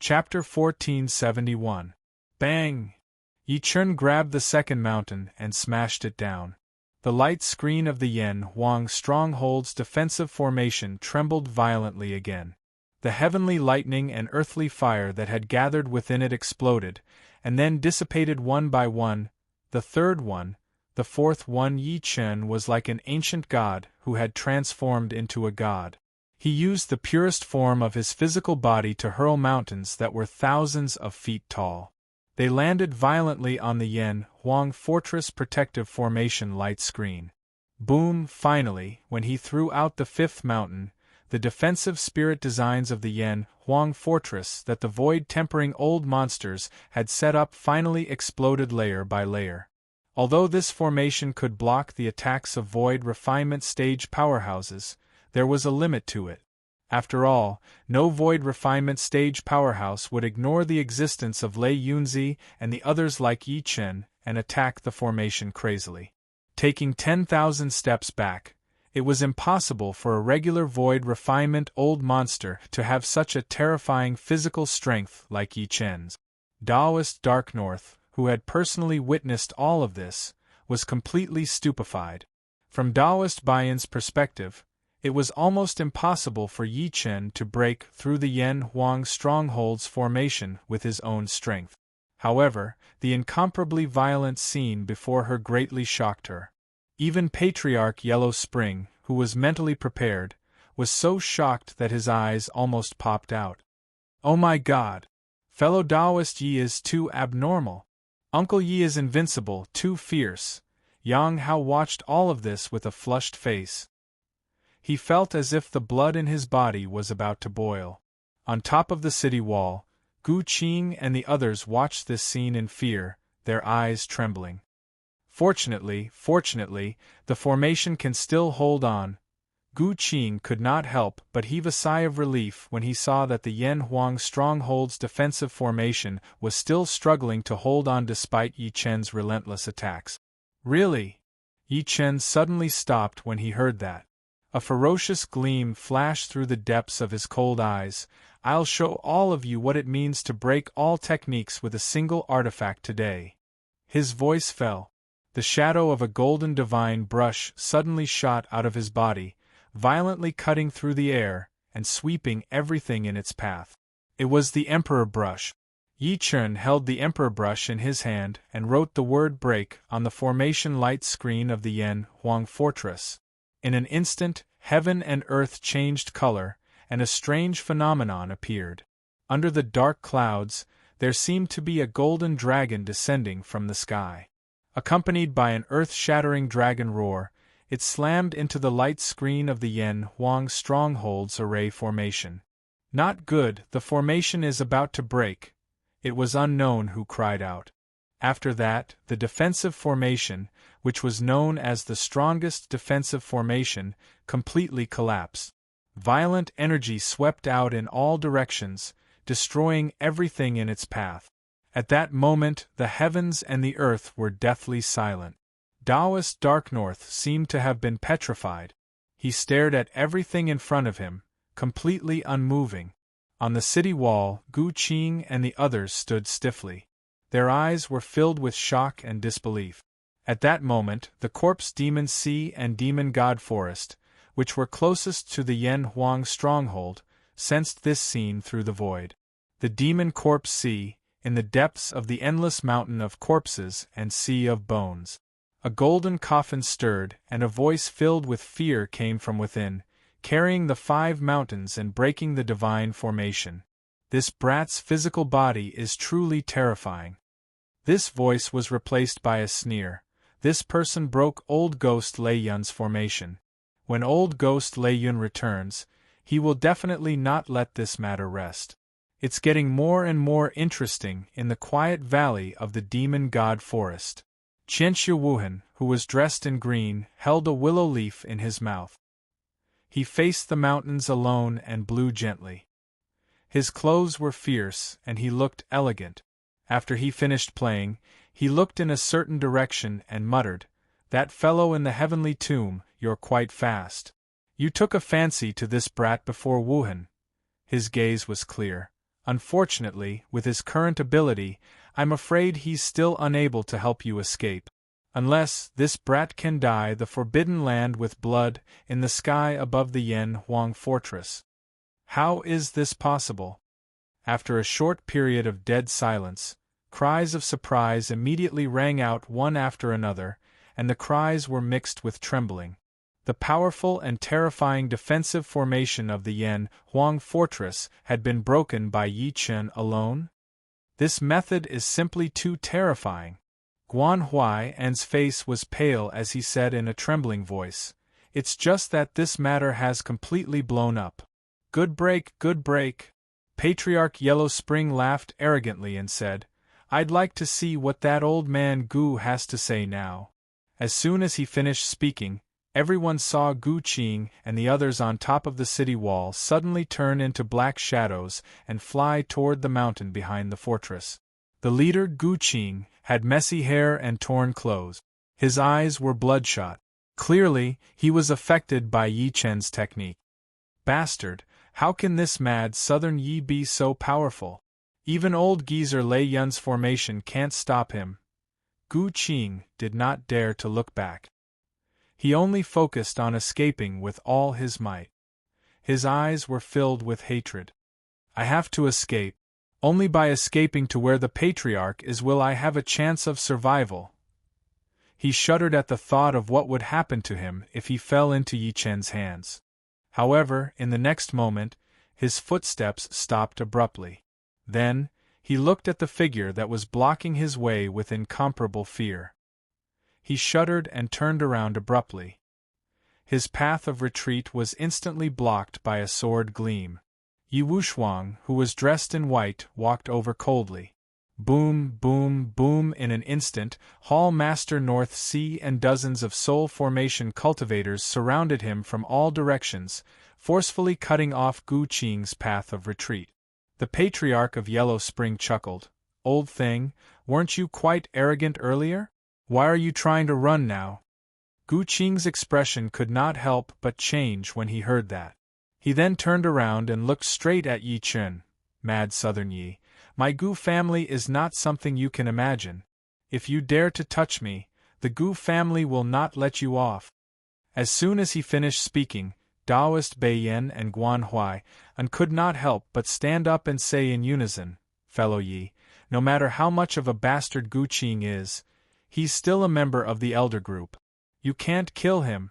Chapter 1471. Bang! Yi Chen grabbed the second mountain and smashed it down. The light screen of the Yen Huang stronghold's defensive formation trembled violently again. The heavenly lightning and earthly fire that had gathered within it exploded, and then dissipated one by one. The third one, the fourth one. Yi Chen was like an ancient god who had transformed into a god. He used the purest form of his physical body to hurl mountains that were thousands of feet tall. They landed violently on the Yen Huang Fortress protective formation light screen. Boom! Finally, when he threw out the fifth mountain, the defensive spirit designs of the Yen Huang Fortress that the void-tempering old monsters had set up finally exploded layer by layer. Although this formation could block the attacks of void refinement stage powerhouses, there was a limit to it. After all, no void refinement stage powerhouse would ignore the existence of Lei Yunzi and the others like Yi Chen and attack the formation crazily. Taking 10,000 steps back, it was impossible for a regular void refinement old monster to have such a terrifying physical strength like Yi Chen's. Taoist Dark North, who had personally witnessed all of this, was completely stupefied. From Taoist Bayan's perspective, it was almost impossible for Yi Chen to break through the Yen Huang stronghold's formation with his own strength. However, the incomparably violent scene before her greatly shocked her. Even Patriarch Yellow Spring, who was mentally prepared, was so shocked that his eyes almost popped out. "Oh my God! Fellow Taoist Yi is too abnormal. Uncle Yi is invincible, too fierce." Yang Hao watched all of this with a flushed face. He felt as if the blood in his body was about to boil. On top of the city wall, Gu Qing and the others watched this scene in fear, their eyes trembling. Fortunately, the formation can still hold on. Gu Qing could not help but heave a sigh of relief when he saw that the Yen Huang stronghold's defensive formation was still struggling to hold on despite Yi Chen's relentless attacks. Really? Yi Chen suddenly stopped when he heard that. A ferocious gleam flashed through the depths of his cold eyes. "I'll show all of you what it means to break all techniques with a single artifact today." His voice fell. The shadow of a golden divine brush suddenly shot out of his body, violently cutting through the air and sweeping everything in its path. It was the Emperor Brush. Yi Chen held the Emperor Brush in his hand and wrote the word break on the formation light screen of the Yen Huang Fortress. In an instant, heaven and earth changed color, and a strange phenomenon appeared. Under the dark clouds, there seemed to be a golden dragon descending from the sky. Accompanied by an earth-shattering dragon roar, it slammed into the light screen of the Yen Huang stronghold's array formation. "Not good, the formation is about to break." It was unknown who cried out. After that, the defensive formation, which was known as the strongest defensive formation, completely collapsed. Violent energy swept out in all directions, destroying everything in its path. At that moment, the heavens and the earth were deathly silent. Taoist Dark North seemed to have been petrified. He stared at everything in front of him, completely unmoving. On the city wall, Gu Qing and the others stood stiffly. Their eyes were filled with shock and disbelief. At that moment, the Corpse Demon Sea and Demon God Forest, which were closest to the Yen Huang stronghold, sensed this scene through the void. The Demon Corpse Sea, in the depths of the endless mountain of corpses and sea of bones. A golden coffin stirred, and a voice filled with fear came from within, carrying the 5 mountains and breaking the divine formation. "This brat's physical body is truly terrifying." This voice was replaced by a sneer. "This person broke Old Ghost Lei Yun's formation. When Old Ghost Lei Yun returns, he will definitely not let this matter rest. It's getting more and more interesting in the quiet valley of the Demon God Forest." Qianxia Wuhan, who was dressed in green, held a willow leaf in his mouth. He faced the mountains alone and blew gently. His clothes were fierce, and he looked elegant. After he finished playing, he looked in a certain direction and muttered, "That fellow in the heavenly tomb, you're quite fast. You took a fancy to this brat before Wuhan." His gaze was clear, Unfortunately, with his current ability, I'm afraid he's still unable to help you escape. Unless this brat can dye the Forbidden Land with blood in the sky above the Yan Huang fortress. How is this possible? After a short period of dead silence, cries of surprise immediately rang out one after another, and the cries were mixed with trembling. The powerful and terrifying defensive formation of the Yan Huang fortress had been broken by Yi Chen alone? This method is simply too terrifying. Guan Huai's face was pale as he said in a trembling voice, "It's just that this matter has completely blown up." Good break, good break. Patriarch Yellow Spring laughed arrogantly and said, "I'd like to see what that old man Gu has to say now." As soon as he finished speaking, everyone saw Gu Qing and the others on top of the city wall suddenly turn into black shadows and fly toward the mountain behind the fortress. The leader, Gu Qing, had messy hair and torn clothes. His eyes were bloodshot. Clearly, he was affected by Yi Chen's technique. Bastard, how can this mad southern Yi be so powerful? Even old geezer Lei Yun's formation can't stop him. Gu Qing did not dare to look back. He only focused on escaping with all his might. His eyes were filled with hatred. I have to escape. Only by escaping to where the Patriarch is will I have a chance of survival. He shuddered at the thought of what would happen to him if he fell into Yi Chen's hands. However, in the next moment, his footsteps stopped abruptly. Then, he looked at the figure that was blocking his way with incomparable fear. He shuddered and turned around abruptly. His path of retreat was instantly blocked by a sword gleam. Yi Wushuang, who was dressed in white, walked over coldly. Boom, boom, boom. In an instant, Hall Master North Sea and dozens of soul formation cultivators surrounded him from all directions, forcefully cutting off Gu Qing's path of retreat. The Patriarch of Yellow Spring chuckled. "Old thing, weren't you quite arrogant earlier? Why are you trying to run now?" Gu Qing's expression could not help but change when he heard that. He then turned around and looked straight at Yi Chen. "Mad Southern Yi, my Gu family is not something you can imagine. If you dare to touch me, the Gu family will not let you off." As soon as he finished speaking, Taoist Bai Yen and Guan Huai could not help but stand up and say in unison, "Fellow Yi, no matter how much of a bastard Gu Qing is, he's still a member of the elder group. You can't kill him."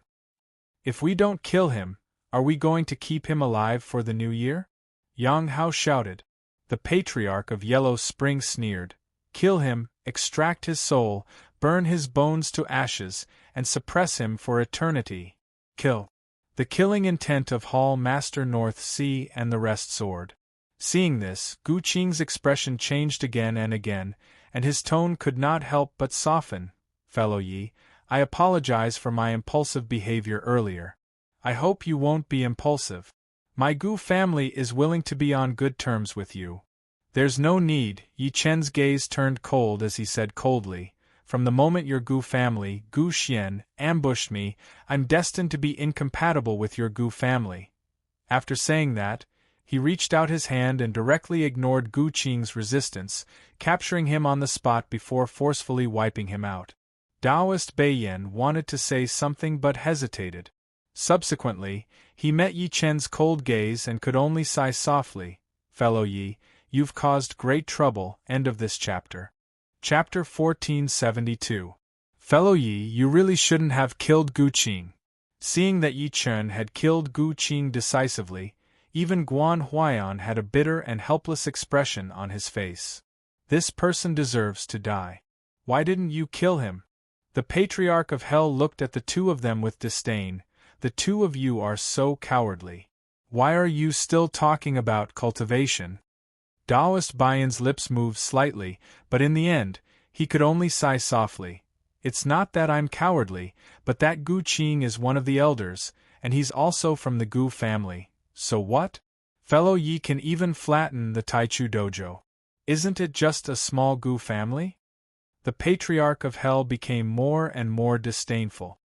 "If we don't kill him, are we going to keep him alive for the new year?" Yang Hao shouted. The Patriarch of Yellow Spring sneered. "Kill him, extract his soul, burn his bones to ashes, and suppress him for eternity. Kill." The killing intent of Hall Master North Sea and the rest soared. Seeing this, Gu Qing's expression changed again, and his tone could not help but soften. "Fellow Yi, I apologize for my impulsive behavior earlier. I hope you won't be impulsive. My Gu family is willing to be on good terms with you." "There's no need." Yi Chen's gaze turned cold as he said coldly, "From the moment your Gu family, Gu Xian, ambushed me, I'm destined to be incompatible with your Gu family." After saying that, he reached out his hand and directly ignored Gu Qing's resistance, capturing him on the spot before forcefully wiping him out. Taoist Bai Yen wanted to say something but hesitated. Subsequently, he met Yi Chen's cold gaze and could only sigh softly. "Fellow Yi, you've caused great trouble." End of this chapter. Chapter 1472. Fellow Yi, you really shouldn't have killed Gu Qing. Seeing that Yi Chen had killed Gu Qing decisively, even Guan Huaiyan had a bitter and helpless expression on his face. "This person deserves to die. Why didn't you kill him?" The Patriarch of Hell looked at the two of them with disdain. "The two of you are so cowardly. Why are you still talking about cultivation?" Taoist Baiyan's lips moved slightly, but in the end, he could only sigh softly. "It's not that I'm cowardly, but that Gu Qing is one of the elders, and he's also from the Gu family. So what? Fellow Yi can even flatten the Taichu dojo. Isn't it just a small Gu family?" The Patriarch of Hell became more and more disdainful.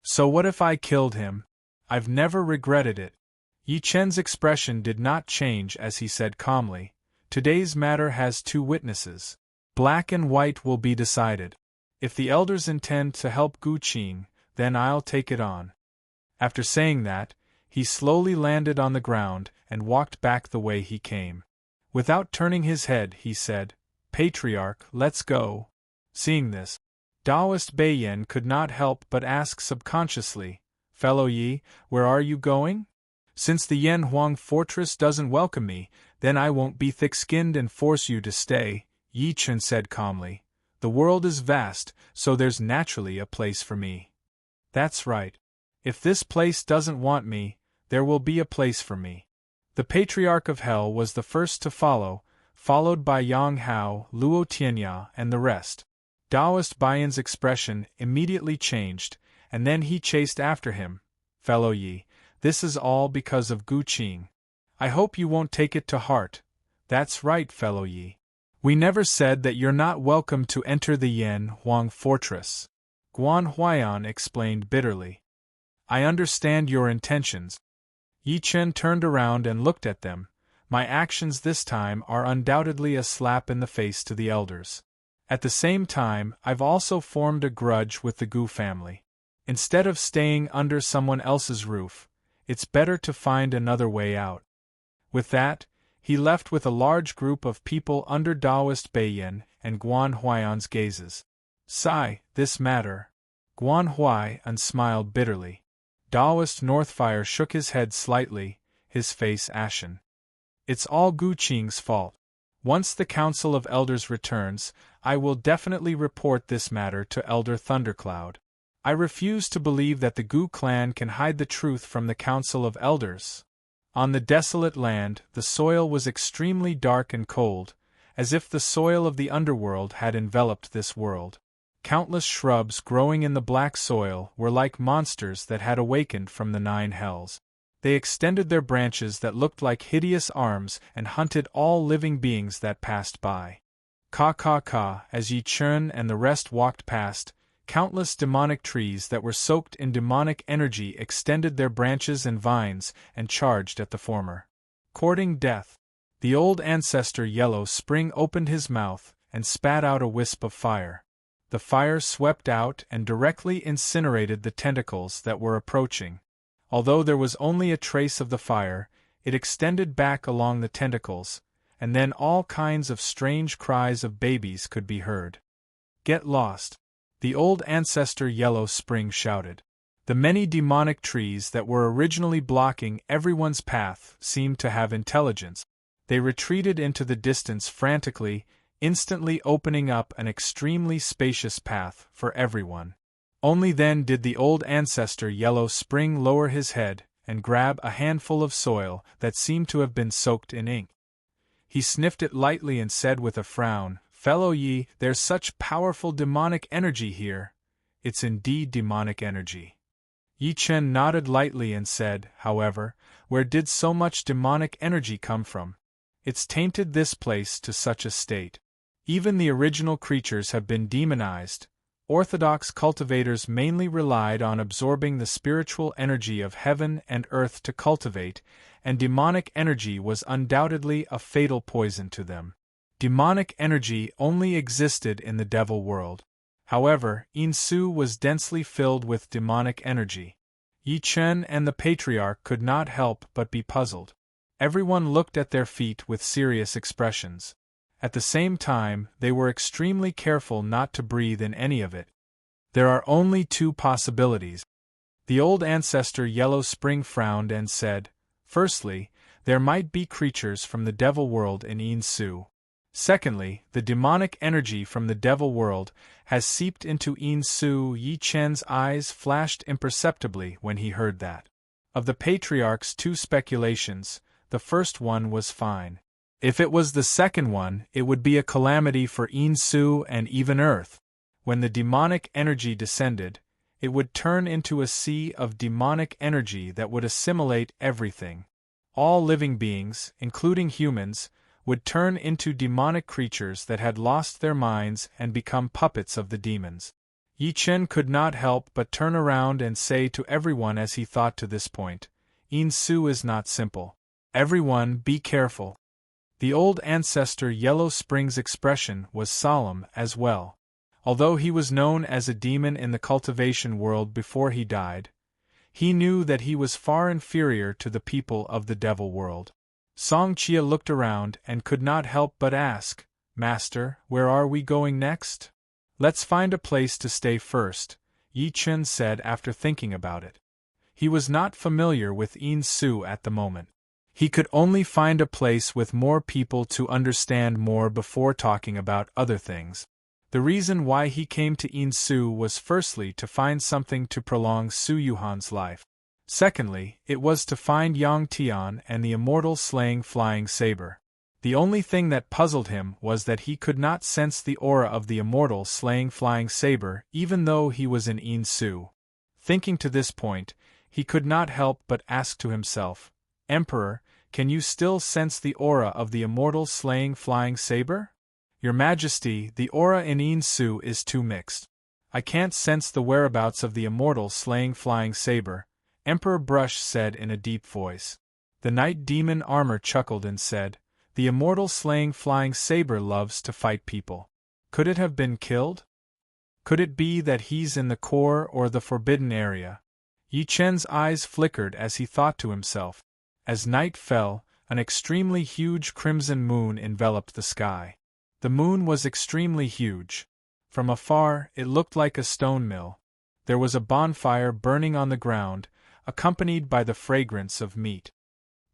"So what if I killed him? I've never regretted it." Yi Chen's expression did not change as he said calmly, today's matter has two witnesses. Black and white will be decided. If the elders intend to help Gu Qing, then I'll take it on." After saying that, he slowly landed on the ground and walked back the way he came. Without turning his head, he said, "Patriarch, let's go." Seeing this, Taoist Beiyan could not help but ask subconsciously, "Fellow Yi, where are you going?" "Since the Yan Huang fortress doesn't welcome me, then I won't be thick-skinned and force you to stay," Yi Chen said calmly. "The world is vast, so there's naturally a place for me." "That's right. If this place doesn't want me, there will be a place for me." The Patriarch of Hell was the first to follow, followed by Yang Hao, Luo Tianya, and the rest. Taoist Beiyan's expression immediately changed, and then he chased after him. "Fellow Yi, this is all because of Gu Qing. I hope you won't take it to heart." "That's right, Fellow Yi. We never said that you're not welcome to enter the Yan Huang fortress," Guan Huaiyan explained bitterly. "I understand your intentions." Yi Chen turned around and looked at them. "My actions this time are undoubtedly a slap in the face to the elders. At the same time, I've also formed a grudge with the Gu family. Instead of staying under someone else's roof, it's better to find another way out." With that, he left with a large group of people under Taoist Beiyan and Guan Huaiyan's gazes. "Sigh, this matter." Guan Huaiyan smiled bitterly. Taoist Northfire shook his head slightly, his face ashen. "It's all Gu Qing's fault. Once the Council of Elders returns, I will definitely report this matter to Elder Thundercloud. I refuse to believe that the Gu clan can hide the truth from the Council of Elders." On the desolate land, the soil was extremely dark and cold, as if the soil of the underworld had enveloped this world. Countless shrubs growing in the black soil were like monsters that had awakened from the 9 hells. They extended their branches that looked like hideous arms and hunted all living beings that passed by. As Yi Chen and the rest walked past, countless demonic trees that were soaked in demonic energy extended their branches and vines and charged at the former. Courting death, the old ancestor Yellow Spring opened his mouth and spat out a wisp of fire. The fire swept out and directly incinerated the tentacles that were approaching. Although there was only a trace of the fire, it extended back along the tentacles, and then all kinds of strange cries of babies could be heard. "Get lost!" the old ancestor Yellow Spring shouted. The many demonic trees that were originally blocking everyone's path seemed to have intelligence. They retreated into the distance frantically, instantly opening up an extremely spacious path for everyone. Only then did the old ancestor Yellow Spring lower his head and grab a handful of soil that seemed to have been soaked in ink. He sniffed it lightly and said with a frown, "Fellow Yi, there's such powerful demonic energy here." "It's indeed demonic energy." Yi Chen nodded lightly and said, "However, where did so much demonic energy come from? It's tainted this place to such a state. Even the original creatures have been demonized. Orthodox cultivators mainly relied on absorbing the spiritual energy of heaven and earth to cultivate, and demonic energy was undoubtedly a fatal poison to them. Demonic energy only existed in the devil world. However, Insu was densely filled with demonic energy. Yi Chen and the Patriarch could not help but be puzzled. Everyone looked at their feet with serious expressions. At the same time, they were extremely careful not to breathe in any of it. "There are only two possibilities." The old ancestor Yellow Spring frowned and said, "Firstly, there might be creatures from the devil world in Insu. Secondly, the demonic energy from the devil world has seeped into Insu." Yi Chen's eyes flashed imperceptibly when he heard that. Of the Patriarch's two speculations, the first one was fine. If it was the second one, it would be a calamity for Insu and even Earth. When the demonic energy descended, it would turn into a sea of demonic energy that would assimilate everything. All living beings, including humans, would turn into demonic creatures that had lost their minds and become puppets of the demons. Yi Chen could not help but turn around and say to everyone as he thought to this point, "Insu is not simple. Everyone, be careful." The old ancestor Yellow Spring's expression was solemn as well. Although he was known as a demon in the cultivation world before he died, he knew that he was far inferior to the people of the devil world. Song Chia looked around and could not help but ask, "Master, where are we going next?" "Let's find a place to stay first," Yi Chen said after thinking about it. He was not familiar with Yin Su at the moment. He could only find a place with more people to understand more before talking about other things. The reason why he came to Yin Su was firstly to find something to prolong Su Yuhan's life. Secondly, it was to find Yang Tian and the immortal slaying flying saber. The only thing that puzzled him was that he could not sense the aura of the immortal slaying flying saber even though he was in Yin Su. Thinking to this point, he could not help but ask to himself, "Emperor, can you still sense the aura of the immortal slaying flying saber?" "Your Majesty, the aura in Yin Su is too mixed. I can't sense the whereabouts of the immortal slaying flying saber," Emperor Brush said in a deep voice. The Night Demon Armor chuckled and said, "The immortal slaying flying saber loves to fight people. Could it have been killed? Could it be that he's in the core or the forbidden area?" Yi Chen's eyes flickered as he thought to himself. As night fell, an extremely huge crimson moon enveloped the sky. The moon was extremely huge. From afar, it looked like a stone mill. There was a bonfire burning on the ground, accompanied by the fragrance of meat.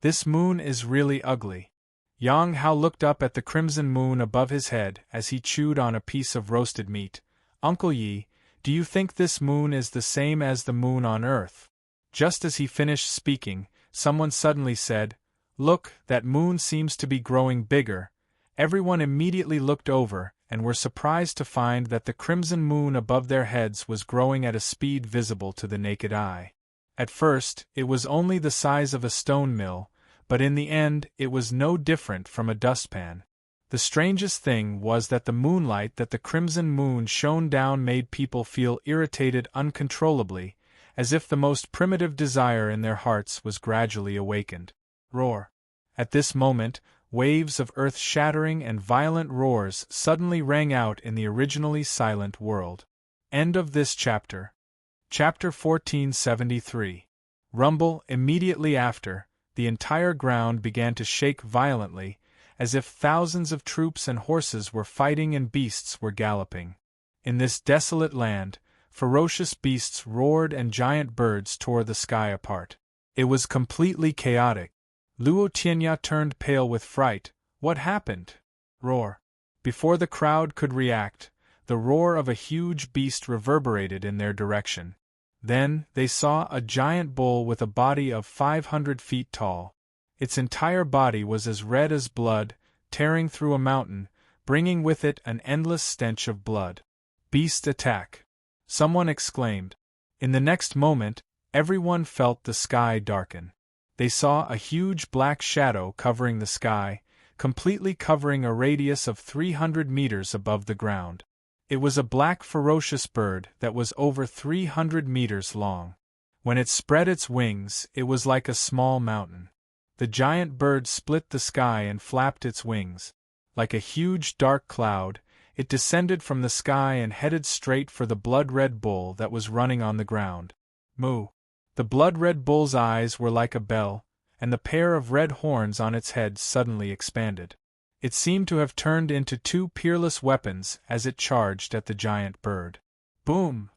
"This moon is really ugly." Yang Hao looked up at the crimson moon above his head as he chewed on a piece of roasted meat. "Uncle Yi, do you think this moon is the same as the moon on Earth?" Just as he finished speaking, someone suddenly said, "Look, that moon seems to be growing bigger." Everyone immediately looked over and were surprised to find that the crimson moon above their heads was growing at a speed visible to the naked eye. At first, it was only the size of a stone mill, but in the end it was no different from a dustpan. The strangest thing was that the moonlight that the crimson moon shone down made people feel irritated uncontrollably, as if the most primitive desire in their hearts was gradually awakened. Roar. At this moment, waves of earth-shattering and violent roars suddenly rang out in the originally silent world. End of this chapter. Chapter 1473. Rumble. Immediately after, the entire ground began to shake violently, as if thousands of troops and horses were fighting and beasts were galloping. In this desolate land, ferocious beasts roared and giant birds tore the sky apart. It was completely chaotic. Luo Tianya turned pale with fright. "What happened?" Roar. Before the crowd could react, the roar of a huge beast reverberated in their direction. Then, they saw a giant bull with a body of 500 feet tall. Its entire body was as red as blood, tearing through a mountain, bringing with it an endless stench of blood. "Beast attack!" someone exclaimed. In the next moment, everyone felt the sky darken. They saw a huge black shadow covering the sky, completely covering a radius of 300 meters above the ground. It was a black ferocious bird that was over 300 meters long. When it spread its wings, it was like a small mountain. The giant bird split the sky and flapped its wings. Like a huge dark cloud, it descended from the sky and headed straight for the blood-red bull that was running on the ground. Moo! The blood-red bull's eyes were like a bell, and the pair of red horns on its head suddenly expanded. It seemed to have turned into two peerless weapons as it charged at the giant bird. Boom!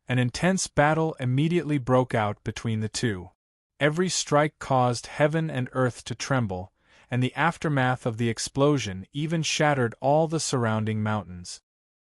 An intense battle immediately broke out between the two. Every strike caused heaven and earth to tremble, and the aftermath of the explosion even shattered all the surrounding mountains.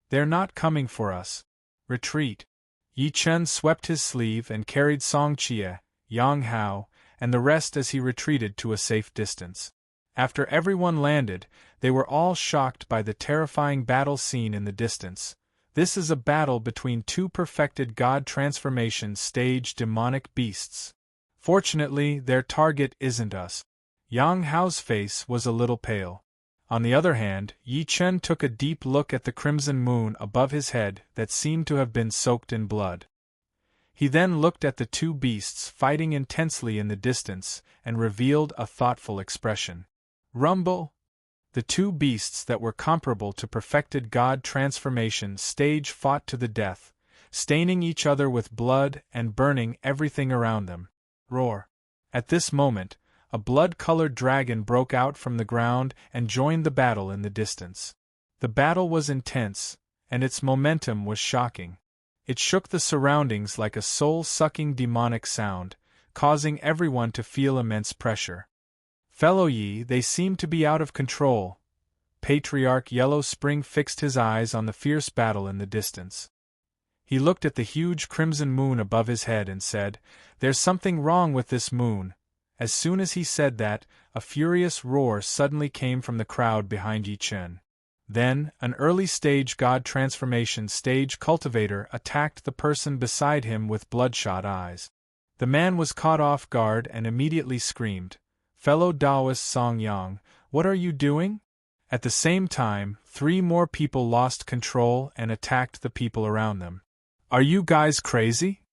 "They're not coming for us. Retreat!" Yi Chen swept his sleeve and carried Song Chia, Yang Hao, and the rest as he retreated to a safe distance. After everyone landed, they were all shocked by the terrifying battle scene in the distance. This is a battle between two perfected god transformation stage demonic beasts. Fortunately, their target isn't us. Yang Hao's face was a little pale. On the other hand, Yi Chen took a deep look at the crimson moon above his head that seemed to have been soaked in blood. He then looked at the two beasts fighting intensely in the distance and revealed a thoughtful expression. "Rumble!" The two beasts that were comparable to perfected god transformation stage fought to the death, staining each other with blood and burning everything around them. Roar! At this moment, a blood-colored dragon broke out from the ground and joined the battle in the distance. The battle was intense, and its momentum was shocking. It shook the surroundings like a soul-sucking demonic sound, causing everyone to feel immense pressure. Fellow ye, they seem to be out of control. Patriarch Yellow Spring fixed his eyes on the fierce battle in the distance. He looked at the huge crimson moon above his head and said, "There's something wrong with this moon." As soon as he said that, a furious roar suddenly came from the crowd behind Yi Chen. Then, an early-stage god transformation stage cultivator attacked the person beside him with bloodshot eyes. The man was caught off guard and immediately screamed, "Fellow Taoist Song Yang, what are you doing?" At the same time, 3 more people lost control and attacked the people around them. "Are you guys crazy?"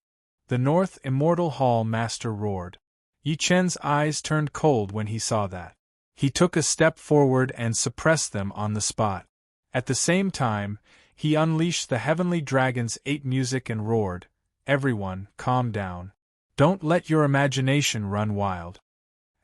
The North Immortal Hall Master roared. Yi Chen's eyes turned cold when he saw that. He took a step forward and suppressed them on the spot. At the same time, he unleashed the heavenly dragon's 8 music and roared, "Everyone, calm down. Don't let your imagination run wild."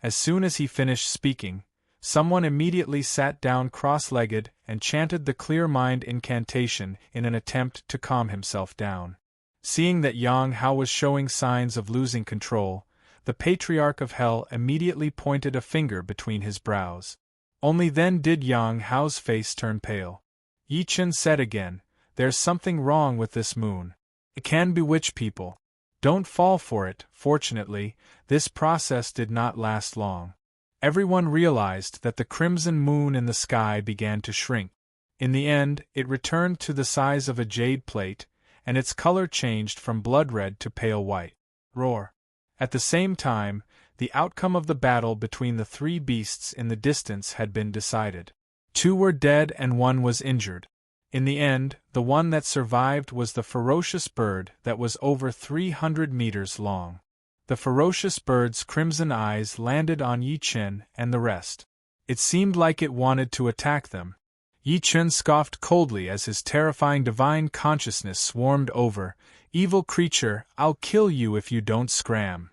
As soon as he finished speaking, someone immediately sat down cross-legged and chanted the clear mind incantation in an attempt to calm himself down. Seeing that Yang Hao was showing signs of losing control, the Patriarch of Hell immediately pointed a finger between his brows. Only then did Yang Hao's face turn pale. Yi Chen said again, "There's something wrong with this moon. It can bewitch people. Don't fall for it." Fortunately, this process did not last long. Everyone realized that the crimson moon in the sky began to shrink. In the end, it returned to the size of a jade plate, and its color changed from blood red to pale white. Roar! At the same time, the outcome of the battle between the 3 beasts in the distance had been decided. 2 were dead and 1 was injured. In the end, the one that survived was the ferocious bird that was over 300 meters long. The ferocious bird's crimson eyes landed on Yi Chen and the rest. It seemed like it wanted to attack them. Yi Chen scoffed coldly as his terrifying divine consciousness swarmed over, "Evil creature, I'll kill you if you don't scram."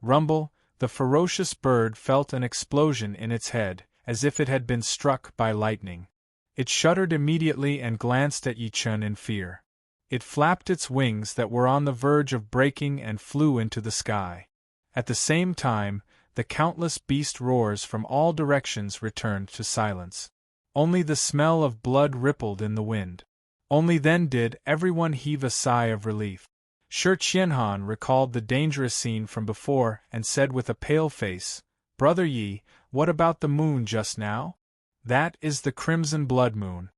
Rumble, the ferocious bird felt an explosion in its head, as if it had been struck by lightning. It shuddered immediately and glanced at Yi Chen in fear. It flapped its wings that were on the verge of breaking and flew into the sky. At the same time, the countless beast roars from all directions returned to silence. Only the smell of blood rippled in the wind. Only then did everyone heave a sigh of relief. Shi Qianhan recalled the dangerous scene from before and said with a pale face, "Brother Yi, what about the moon just now?" "That is the crimson blood moon."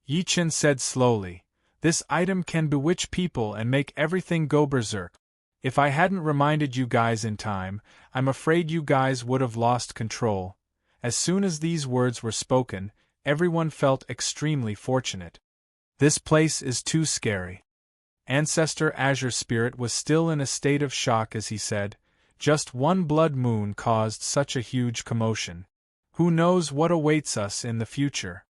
Yi Chen said slowly, "This item can bewitch people and make everything go berserk. If I hadn't reminded you guys in time, I'm afraid you guys would have lost control." As soon as these words were spoken, everyone felt extremely fortunate. "This place is too scary." Ancestor Azure Spirit was still in a state of shock as he said, "Just one blood moon caused such a huge commotion. Who knows what awaits us in the future?"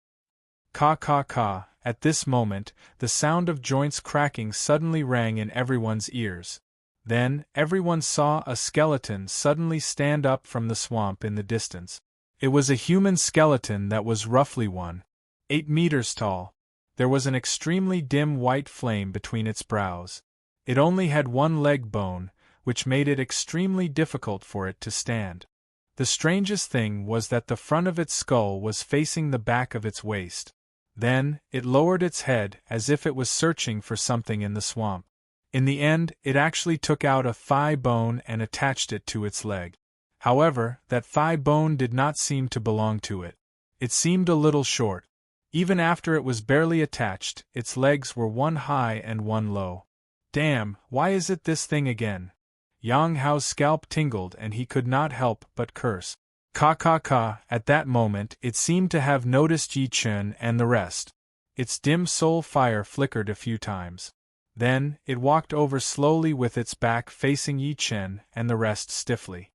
Ka ka ka. At this moment, the sound of joints cracking suddenly rang in everyone's ears. Then, everyone saw a skeleton suddenly stand up from the swamp in the distance. It was a human skeleton that was roughly 1.8 meters tall. There was an extremely dim white flame between its brows. It only had 1 leg bone, which made it extremely difficult for it to stand. The strangest thing was that the front of its skull was facing the back of its waist. Then, it lowered its head as if it was searching for something in the swamp. In the end, it actually took out a thigh bone and attached it to its leg. However, that thigh bone did not seem to belong to it. It seemed a little short. Even after it was barely attached, its legs were 1 high and 1 low. "Damn, why is it this thing again?" Yang Hao's scalp tingled and he could not help but curse. Ka ka ka. At that moment it seemed to have noticed Yi Chen and the rest. Its dim soul fire flickered a few times. Then, it walked over slowly with its back facing Yi Chen and the rest stiffly.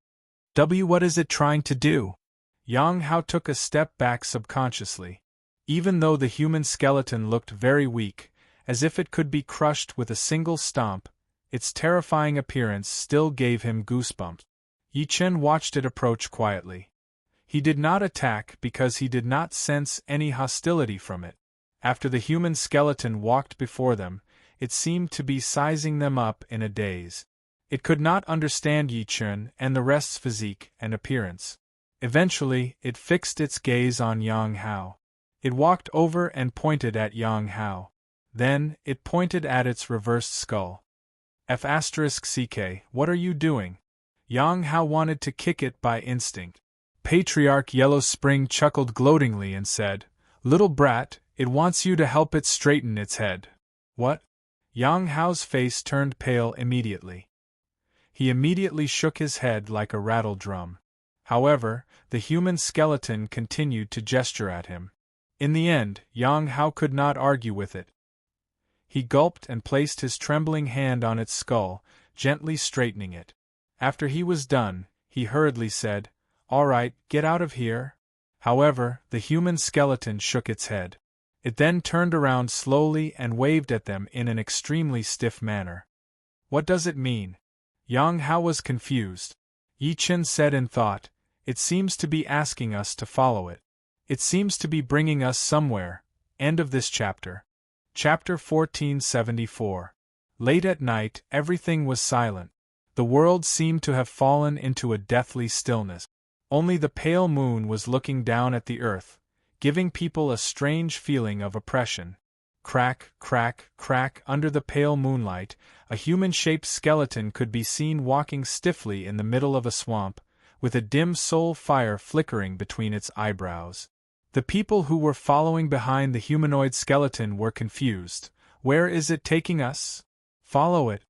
"What is it trying to do?" Yang Hao took a step back subconsciously. Even though the human skeleton looked very weak, as if it could be crushed with a single stomp, its terrifying appearance still gave him goosebumps. Yi Chen watched it approach quietly. He did not attack because he did not sense any hostility from it. After the human skeleton walked before them, it seemed to be sizing them up in a daze. It could not understand Yi Chen and the rest's physique and appearance. Eventually, it fixed its gaze on Yang Hao. It walked over and pointed at Yang Hao. Then, it pointed at its reversed skull. F***CK, what are you doing? Yang Hao wanted to kick it by instinct. Patriarch Yellow Spring chuckled gloatingly and said, "Little brat, it wants you to help it straighten its head." What? Yang Hao's face turned pale immediately. He immediately shook his head like a rattle drum. However, the human skeleton continued to gesture at him. In the end, Yang Hao could not argue with it. He gulped and placed his trembling hand on its skull, gently straightening it. After he was done, he hurriedly said, "All right, get out of here." However, the human skeleton shook its head. It then turned around slowly and waved at them in an extremely stiff manner. What does it mean? Yang Hao was confused. Yi Chen said in thought, "It seems to be asking us to follow it. It seems to be bringing us somewhere." End of this chapter. Chapter 1474. Late at night, everything was silent. The world seemed to have fallen into a deathly stillness. Only the pale moon was looking down at the earth, giving people a strange feeling of oppression. Crack, crack, crack, under the pale moonlight, a human-shaped skeleton could be seen walking stiffly in the middle of a swamp, with a dim soul fire flickering between its eyebrows. The people who were following behind the humanoid skeleton were confused. Where is it taking us? Follow it.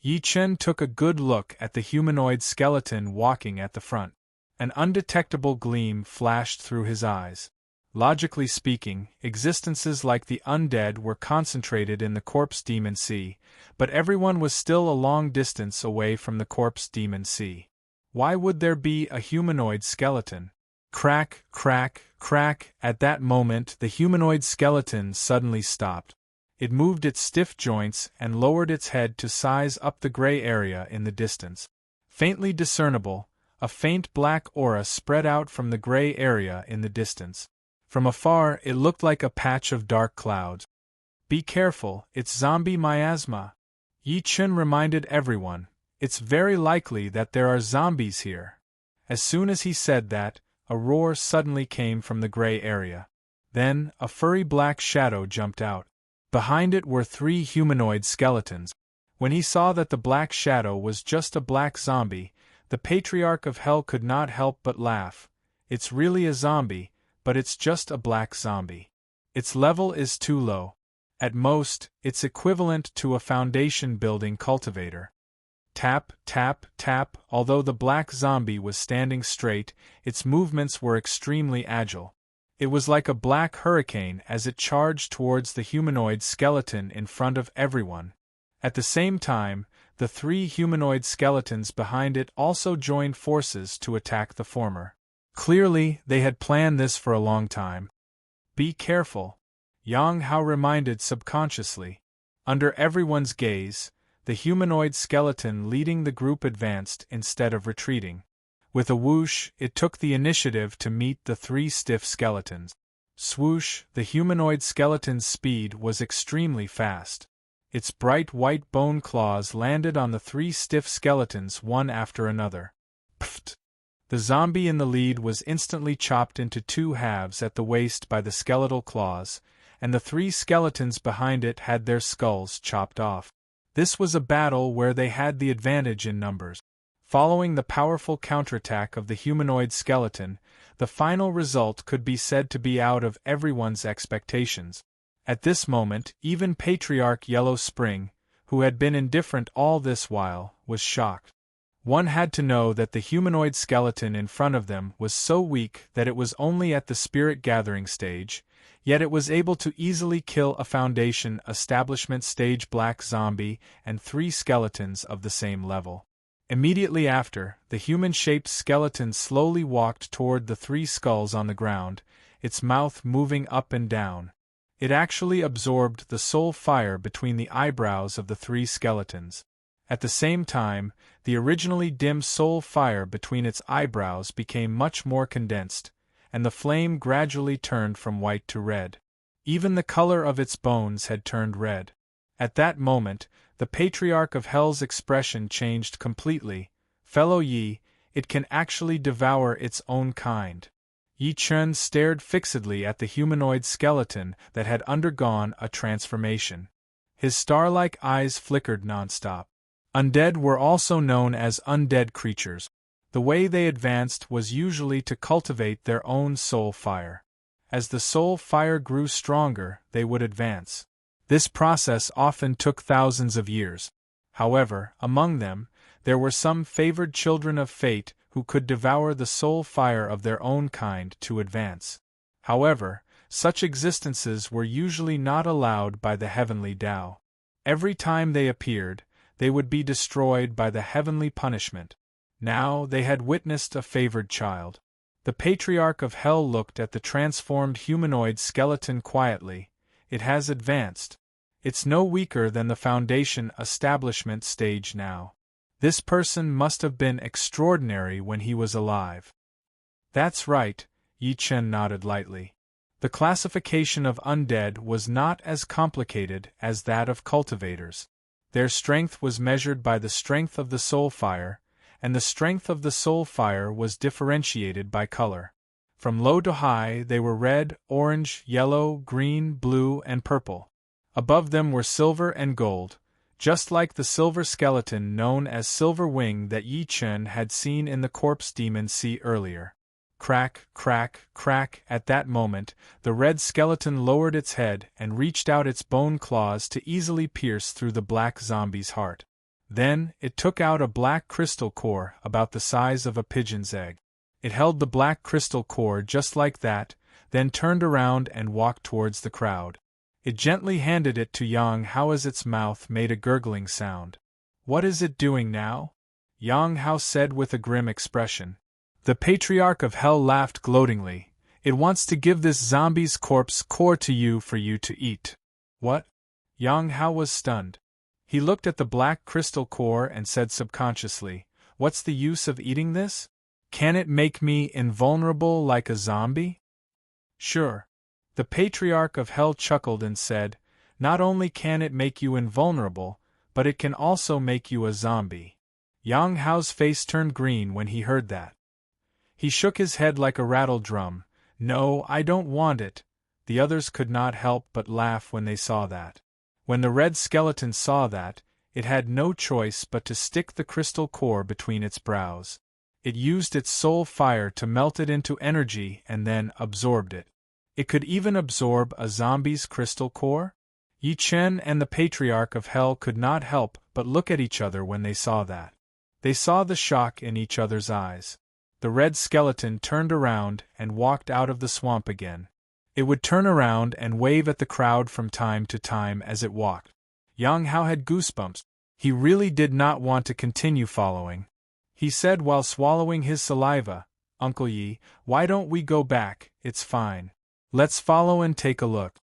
Yi Chen took a good look at the humanoid skeleton walking at the front. An undetectable gleam flashed through his eyes. Logically speaking, existences like the undead were concentrated in the corpse demon sea, but everyone was still a long distance away from the corpse demon sea. Why would there be a humanoid skeleton? Crack, crack, crack. At that moment, the humanoid skeleton suddenly stopped. It moved its stiff joints and lowered its head to size up the gray area in the distance. Faintly discernible, a faint black aura spread out from the gray area in the distance. From afar, it looked like a patch of dark clouds. Be careful, it's zombie miasma. Yi Chen reminded everyone, it's very likely that there are zombies here. As soon as he said that, a roar suddenly came from the gray area. Then, a furry black shadow jumped out. Behind it were 3 humanoid skeletons. When he saw that the black shadow was just a black zombie, the Patriarch of Hell could not help but laugh. It's really a zombie, but it's just a black zombie. Its level is too low. At most, it's equivalent to a foundation building cultivator. Tap, tap, tap. Although the black zombie was standing straight, its movements were extremely agile. It was like a black hurricane as it charged towards the humanoid skeleton in front of everyone. At the same time, the 3 humanoid skeletons behind it also joined forces to attack the former. Clearly, they had planned this for a long time. Be careful, Yang Hao reminded subconsciously. Under everyone's gaze, the humanoid skeleton leading the group advanced instead of retreating. With a whoosh, it took the initiative to meet the 3 stiff skeletons. Swoosh, the humanoid skeleton's speed was extremely fast. Its bright white bone claws landed on the 3 stiff skeletons one after another. Pfft! The zombie in the lead was instantly chopped into 2 halves at the waist by the skeletal claws, and the 3 skeletons behind it had their skulls chopped off. This was a battle where they had the advantage in numbers. Following the powerful counterattack of the humanoid skeleton, the final result could be said to be out of everyone's expectations. At this moment, even Patriarch Yellow Spring, who had been indifferent all this while, was shocked. One had to know that the humanoid skeleton in front of them was so weak that it was only at the spirit gathering stage, yet it was able to easily kill a foundation establishment stage black zombie and 3 skeletons of the same level. Immediately after, the human-shaped skeleton slowly walked toward the three skulls on the ground, its mouth moving up and down. It actually absorbed the soul fire between the eyebrows of the three skeletons. At the same time, the originally dim soul fire between its eyebrows became much more condensed, and the flame gradually turned from white to red. Even the color of its bones had turned red. At that moment, the Patriarch of Hell's expression changed completely. Fellow Yi, it can actually devour its own kind. Yi Chen stared fixedly at the humanoid skeleton that had undergone a transformation. His star-like eyes flickered nonstop. Undead were also known as undead creatures. The way they advanced was usually to cultivate their own soul fire. As the soul fire grew stronger, they would advance. This process often took thousands of years. However, among them, there were some favored children of fate who could devour the soul fire of their own kind to advance. However, such existences were usually not allowed by the heavenly Tao. Every time they appeared, they would be destroyed by the heavenly punishment. Now they had witnessed a favored child. The Patriarch of Hell looked at the transformed humanoid skeleton quietly. It has advanced. It's no weaker than the Foundation establishment stage now. This person must have been extraordinary when he was alive. That's right, Yi Chen nodded lightly. The classification of undead was not as complicated as that of cultivators. Their strength was measured by the strength of the soul fire, and the strength of the soul fire was differentiated by color. From low to high they were red, orange, yellow, green, blue, and purple. Above them were silver and gold, just like the silver skeleton known as Silver Wing that Yi Chen had seen in the corpse demon sea earlier. Crack, crack, crack. At that moment, the red skeleton lowered its head and reached out its bone claws to easily pierce through the black zombie's heart. Then, it took out a black crystal core about the size of a pigeon's egg. It held the black crystal core just like that, then turned around and walked towards the crowd. It gently handed it to Yang Hao as its mouth made a gurgling sound. "What is it doing now?" Yang Hao said with a grim expression. The Patriarch of Hell laughed gloatingly. "It wants to give this zombie's corpse core to you for you to eat." "What?" Yang Hao was stunned. He looked at the black crystal core and said subconsciously, "What's the use of eating this? Can it make me invulnerable like a zombie?" "Sure." The Patriarch of Hell chuckled and said, "Not only can it make you invulnerable, but it can also make you a zombie." Yang Hao's face turned green when he heard that. He shook his head like a rattle drum. "No, I don't want it." The others could not help but laugh when they saw that. When the red skeleton saw that, it had no choice but to stick the crystal core between its brows. It used its soul fire to melt it into energy and then absorbed it. It could even absorb a zombie's crystal core? Yi Chen and the Patriarch of Hell could not help but look at each other when they saw that. They saw the shock in each other's eyes. The red skeleton turned around and walked out of the swamp again. It would turn around and wave at the crowd from time to time as it walked. Yang Hao had goosebumps. He really did not want to continue following. He said while swallowing his saliva, "Uncle Yi, why don't we go back? It's fine. Let's follow and take a look."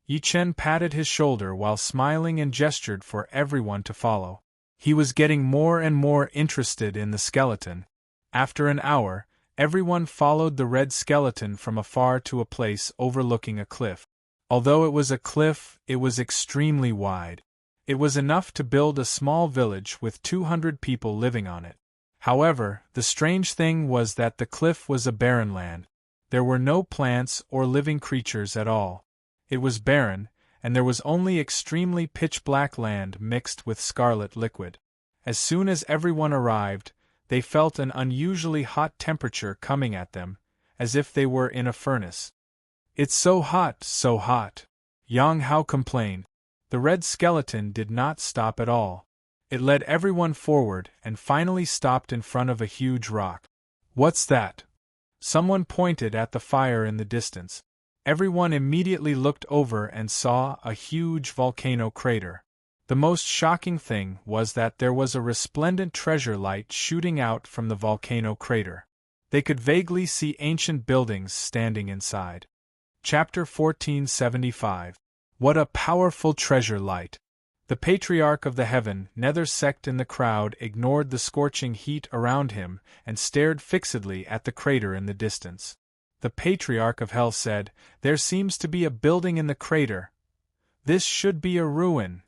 Yi Chen patted his shoulder while smiling and gestured for everyone to follow. He was getting more and more interested in the skeleton. After an hour, everyone followed the red skeleton from afar to a place overlooking a cliff. Although it was a cliff, it was extremely wide. It was enough to build a small village with 200 people living on it. However, the strange thing was that the cliff was a barren land. There were no plants or living creatures at all. It was barren, and there was only extremely pitch-black land mixed with scarlet liquid. As soon as everyone arrived, they felt an unusually hot temperature coming at them, as if they were in a furnace. "It's so hot, Yang Hao complained. The red skeleton did not stop at all. It led everyone forward and finally stopped in front of a huge rock. "What's that?" Someone pointed at the fire in the distance. Everyone immediately looked over and saw a huge volcano crater. The most shocking thing was that there was a resplendent treasure light shooting out from the volcano crater. They could vaguely see ancient buildings standing inside. Chapter 1475. What a powerful treasure light! The Patriarch of the Heaven Nether sect in the crowd ignored the scorching heat around him and stared fixedly at the crater in the distance. The Patriarch of Hell said, "There seems to be a building in the crater. This should be a ruin."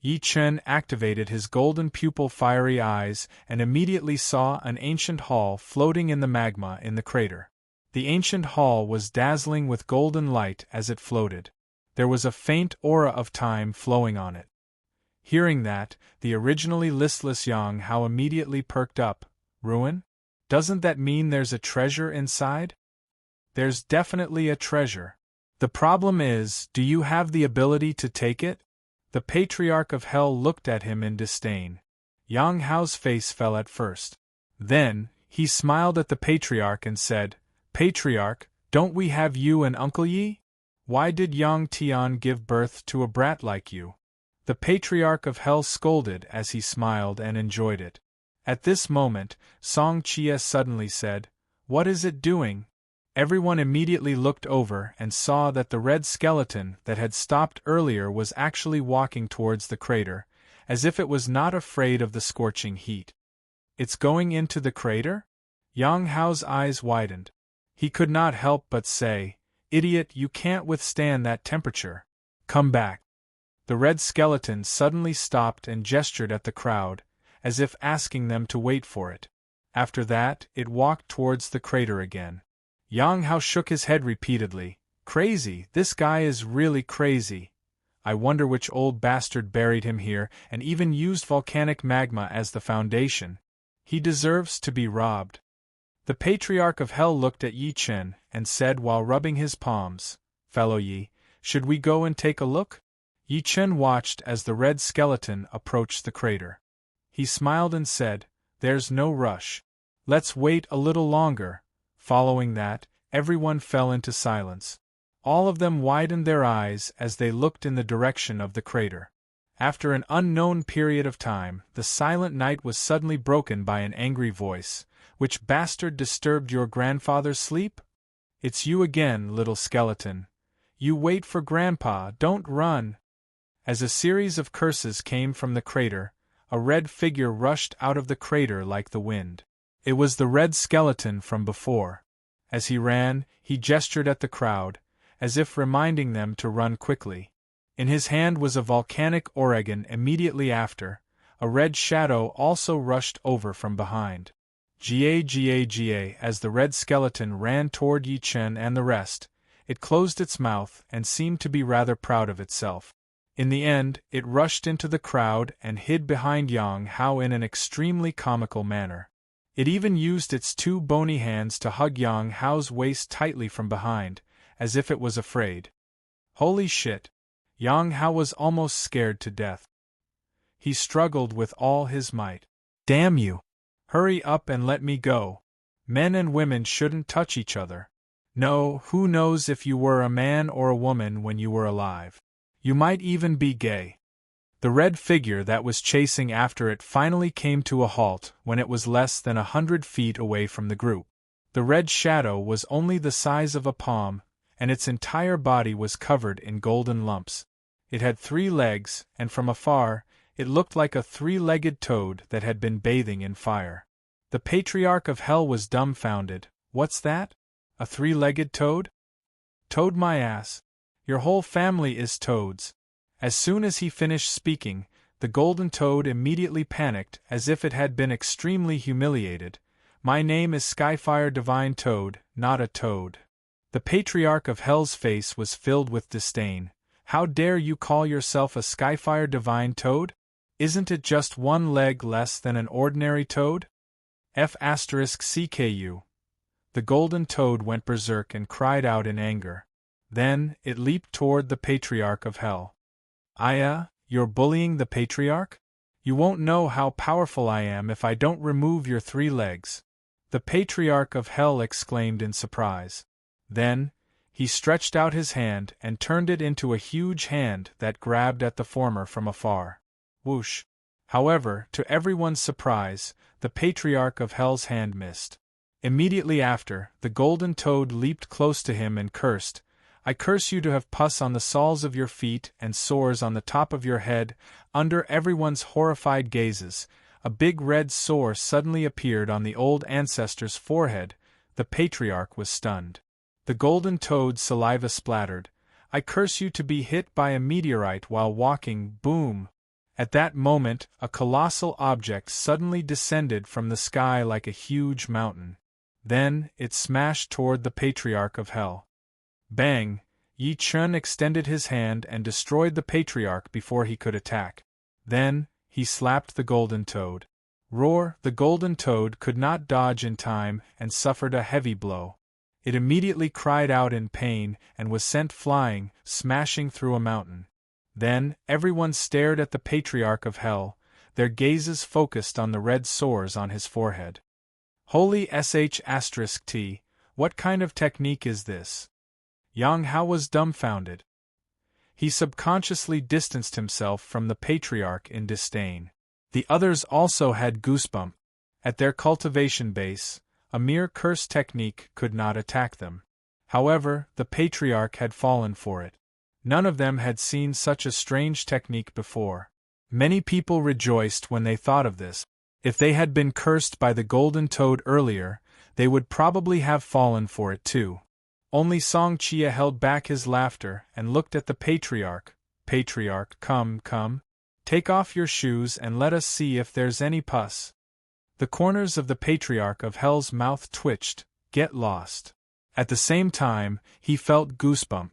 Yi Chen activated his golden pupil fiery eyes and immediately saw an ancient hall floating in the magma in the crater. The ancient hall was dazzling with golden light as it floated. There was a faint aura of time flowing on it. Hearing that, the originally listless Yang Hao immediately perked up. Ruin? Doesn't that mean there's a treasure inside? There's definitely a treasure. The problem is, do you have the ability to take it? The Patriarch of Hell looked at him in disdain. Yang Hao's face fell at first. Then, he smiled at the Patriarch and said, "Patriarch, don't we have you and Uncle Yi? Why did Yang Tian give birth to a brat like you?" The Patriarch of Hell scolded as he smiled and enjoyed it. At this moment, Song Chia suddenly said, "What is it doing?" Everyone immediately looked over and saw that the red skeleton that had stopped earlier was actually walking towards the crater, as if it was not afraid of the scorching heat. "It's going into the crater?" Yang Hao's eyes widened. He could not help but say, "Idiot, you can't withstand that temperature. Come back." The red skeleton suddenly stopped and gestured at the crowd, as if asking them to wait for it. After that, it walked towards the crater again. Yang Hao shook his head repeatedly. "Crazy, this guy is really crazy. I wonder which old bastard buried him here and even used volcanic magma as the foundation. He deserves to be robbed." The Patriarch of Hell looked at Yi Chen and said while rubbing his palms, "Fellow Yi, should we go and take a look?" Yi Chen watched as the red skeleton approached the crater. He smiled and said, "There's no rush. Let's wait a little longer." Following that, everyone fell into silence. All of them widened their eyes as they looked in the direction of the crater. After an unknown period of time, the silent night was suddenly broken by an angry voice. "Which bastard disturbed your grandfather's sleep?" "It's you again, little skeleton. You wait for Grandpa, don't run." As a series of curses came from the crater, a red figure rushed out of the crater like the wind. It was the red skeleton from before. As he ran, he gestured at the crowd, as if reminding them to run quickly. In his hand was a volcanic Oregon. Immediately after, a red shadow also rushed over from behind. Ga, as the red skeleton ran toward Yi Chen and the rest, it closed its mouth and seemed to be rather proud of itself. In the end, it rushed into the crowd and hid behind Yang Hao in an extremely comical manner. It even used its two bony hands to hug Yang Hao's waist tightly from behind, as if it was afraid. Holy shit! Yang Hao was almost scared to death. He struggled with all his might. "Damn you! Hurry up and let me go. Men and women shouldn't touch each other. No, who knows if you were a man or a woman when you were alive. You might even be gay." The red figure that was chasing after it finally came to a halt when it was less than 100 feet away from the group. The red shadow was only the size of a palm, and its entire body was covered in golden lumps. It had 3 legs, and from afar, it looked like a 3-legged toad that had been bathing in fire. The Patriarch of Hell was dumbfounded. "What's that? A 3-legged toad? Toad my ass. Your whole family is toads." As soon as he finished speaking, the golden toad immediately panicked as if it had been extremely humiliated. "My name is Skyfire Divine Toad, not a toad." The Patriarch of Hell's face was filled with disdain. "How dare you call yourself a Skyfire Divine Toad? Isn't it just 1 leg less than an ordinary toad? F***CKU. The golden toad went berserk and cried out in anger. Then, it leaped toward the Patriarch of Hell. "Aya, you're bullying the Patriarch? You won't know how powerful I am if I don't remove your 3 legs." The Patriarch of Hell exclaimed in surprise. Then, he stretched out his hand and turned it into a huge hand that grabbed at the former from afar. Whoosh! However, to everyone's surprise, the Patriarch of Hell's hand missed. Immediately after, the golden toad leaped close to him and cursed, "I curse you to have pus on the soles of your feet and sores on the top of your head." Under everyone's horrified gazes, a big red sore suddenly appeared on the old ancestor's forehead. The Patriarch was stunned. The golden toad's saliva splattered. "I curse you to be hit by a meteorite while walking." Boom! At that moment, a colossal object suddenly descended from the sky like a huge mountain. Then, it smashed toward the Patriarch of Hell. Bang! Yi Chun extended his hand and destroyed the Patriarch before he could attack. Then, he slapped the golden toad. Roar! The golden toad could not dodge in time and suffered a heavy blow. It immediately cried out in pain and was sent flying, smashing through a mountain. Then, everyone stared at the Patriarch of Hell, their gazes focused on the red sores on his forehead. Holy sh*t, what kind of technique is this? Yang Hao was dumbfounded. He subconsciously distanced himself from the Patriarch in disdain. The others also had goosebumps. At their cultivation base, a mere curse technique could not attack them. However, the Patriarch had fallen for it. None of them had seen such a strange technique before. Many people rejoiced when they thought of this. If they had been cursed by the golden toad earlier, they would probably have fallen for it too. Only Song Chia held back his laughter and looked at the Patriarch. "Patriarch, come, take off your shoes and let us see if there's any pus." The corners of the Patriarch of Hell's mouth twitched. "Get lost." At the same time, he felt goosebumps.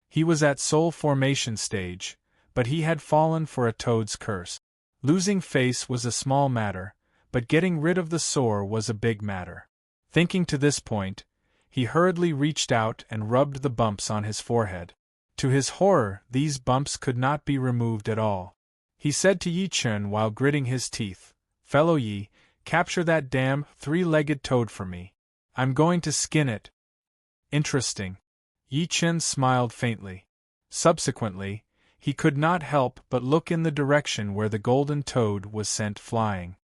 He was at soul formation stage, but he had fallen for a toad's curse. Losing face was a small matter, but getting rid of the sore was a big matter. Thinking to this point, he hurriedly reached out and rubbed the bumps on his forehead. To his horror, these bumps could not be removed at all. He said to Yi Chun while gritting his teeth, "Fellow Yi, capture that damn three-legged toad for me. I'm going to skin it." Interesting. Yi Chun smiled faintly. Subsequently, he could not help but look in the direction where the golden toad was sent flying.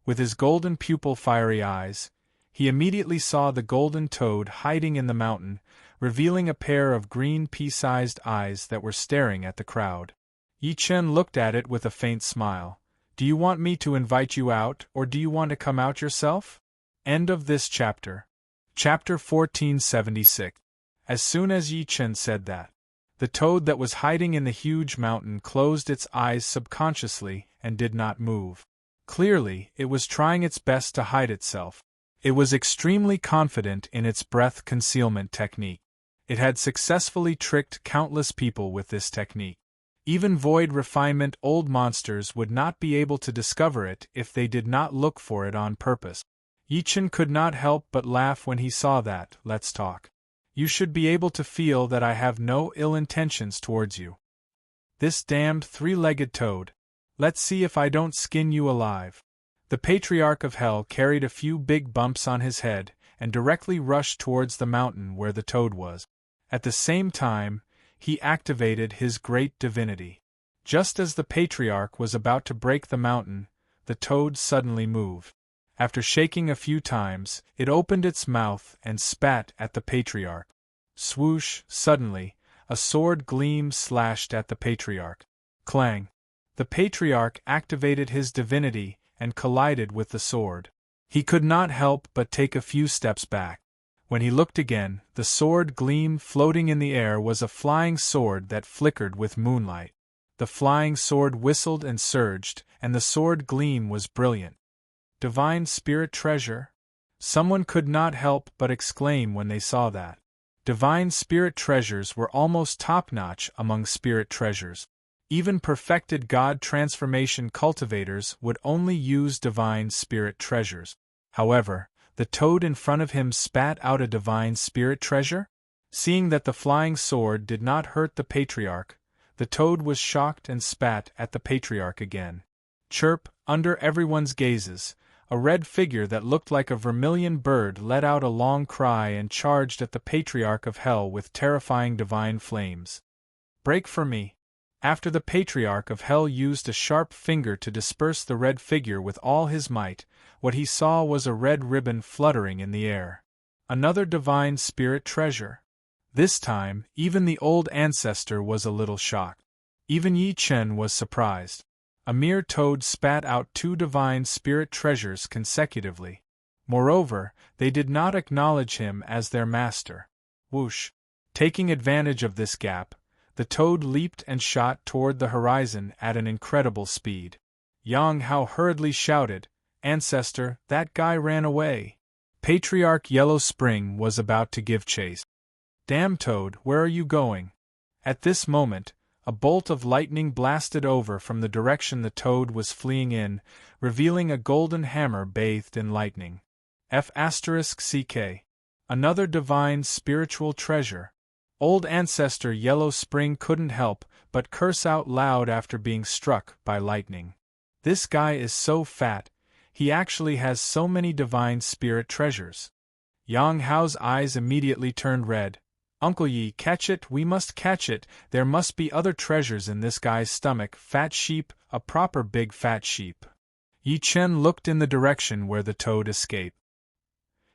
With his golden pupil fiery eyes, he immediately saw the golden toad hiding in the mountain, revealing a pair of green pea-sized eyes that were staring at the crowd. Yi Chun looked at it with a faint smile. "Do you want me to invite you out, or do you want to come out yourself?" End of this chapter. Chapter 1476. As soon as Yi Chun said that, the toad that was hiding in the huge mountain closed its eyes subconsciously and did not move. Clearly, it was trying its best to hide itself. It was extremely confident in its breath concealment technique. It had successfully tricked countless people with this technique. Even void refinement old monsters would not be able to discover it if they did not look for it on purpose. Yi Chun could not help but laugh when he saw that. "Let's talk. You should be able to feel that I have no ill intentions towards you. This damned three-legged toad. Let's see if I don't skin you alive." The Patriarch of Hell carried a few big bumps on his head and directly rushed towards the mountain where the toad was. At the same time, he activated his great divinity. Just as the Patriarch was about to break the mountain, the toad suddenly moved. After shaking a few times, it opened its mouth and spat at the Patriarch. Swoosh! Suddenly, a sword gleam slashed at the Patriarch. Clang! The Patriarch activated his divinity and collided with the sword. He could not help but take a few steps back. When he looked again, the sword gleam floating in the air was a flying sword that flickered with moonlight. The flying sword whistled and surged, and the sword gleam was brilliant. Divine Spirit Treasure? Someone could not help but exclaim when they saw that. Divine Spirit Treasures were almost top-notch among spirit treasures. Even perfected God transformation cultivators would only use Divine Spirit Treasures. However, the toad in front of him spat out a Divine Spirit Treasure? Seeing that the flying sword did not hurt the Patriarch, the toad was shocked and spat at the Patriarch again. Chirp! Under everyone's gazes, a red figure that looked like a vermilion bird let out a long cry and charged at the Patriarch of Hell with terrifying divine flames. "Break for me! After the Patriarch of Hell used a sharp finger to disperse the red figure with all his might, what he saw was a red ribbon fluttering in the air. Another divine spirit treasure. This time, even the old ancestor was a little shocked. Even Yi Chen was surprised. A mere toad spat out 2 divine spirit treasures consecutively. Moreover, they did not acknowledge him as their master. Whoosh! Taking advantage of this gap, the toad leaped and shot toward the horizon at an incredible speed. Yang Hao hurriedly shouted, "Ancestor, that guy ran away." Patriarch Yellow Spring was about to give chase. "Damn toad, where are you going?" At this moment, a bolt of lightning blasted over from the direction the toad was fleeing in, revealing a golden hammer bathed in lightning. F***CK. Another divine spiritual treasure. Old ancestor Yellow Spring couldn't help but curse out loud after being struck by lightning. This guy is so fat, he actually has so many divine spirit treasures. Yang Hao's eyes immediately turned red. "Uncle Yi, catch it, we must catch it, there must be other treasures in this guy's stomach, fat sheep, a proper big fat sheep." Yi Chen looked in the direction where the toad escaped.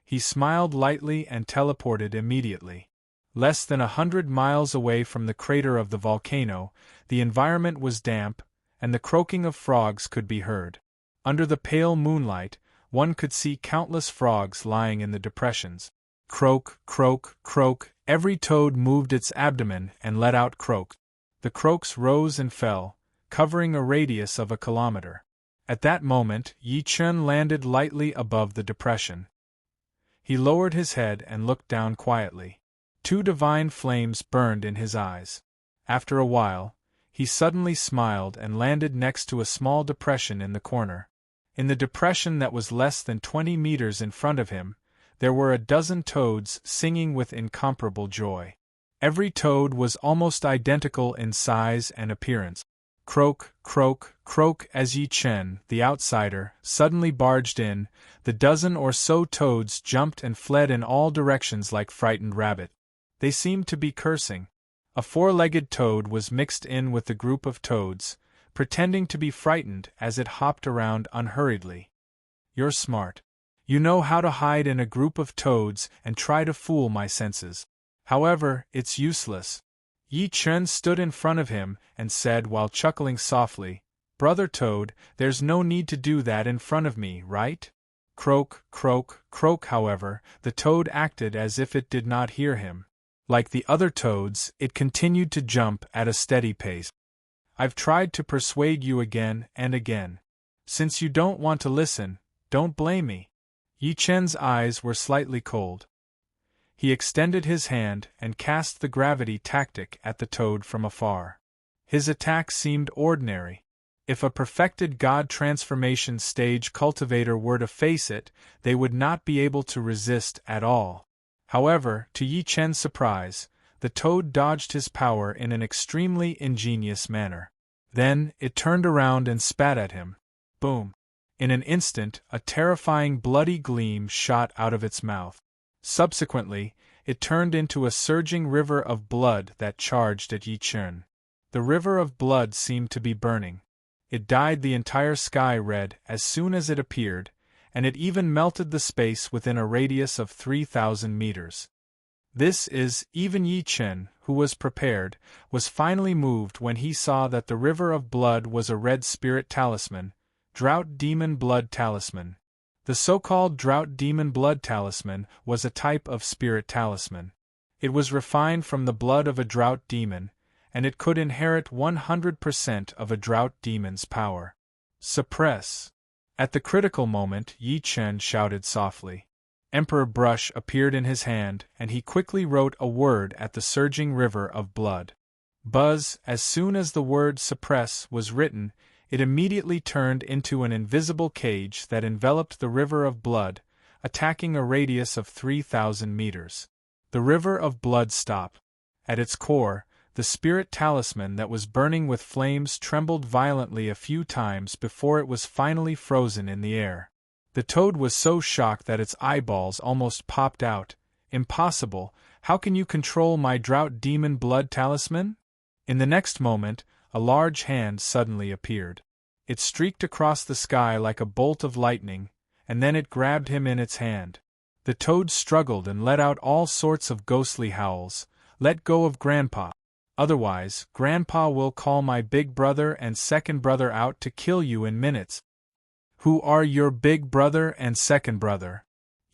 He smiled lightly and teleported immediately. Less than 100 miles away from the crater of the volcano, the environment was damp, and the croaking of frogs could be heard. Under the pale moonlight, one could see countless frogs lying in the depressions. Croak, croak, croak, every toad moved its abdomen and let out croaks. The croaks rose and fell, covering a radius of a kilometer. At that moment, Yi Chen landed lightly above the depression. He lowered his head and looked down quietly. 2 divine flames burned in his eyes. After a while, he suddenly smiled and landed next to a small depression in the corner. In the depression that was less than 20 meters in front of him, there were a dozen toads singing with incomparable joy. Every toad was almost identical in size and appearance. Croak, croak, croak as Yi Chen, the outsider, suddenly barged in, the dozen or so toads jumped and fled in all directions like frightened rabbits. They seemed to be cursing. A 4-legged toad was mixed in with the group of toads, pretending to be frightened as it hopped around unhurriedly. "You're smart. You know how to hide in a group of toads and try to fool my senses. However, it's useless." Yi Chen stood in front of him and said while chuckling softly, "Brother Toad, there's no need to do that in front of me, right?" Croak, croak, croak. However, the toad acted as if it did not hear him. Like the other toads, it continued to jump at a steady pace. "I've tried to persuade you again and again. Since you don't want to listen, don't blame me." Yi Chen's eyes were slightly cold. He extended his hand and cast the gravity tactic at the toad from afar. His attack seemed ordinary. If a perfected god transformation stage cultivator were to face it, they would not be able to resist at all. However, to Yi Chen's surprise, the toad dodged his power in an extremely ingenious manner. Then, it turned around and spat at him. Boom! In an instant, a terrifying bloody gleam shot out of its mouth. Subsequently, it turned into a surging river of blood that charged at Yi Chen. The river of blood seemed to be burning. It dyed the entire sky red as soon as it appeared, and it even melted the space within a radius of 3,000 meters. This is, even Yi Chen, who was prepared, was finally moved when he saw that the river of blood was a red spirit talisman, Drought Demon Blood Talisman. The so-called Drought Demon Blood Talisman was a type of spirit talisman. It was refined from the blood of a drought demon, and it could inherit 100% of a drought demon's power. Suppress. At the critical moment, Yi Chen shouted softly. Emperor Brush appeared in his hand, and he quickly wrote a word at the surging river of blood. Buzz, as soon as the word suppress was written, it immediately turned into an invisible cage that enveloped the river of blood, attacking a radius of 3,000 meters. The river of blood stopped. At its core, the spirit talisman that was burning with flames trembled violently a few times before it was finally frozen in the air. The toad was so shocked that its eyeballs almost popped out. "Impossible! How can you control my drought demon blood talisman?" In the next moment, a large hand suddenly appeared. It streaked across the sky like a bolt of lightning, and then it grabbed him in its hand. The toad struggled and let out all sorts of ghostly howls. "Let go of Grandpa. Otherwise, Grandpa will call my big brother and second brother out to kill you in minutes." "Who are your big brother and second brother?"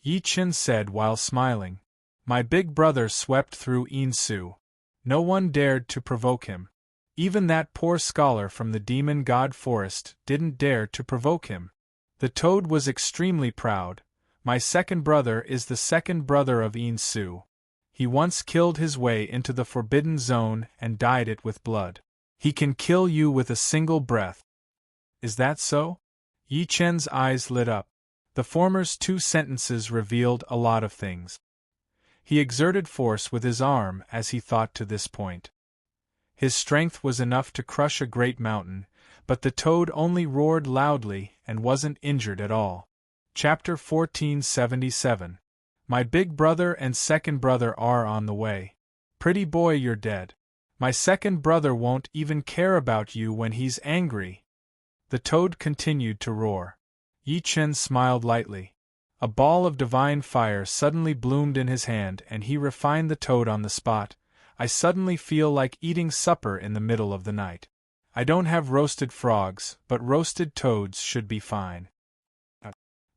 Yi Chen said while smiling. "My big brother swept through Insu. No one dared to provoke him. Even that poor scholar from the demon god forest didn't dare to provoke him." The toad was extremely proud. "My second brother is the second brother of Insu. He once killed his way into the forbidden zone and dyed it with blood. He can kill you with a single breath." "Is that so?" Yi Chen's eyes lit up. The former's 2 sentences revealed a lot of things. He exerted force with his arm as he thought to this point. His strength was enough to crush a great mountain, but the toad only roared loudly and wasn't injured at all. Chapter 1477. My big brother and second brother are on the way. Pretty boy, you're dead. My second brother won't even care about you when he's angry. The toad continued to roar. Yi Chen smiled lightly. A ball of divine fire suddenly bloomed in his hand and he refined the toad on the spot. "I suddenly feel like eating supper in the middle of the night. I don't have roasted frogs, but roasted toads should be fine."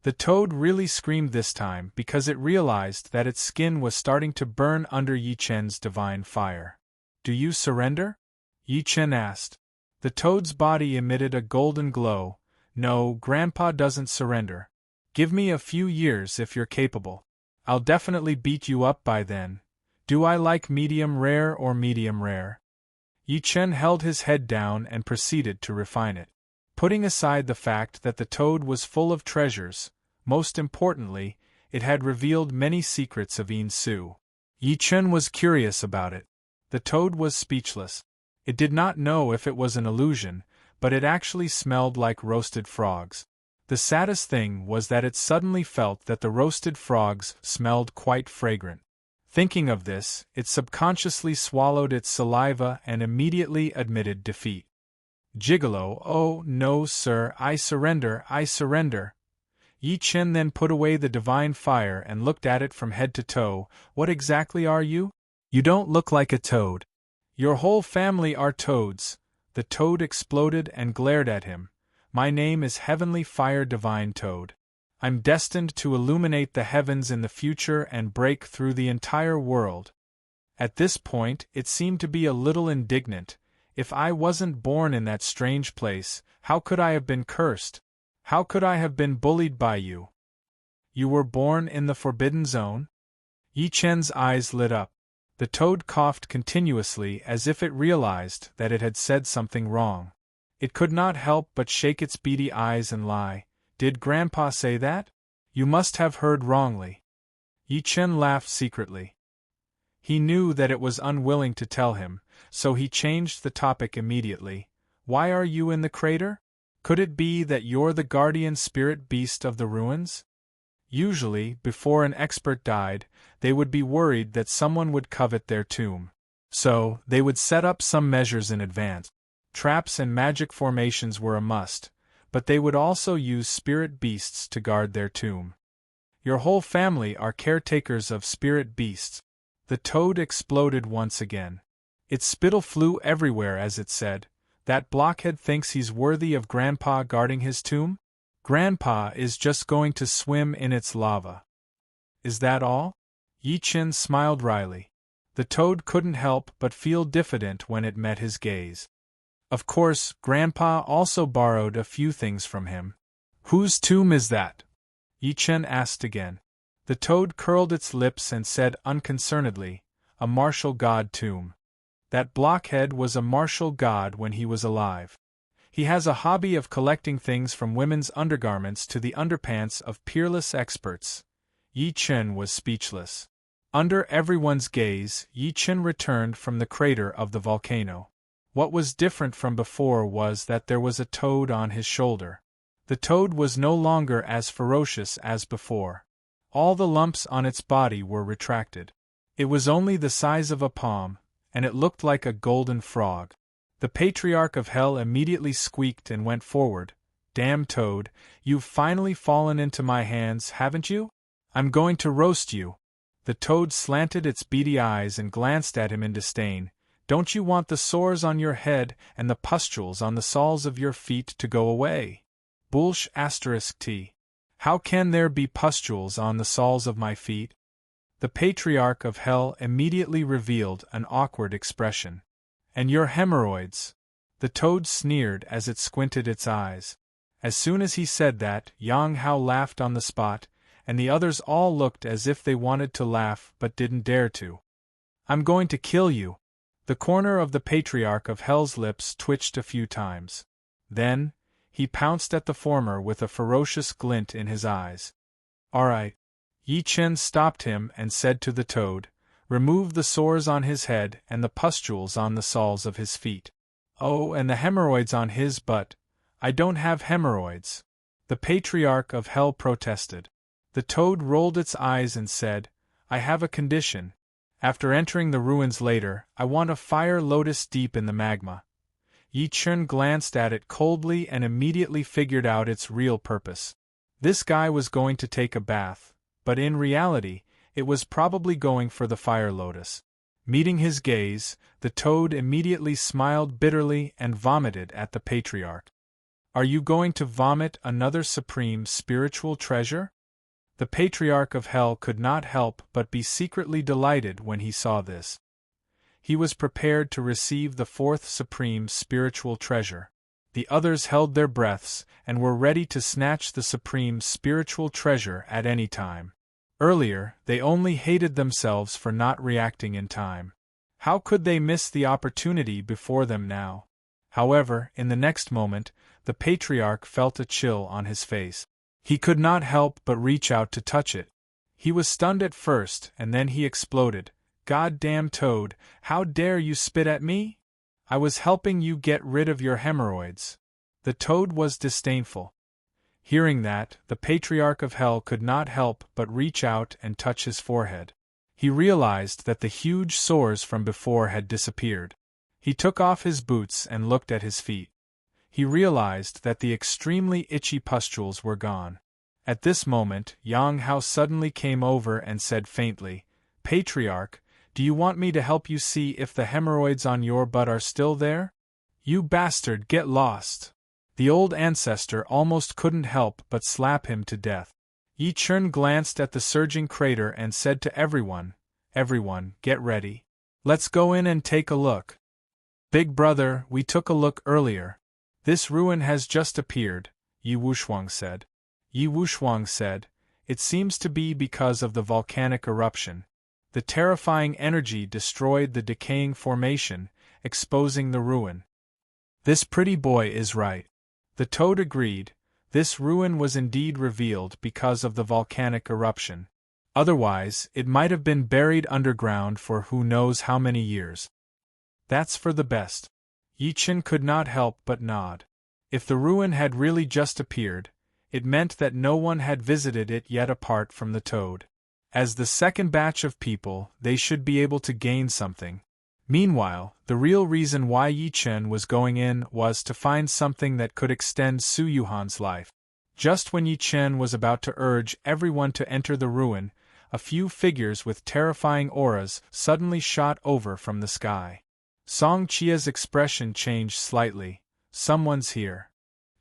The toad really screamed this time because it realized that its skin was starting to burn under Yi Chen's divine fire. "Do you surrender?" Yi Chen asked. The toad's body emitted a golden glow. "No, Grandpa doesn't surrender. Give me a few years if you're capable. I'll definitely beat you up by then. Do I like medium rare or medium rare?" Yi Chen held his head down and proceeded to refine it. Putting aside the fact that the toad was full of treasures, most importantly, it had revealed many secrets of Insu. Yi Chen was curious about it. The toad was speechless. It did not know if it was an illusion, but it actually smelled like roasted frogs. The saddest thing was that it suddenly felt that the roasted frogs smelled quite fragrant. Thinking of this, it subconsciously swallowed its saliva and immediately admitted defeat. "Gigolo, oh, no sir, I surrender, I surrender." Yi Chen then put away the divine fire and looked at it from head to toe. "What exactly are you? You don't look like a toad." "Your whole family are toads." The toad exploded and glared at him. "My name is Heavenly Fire Divine Toad. I'm destined to illuminate the heavens in the future and break through the entire world." At this point, it seemed to be a little indignant. "If I wasn't born in that strange place, how could I have been cursed? How could I have been bullied by you?" "You were born in the Forbidden Zone?" Yi Chen's eyes lit up. The toad coughed continuously as if it realized that it had said something wrong. It could not help but shake its beady eyes and lie. "Did Grandpa say that? You must have heard wrongly." Yi Chen laughed secretly. He knew that it was unwilling to tell him, so he changed the topic immediately. "Why are you in the crater? Could it be that you're the guardian spirit beast of the ruins?" Usually, before an expert died, they would be worried that someone would covet their tomb. So, they would set up some measures in advance. Traps and magic formations were a must, but they would also use spirit beasts to guard their tomb. "Your whole family are caretakers of spirit beasts." The toad exploded once again. Its spittle flew everywhere as it said, "That blockhead thinks he's worthy of Grandpa guarding his tomb? Grandpa is just going to swim in its lava." "Is that all?" Yi Chen smiled wryly. The toad couldn't help but feel diffident when it met his gaze. Of course, Grandpa also borrowed a few things from him. "Whose tomb is that?" Yi Chen asked again. The toad curled its lips and said unconcernedly, "A martial god tomb. That blockhead was a martial god when he was alive. He has a hobby of collecting things from women's undergarments to the underpants of peerless experts." Yi Chen was speechless. Under everyone's gaze, Yi Chen returned from the crater of the volcano. What was different from before was that there was a toad on his shoulder. The toad was no longer as ferocious as before. All the lumps on its body were retracted. It was only the size of a palm, and it looked like a golden frog. The Patriarch of Hell immediately squeaked and went forward. "Damn toad, you've finally fallen into my hands, haven't you? I'm going to roast you." The toad slanted its beady eyes and glanced at him in disdain. "Don't you want the sores on your head and the pustules on the soles of your feet to go away?" Bullsh *t. How can there be pustules on the soles of my feet? The Patriarch of Hell immediately revealed an awkward expression. "And your hemorrhoids?" The toad sneered as it squinted its eyes. As soon as he said that, Yang Hao laughed on the spot, and the others all looked as if they wanted to laugh but didn't dare to. "I'm going to kill you." The corner of the Patriarch of Hell's lips twitched a few times. Then, he pounced at the former with a ferocious glint in his eyes. "All right." Yi Chen stopped him and said to the toad, "Remove the sores on his head and the pustules on the soles of his feet. Oh, and the hemorrhoids on his butt." "I don't have hemorrhoids," the Patriarch of Hell protested. The toad rolled its eyes and said, "I have a condition. After entering the ruins later, I want a fire lotus deep in the magma." Yi Chen glanced at it coldly and immediately figured out its real purpose. This guy was going to take a bath, but in reality, it was probably going for the fire lotus. Meeting his gaze, the toad immediately smiled bitterly and vomited at the Patriarch. "Are you going to vomit another supreme spiritual treasure?" The Patriarch of Hell could not help but be secretly delighted when he saw this. He was prepared to receive the fourth supreme spiritual treasure. The others held their breaths and were ready to snatch the supreme spiritual treasure at any time. Earlier, they only hated themselves for not reacting in time. How could they miss the opportunity before them now? However, in the next moment, the Patriarch felt a chill on his face. He could not help but reach out to touch it. He was stunned at first, and then he exploded. "God damn toad, how dare you spit at me? I was helping you get rid of your hemorrhoids." The toad was disdainful. Hearing that, the Patriarch of Hell could not help but reach out and touch his forehead. He realized that the huge sores from before had disappeared. He took off his boots and looked at his feet. He realized that the extremely itchy pustules were gone. At this moment, Yang Hao suddenly came over and said faintly, "Patriarch, do you want me to help you see if the hemorrhoids on your butt are still there? You bastard, get lost!" The old ancestor almost couldn't help but slap him to death. Yi Chen glanced at the surging crater and said to everyone, "Everyone, get ready. Let's go in and take a look." "Big brother, we took a look earlier. This ruin has just appeared," Yi Wushuang said. Yi Wushuang said, "It seems to be because of the volcanic eruption. The terrifying energy destroyed the decaying formation, exposing the ruin." "This pretty boy is right." The toad agreed. This ruin was indeed revealed because of the volcanic eruption. Otherwise, it might have been buried underground for who knows how many years. "That's for the best." Yi Chen could not help but nod. If the ruin had really just appeared, it meant that no one had visited it yet apart from the toad. As the second batch of people, they should be able to gain something. Meanwhile, the real reason why Yi Chen was going in was to find something that could extend Su Yuhan's life. Just when Yi Chen was about to urge everyone to enter the ruin, a few figures with terrifying auras suddenly shot over from the sky. Song Chia's expression changed slightly. "Someone's here."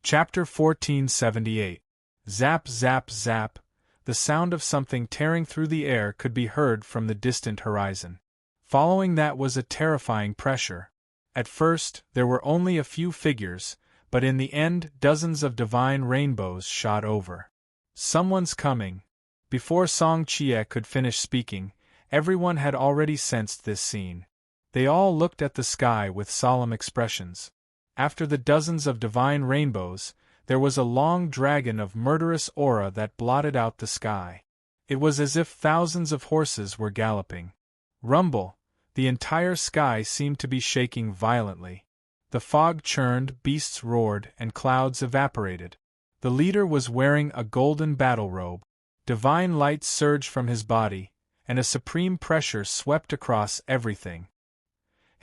Chapter 1478. Zap zap zap. The sound of something tearing through the air could be heard from the distant horizon. Following that was a terrifying pressure. At first, there were only a few figures, but in the end dozens of divine rainbows shot over. "Someone's coming." Before Song Chia could finish speaking, everyone had already sensed this scene. They all looked at the sky with solemn expressions. After the dozens of divine rainbows, there was a long dragon of murderous aura that blotted out the sky. It was as if thousands of horses were galloping. Rumble! The entire sky seemed to be shaking violently. The fog churned, beasts roared, and clouds evaporated. The leader was wearing a golden battle robe. Divine light surged from his body, and a supreme pressure swept across everything.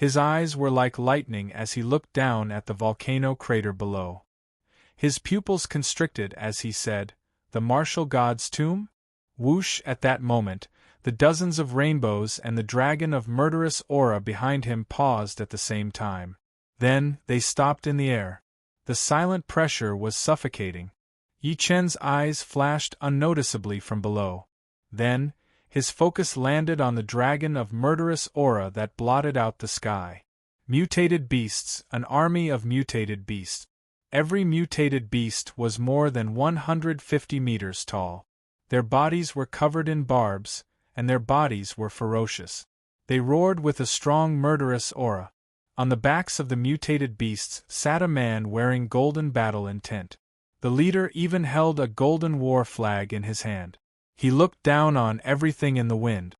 His eyes were like lightning as he looked down at the volcano crater below. His pupils constricted as he said, "The martial god's tomb?" Whoosh! At that moment, the dozens of rainbows and the dragon of murderous aura behind him paused at the same time. Then, they stopped in the air. The silent pressure was suffocating. Yi Chen's eyes flashed unnoticeably from below. Then, his focus landed on the dragon of murderous aura that blotted out the sky. Mutated beasts, an army of mutated beasts. Every mutated beast was more than 150 meters tall. Their bodies were covered in barbs, and their bodies were ferocious. They roared with a strong murderous aura. On the backs of the mutated beasts sat a man wearing golden battle intent. The leader even held a golden war flag in his hand. He looked down on everything in the wind.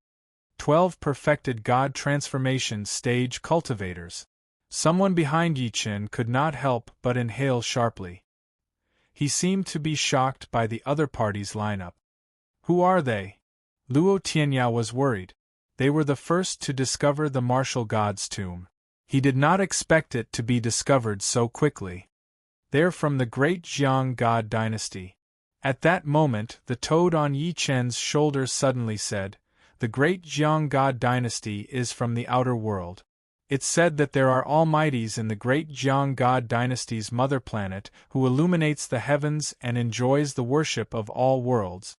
12 perfected God transformation stage cultivators. Someone behind Yi Chen could not help but inhale sharply. He seemed to be shocked by the other party's lineup. Who are they? Luo Tianya was worried. They were the first to discover the martial god's tomb. He did not expect it to be discovered so quickly. They're from the great Jiang God dynasty. At that moment, the toad on Yi Chen's shoulder suddenly said, "The great Jiang God dynasty is from the outer world. It's said that there are almighties in the great Jiang God dynasty's mother planet who illuminates the heavens and enjoys the worship of all worlds.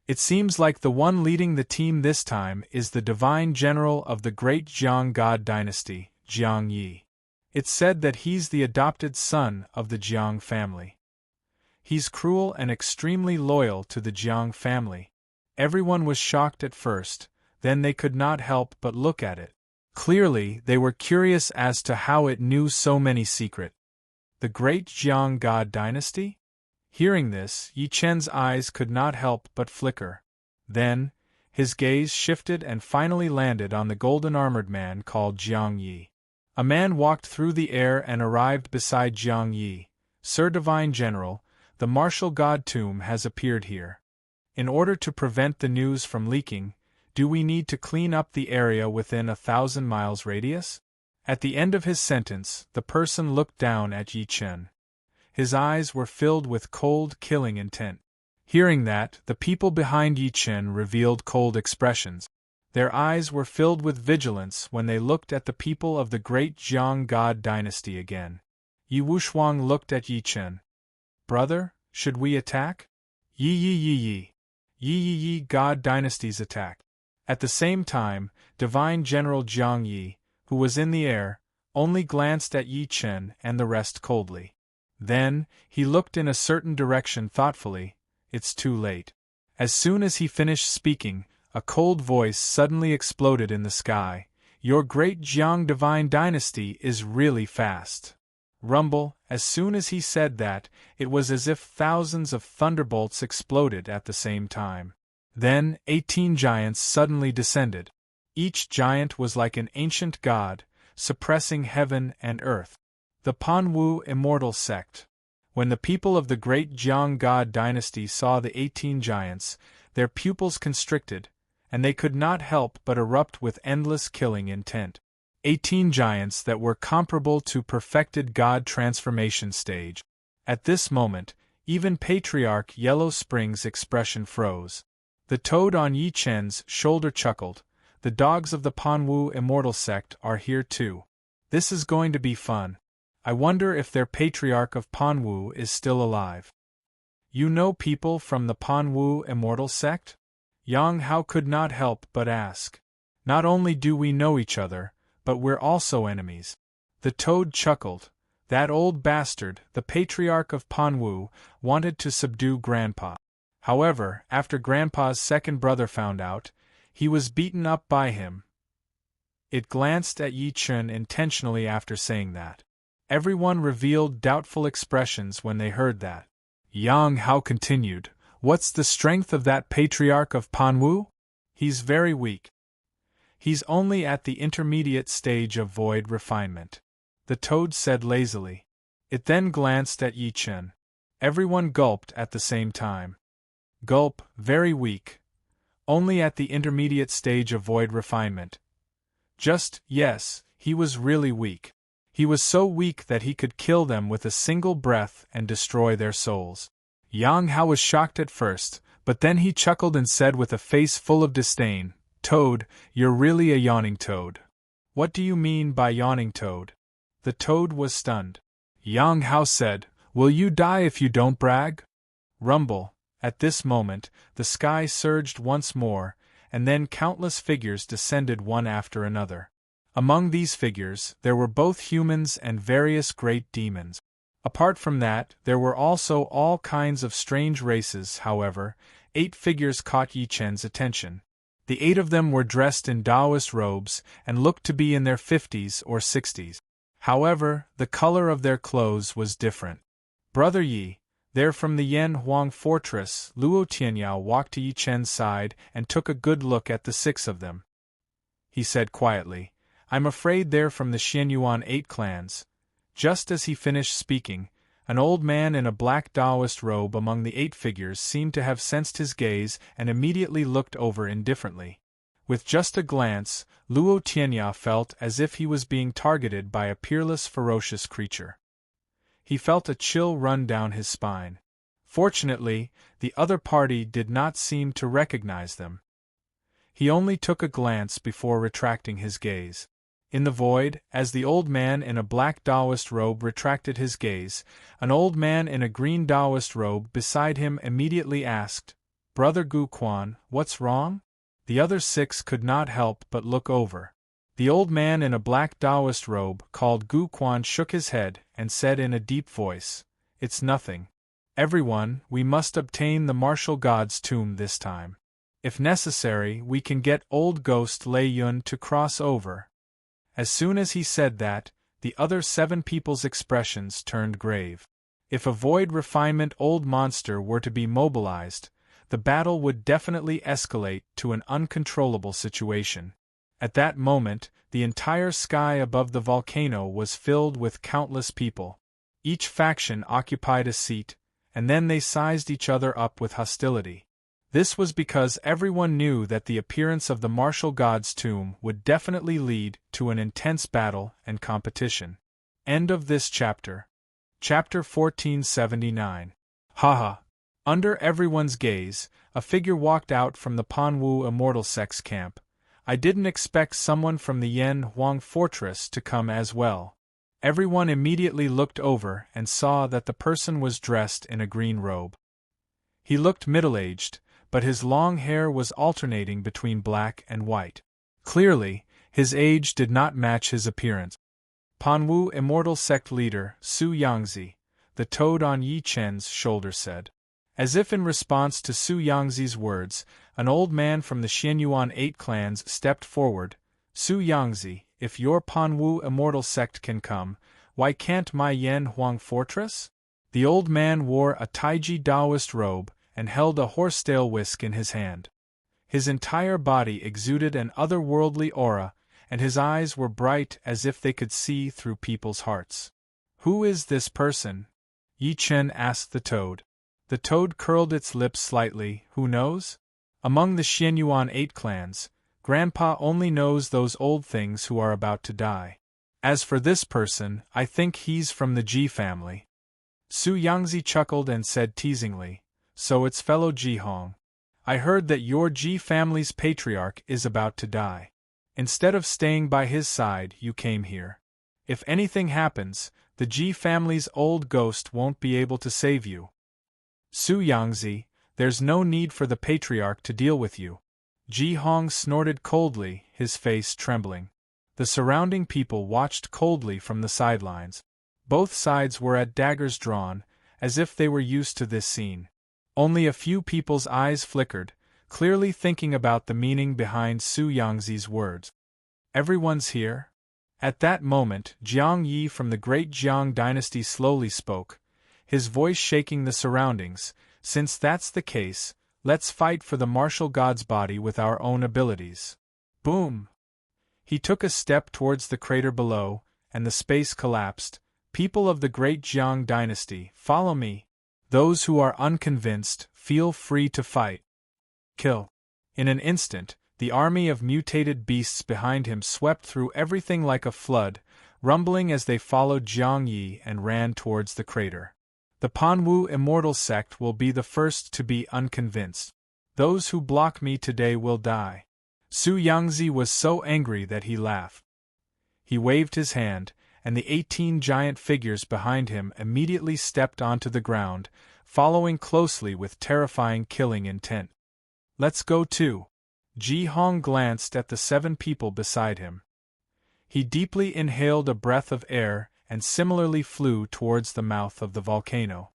It seems like the one leading the team this time is the divine general of the great Jiang God dynasty, Jiang Yi. It's said that he's the adopted son of the Jiang family. He's cruel and extremely loyal to the Jiang family." Everyone was shocked at first, then they could not help but look at it. Clearly, they were curious as to how it knew so many secrets. The great Jiang God dynasty? Hearing this, Yi Chen's eyes could not help but flicker. Then, his gaze shifted and finally landed on the golden-armored man called Jiang Yi. A man walked through the air and arrived beside Jiang Yi. "Sir Divine General, the martial god tomb has appeared here. In order to prevent the news from leaking, do we need to clean up the area within 1,000 miles radius?" At the end of his sentence, the person looked down at Yi Chen. His eyes were filled with cold, killing intent. Hearing that, the people behind Yi Chen revealed cold expressions. Their eyes were filled with vigilance when they looked at the people of the great Jiang God dynasty again. Yi Wushuang looked at Yi Chen. "Brother, should we attack?" Yi Yi Yi Yi. Yi Yi Yi God dynasty's attack. At the same time, Divine General Jiang Yi, who was in the air, only glanced at Yi Chen and the rest coldly. Then, he looked in a certain direction thoughtfully. It's too late. As soon as he finished speaking, a cold voice suddenly exploded in the sky. "Your great Jiang divine dynasty is really fast." Rumble. As soon as he said that, it was as if thousands of thunderbolts exploded at the same time. Then, 18 giants suddenly descended. Each giant was like an ancient god, suppressing heaven and earth. The Panwu immortal sect. When the people of the great Jiang God dynasty saw the 18 giants, their pupils constricted, and they could not help but erupt with endless killing intent. 18 giants that were comparable to perfected God transformation stage. At this moment, even Patriarch Yellow Spring's expression froze. The toad on Yi Chen's shoulder chuckled. "The dogs of the Panwu immortal sect are here too. This is going to be fun. I wonder if their patriarch of Panwu is still alive." "You know people from the Panwu immortal sect?" Yang Hao could not help but ask. "Not only do we know each other, but we're also enemies." The toad chuckled. "That old bastard, the patriarch of Panwu, wanted to subdue Grandpa. However, after Grandpa's second brother found out, he was beaten up by him." It glanced at Yi Chen intentionally after saying that. Everyone revealed doubtful expressions when they heard that. Yang Hao continued, "What's the strength of that patriarch of Panwu? He's very weak. He's only at the intermediate stage of void refinement," the toad said lazily. It then glanced at Yi Chen. Everyone gulped at the same time. Gulp, very weak. Only at the intermediate stage of void refinement. Yes, He was really weak. He was so weak that he could kill them with a single breath and destroy their souls. Yang Hao was shocked at first, but then he chuckled and said with a face full of disdain, "Toad, you're really a yawning toad." "What do you mean by yawning toad?" The toad was stunned. Yang Hao said, "Will you die if you don't brag?" Rumble. At this moment, the sky surged once more, and then countless figures descended one after another. Among these figures, there were both humans and various great demons. Apart from that, there were also all kinds of strange races. However, 8 figures caught Yi Chen's attention. The 8 of them were dressed in Taoist robes and looked to be in their 50s or 60s. However, the color of their clothes was different. "Brother Yi, they're from the Yan Huang fortress." Luo Tianyao walked to Yi Chen's side and took a good look at the 6 of them. He said quietly, "I'm afraid they're from the Xianyuan 8 clans." Just as he finished speaking, an old man in a black Taoist robe among the 8 figures seemed to have sensed his gaze and immediately looked over indifferently. With just a glance, Luo Tianyao felt as if he was being targeted by a peerless, ferocious creature. He felt a chill run down his spine. Fortunately, the other party did not seem to recognize them. He only took a glance before retracting his gaze. In the void, as the old man in a black Taoist robe retracted his gaze, an old man in a green Taoist robe beside him immediately asked, "Brother Gu Quan, what's wrong?" The other 6 could not help but look over. The old man in a black Taoist robe called Gu Quan shook his head and said in a deep voice, "It's nothing. Everyone, we must obtain the martial god's tomb this time. If necessary, we can get old ghost Lei Yun to cross over." As soon as he said that, the other 7 people's expressions turned grave. If a void refinement old monster were to be mobilized, the battle would definitely escalate to an uncontrollable situation. At that moment, the entire sky above the volcano was filled with countless people. Each faction occupied a seat, and then they sized each other up with hostility. This was because everyone knew that the appearance of the martial god's tomb would definitely lead to an intense battle and competition. End of this chapter. Chapter 1479. Haha. Under everyone's gaze, a figure walked out from the Panwu immortal sect's camp. I didn't expect someone from the Yan Huang fortress to come as well. Everyone immediately looked over and saw that the person was dressed in a green robe. He looked middle-aged, but his long hair was alternating between black and white. Clearly, his age did not match his appearance. Panwu immortal sect leader Su Yangzi, the toad on Yi Chen's shoulder said. As if in response to Su Yangzi's words, an old man from the Xianyuan 8 clans stepped forward. "Su Yangzi, if your Panwu immortal sect can come, why can't my Yan Huang fortress?" The old man wore a Taiji Taoist robe and held a horsetail whisk in his hand. His entire body exuded an otherworldly aura, and his eyes were bright as if they could see through people's hearts. "Who is this person?" Yi Chen asked the toad. The toad curled its lips slightly. "Who knows? Among the Xianyuan 8 clans, Grandpa only knows those old things who are about to die. As for this person, I think he's from the Ji family." Su Yangzi chuckled and said teasingly, "So it's fellow Ji Hong. I heard that your Ji family's patriarch is about to die. Instead of staying by his side, you came here. If anything happens, the Ji family's old ghost won't be able to save you. Su Yangzi, there's no need for the patriarch to deal with you." Ji Hong snorted coldly, his face trembling. The surrounding people watched coldly from the sidelines. Both sides were at daggers drawn, as if they were used to this scene. Only a few people's eyes flickered, clearly thinking about the meaning behind Su Yangzi's words. "Everyone's here?" At that moment, Jiang Yi from the great Jiang dynasty slowly spoke, his voice shaking the surroundings. "Since that's the case, let's fight for the martial god's body with our own abilities." Boom! He took a step towards the crater below, and the space collapsed. "People of the great Jiang dynasty, follow me. Those who are unconvinced, feel free to fight." Kill. In an instant, The army of mutated beasts behind him swept through everything like a flood, rumbling as they followed Jiang Yi and ran towards the crater. The Panwu immortal sect will be the first to be unconvinced. Those who block me today will die. Su Yangzi was so angry that he laughed. He waved his hand, and the 18 giant figures behind him immediately stepped onto the ground, following closely with terrifying killing intent. Let's go too. Ji Hong glanced at the 7 people beside him. He deeply inhaled a breath of air and similarly flew towards the mouth of the volcano.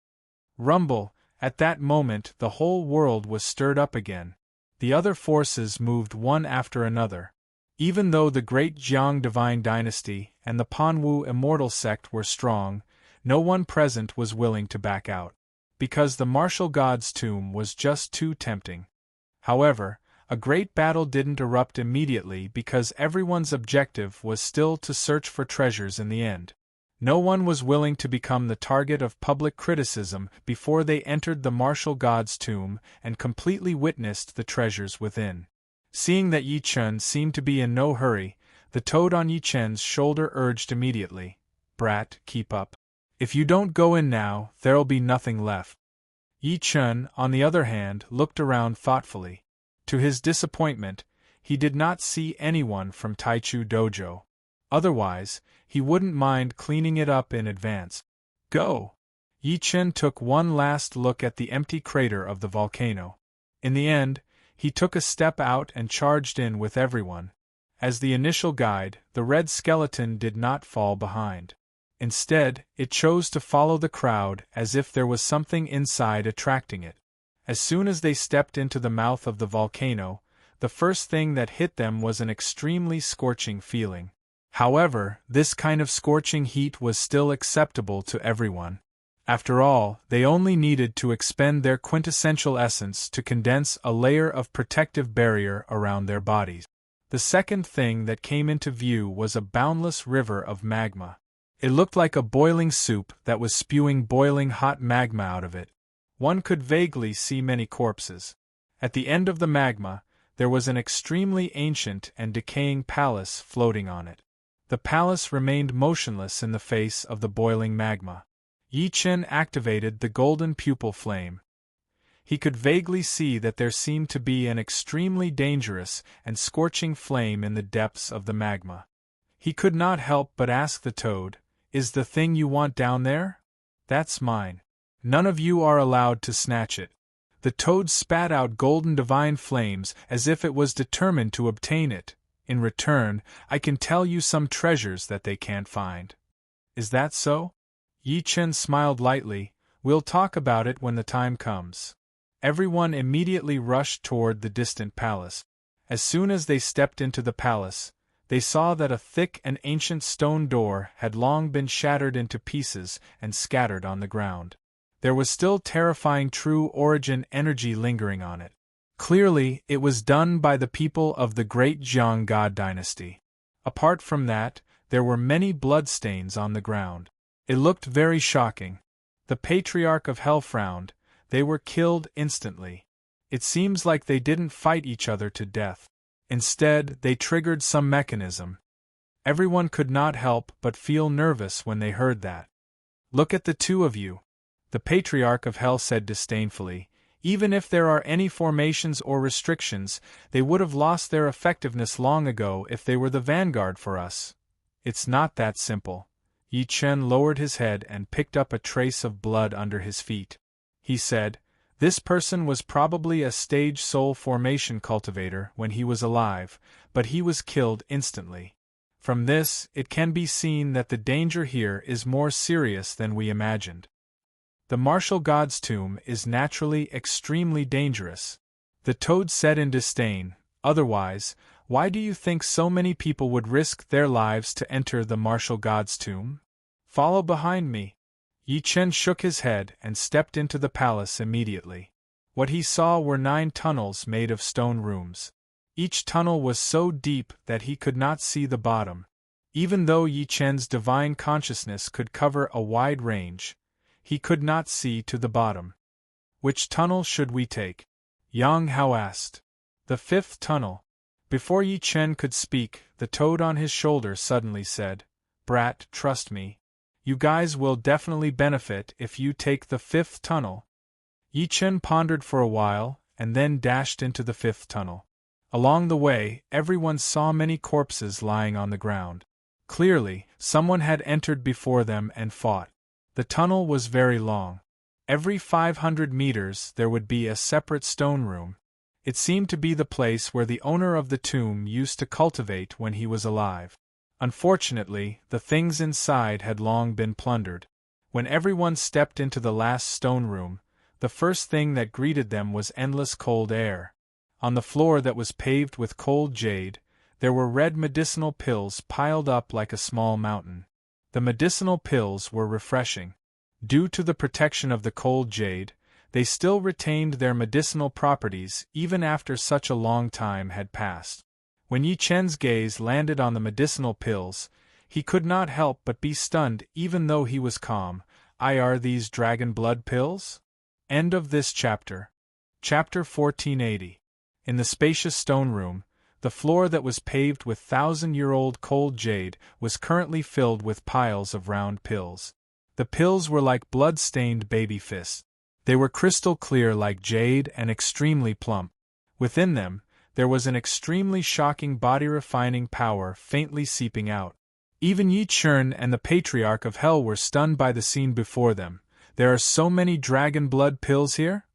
Rumble, at that moment the whole world was stirred up again. The other forces moved one after another. Even though the great Jiang divine dynasty and the Panwu immortal sect were strong, no one present was willing to back out. Because the martial god's tomb was just too tempting. However, a great battle didn't erupt immediately because everyone's objective was still to search for treasures in the end. No one was willing to become the target of public criticism before they entered the martial god's tomb and completely witnessed the treasures within. Seeing that Yi Chen seemed to be in no hurry, the toad on Yi Chen's shoulder urged immediately, "Brat, keep up. If you don't go in now, there'll be nothing left." Yi Chen, on the other hand, looked around thoughtfully. To his disappointment, he did not see anyone from Taichu Dojo. Otherwise, he wouldn't mind cleaning it up in advance. Go! Yi Chen took one last look at the empty crater of the volcano. In the end, he took a step out and charged in with everyone. As the initial guide, the red skeleton did not fall behind. Instead, it chose to follow the crowd as if there was something inside attracting it. As soon as they stepped into the mouth of the volcano, the first thing that hit them was an extremely scorching feeling. However, this kind of scorching heat was still acceptable to everyone. After all, they only needed to expend their quintessential essence to condense a layer of protective barrier around their bodies. The second thing that came into view was a boundless river of magma. It looked like a boiling soup that was spewing boiling hot magma out of it. One could vaguely see many corpses. At the end of the magma, there was an extremely ancient and decaying palace floating on it. The palace remained motionless in the face of the boiling magma. Yi Chen activated the golden pupil flame. He could vaguely see that there seemed to be an extremely dangerous and scorching flame in the depths of the magma. He could not help but ask the toad, "Is the thing you want down there? That's mine. None of you are allowed to snatch it." The toad spat out golden divine flames as if it was determined to obtain it. "In return, I can tell you some treasures that they can't find." "Is that so?" Yi Chen smiled lightly. "We'll talk about it when the time comes." Everyone immediately rushed toward the distant palace. As soon as they stepped into the palace, they saw that a thick and ancient stone door had long been shattered into pieces and scattered on the ground. There was still terrifying true origin energy lingering on it. Clearly, it was done by the people of the great Jiang God dynasty. Apart from that, there were many bloodstains on the ground. It looked very shocking. The Patriarch of Hell frowned. They were killed instantly. It seems like they didn't fight each other to death. Instead, they triggered some mechanism. Everyone could not help but feel nervous when they heard that. "Look at the two of you," the Patriarch of Hell said disdainfully. "Even if there are any formations or restrictions, they would have lost their effectiveness long ago if they were the vanguard for us. It's not that simple." Yi Chen lowered his head and picked up a trace of blood under his feet. He said, "This person was probably a stage soul formation cultivator when he was alive, but he was killed instantly. From this, it can be seen that the danger here is more serious than we imagined. The martial god's tomb is naturally extremely dangerous." The toad said in disdain, "Otherwise, why do you think so many people would risk their lives to enter the martial god's tomb? Follow behind me." Yi Chen shook his head and stepped into the palace immediately. What he saw were 9 tunnels made of stone rooms. Each tunnel was so deep that he could not see the bottom. Even though Yi Chen's divine consciousness could cover a wide range, he could not see to the bottom. "Which tunnel should we take?" Yang Hao asked. "The 5th tunnel." Before Yi Chen could speak, the toad on his shoulder suddenly said, "Brat, trust me. You guys will definitely benefit if you take the 5th tunnel." Yi Chen pondered for a while, and then dashed into the 5th tunnel. Along the way, everyone saw many corpses lying on the ground. Clearly, someone had entered before them and fought. The tunnel was very long. Every 500 meters there would be a separate stone room. It seemed to be the place where the owner of the tomb used to cultivate when he was alive. Unfortunately, the things inside had long been plundered. When everyone stepped into the last stone room, the first thing that greeted them was endless cold air. On the floor that was paved with cold jade, there were red medicinal pills piled up like a small mountain. The medicinal pills were refreshing. Due to the protection of the cold jade, they still retained their medicinal properties even after such a long time had passed. When Yi Chen's gaze landed on the medicinal pills, he could not help but be stunned even though he was calm. Are these dragon blood pills? End of this chapter. Chapter 1480. In the spacious stone room, the floor that was paved with 1,000-year-old cold jade was currently filled with piles of round pills. The pills were like blood-stained baby fists. They were crystal clear like jade and extremely plump. Within them, there was an extremely shocking body-refining power faintly seeping out. Even Yi Chen and the Patriarch of Hell were stunned by the scene before them. There are so many dragon blood pills here?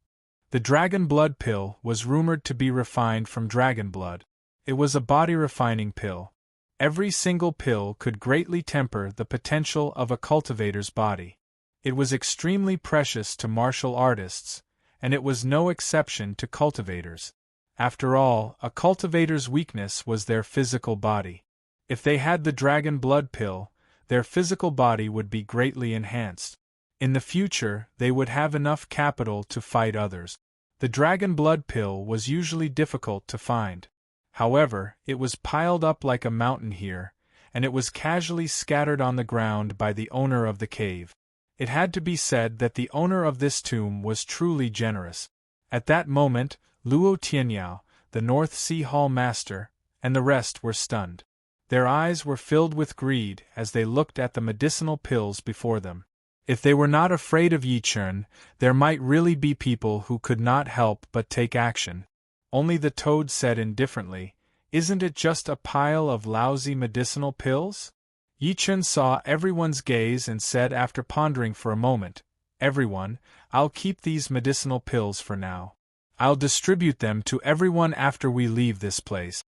The dragon blood pill was rumored to be refined from dragon blood. It was a body-refining pill. Every single pill could greatly temper the potential of a cultivator's body. It was extremely precious to martial artists, and it was no exception to cultivators. After all, a cultivator's weakness was their physical body. If they had the dragon blood pill, their physical body would be greatly enhanced. In the future, they would have enough capital to fight others. The dragon blood pill was usually difficult to find. However, it was piled up like a mountain here, and it was casually scattered on the ground by the owner of the cave. It had to be said that the owner of this tomb was truly generous. At that moment, Luo Tianyao, the North Sea Hall Master, and the rest were stunned. Their eyes were filled with greed as they looked at the medicinal pills before them. If they were not afraid of Yi Chen, there might really be people who could not help but take action. Only the toad said indifferently, "Isn't it just a pile of lousy medicinal pills?" Yi Chen saw everyone's gaze and said after pondering for a moment, "Everyone, I'll keep these medicinal pills for now. I'll distribute them to everyone after we leave this place."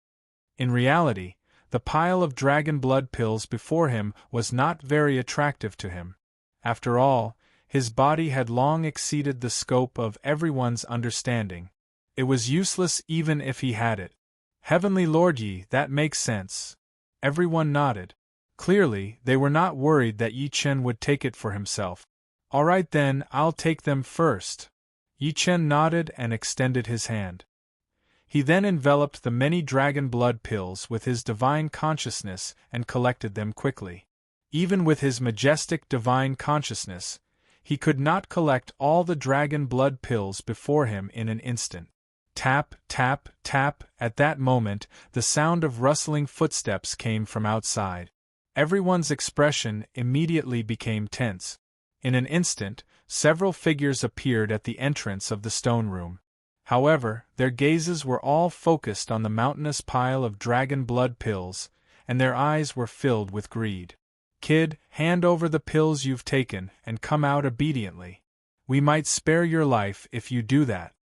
In reality, the pile of dragon blood pills before him was not very attractive to him. After all, his body had long exceeded the scope of everyone's understanding. It was useless even if he had it. "Heavenly Lord Yi, that makes sense." Everyone nodded. Clearly, they were not worried that Yi Chen would take it for himself. "All right then, I'll take them first." Yi Chen nodded and extended his hand. He then enveloped the many dragon blood pills with his divine consciousness and collected them quickly. Even with his majestic divine consciousness, he could not collect all the dragon blood pills before him in an instant. Tap, tap, tap. At that moment, the sound of rustling footsteps came from outside. Everyone's expression immediately became tense. In an instant, several figures appeared at the entrance of the stone room. However, their gazes were all focused on the mountainous pile of dragon blood pills, and their eyes were filled with greed. "Kid, hand over the pills you've taken and come out obediently. We might spare your life if you do that."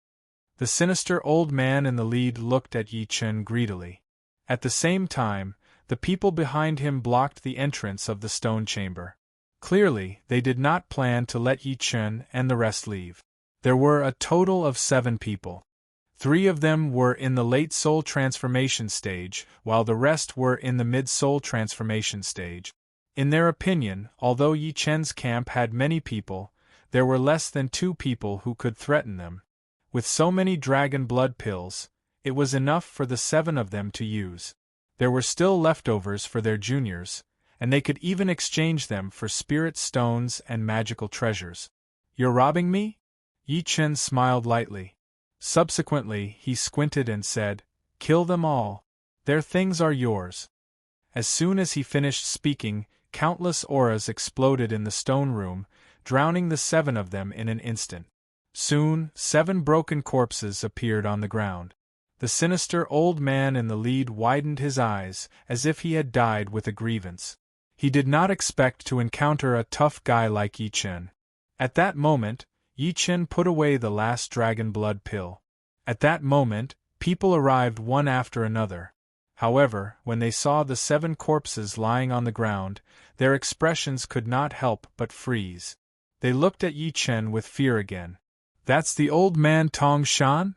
The sinister old man in the lead looked at Yi Chen greedily. At the same time, the people behind him blocked the entrance of the stone chamber. Clearly, they did not plan to let Yi Chen and the rest leave. There were a total of 7 people. 3 of them were in the late soul transformation stage, while the rest were in the mid-soul transformation stage. In their opinion, although Yi Chen's camp had many people, there were less than 2 people who could threaten them. With so many dragon blood pills, it was enough for the 7 of them to use. There were still leftovers for their juniors, and they could even exchange them for spirit stones and magical treasures. "You're robbing me?" Yi Chen smiled lightly. Subsequently, he squinted and said, "Kill them all." Their things are yours. As soon as he finished speaking, countless auras exploded in the stone room, drowning the 7 of them in an instant. Soon, 7 broken corpses appeared on the ground. The sinister old man in the lead widened his eyes, as if he had died with a grievance. He did not expect to encounter a tough guy like Yi Chen. At that moment, Yi Chen put away the last dragon blood pill. At that moment, people arrived one after another. However, when they saw the 7 corpses lying on the ground, their expressions could not help but freeze. They looked at Yi Chen with fear again. That's the old man Tong Shan?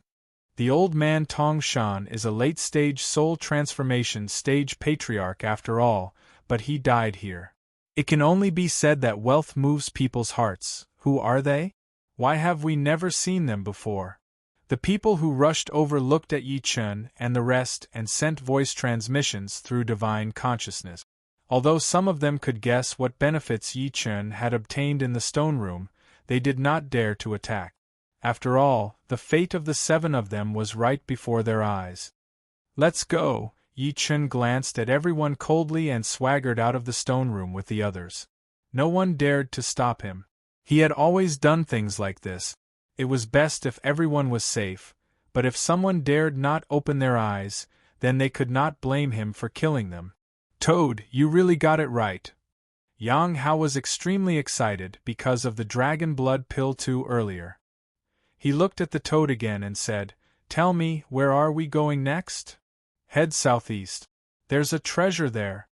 The old man Tong Shan is a late-stage soul transformation stage patriarch after all, but he died here. It can only be said that wealth moves people's hearts. Who are they? Why have we never seen them before? The people who rushed over looked at Yi Chen and the rest and sent voice transmissions through divine consciousness. Although some of them could guess what benefits Yi Chen had obtained in the stone room, they did not dare to attack. After all, the fate of the 7 of them was right before their eyes. Let's go. Yi Chen glanced at everyone coldly and swaggered out of the stone room with the others. No one dared to stop him. He had always done things like this. It was best if everyone was safe, but if someone dared not open their eyes, then they could not blame him for killing them. Toad, you really got it right. Yang Hao was extremely excited because of the dragon blood pill too earlier. He looked at the toad again and said, "Tell me, where are we going next?" "Head southeast. There's a treasure there."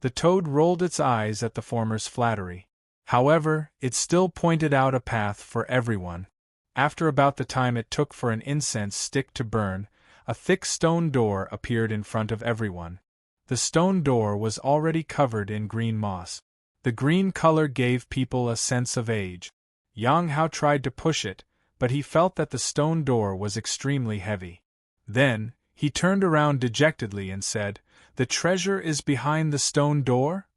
The toad rolled its eyes at the former's flattery. However, it still pointed out a path for everyone. After about the time it took for an incense stick to burn, a thick stone door appeared in front of everyone. The stone door was already covered in green moss. The green color gave people a sense of age. Yang Hao tried to push it, but he felt that the stone door was extremely heavy. Then, he turned around dejectedly and said, "The treasure is behind the stone door?"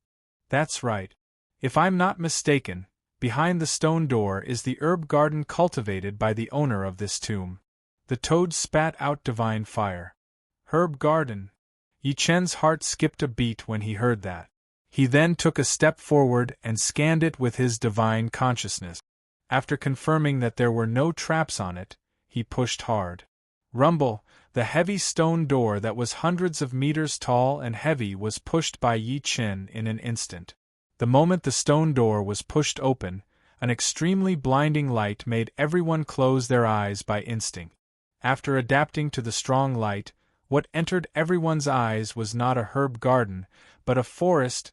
"That's right. If I'm not mistaken, behind the stone door is the herb garden cultivated by the owner of this tomb." The toad spat out divine fire. Herb garden. Yi Chen's heart skipped a beat when he heard that. He then took a step forward and scanned it with his divine consciousness. After confirming that there were no traps on it, he pushed hard. Rumble, the heavy stone door that was hundreds of meters tall and heavy was pushed by Yi Chen in an instant. The moment the stone door was pushed open, an extremely blinding light made everyone close their eyes by instinct. After adapting to the strong light, what entered everyone's eyes was not a herb garden, but a forest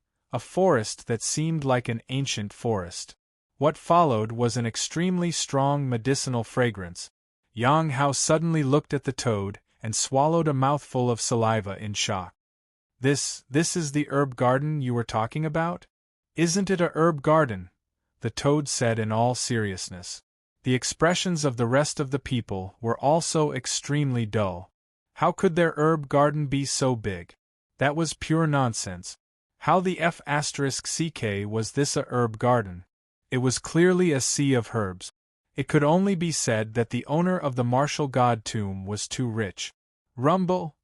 that seemed like an ancient forest. What followed was an extremely strong medicinal fragrance. Yang Hao suddenly looked at the toad and swallowed a mouthful of saliva in shock. This is the herb garden you were talking about? Isn't it a herb garden?" the toad said in all seriousness. The expressions of the rest of the people were also extremely dull. How could their herb garden be so big? That was pure nonsense. How the f*ck was this a herb garden? It was clearly a sea of herbs. It could only be said that the owner of the martial god tomb was too rich. Rumble!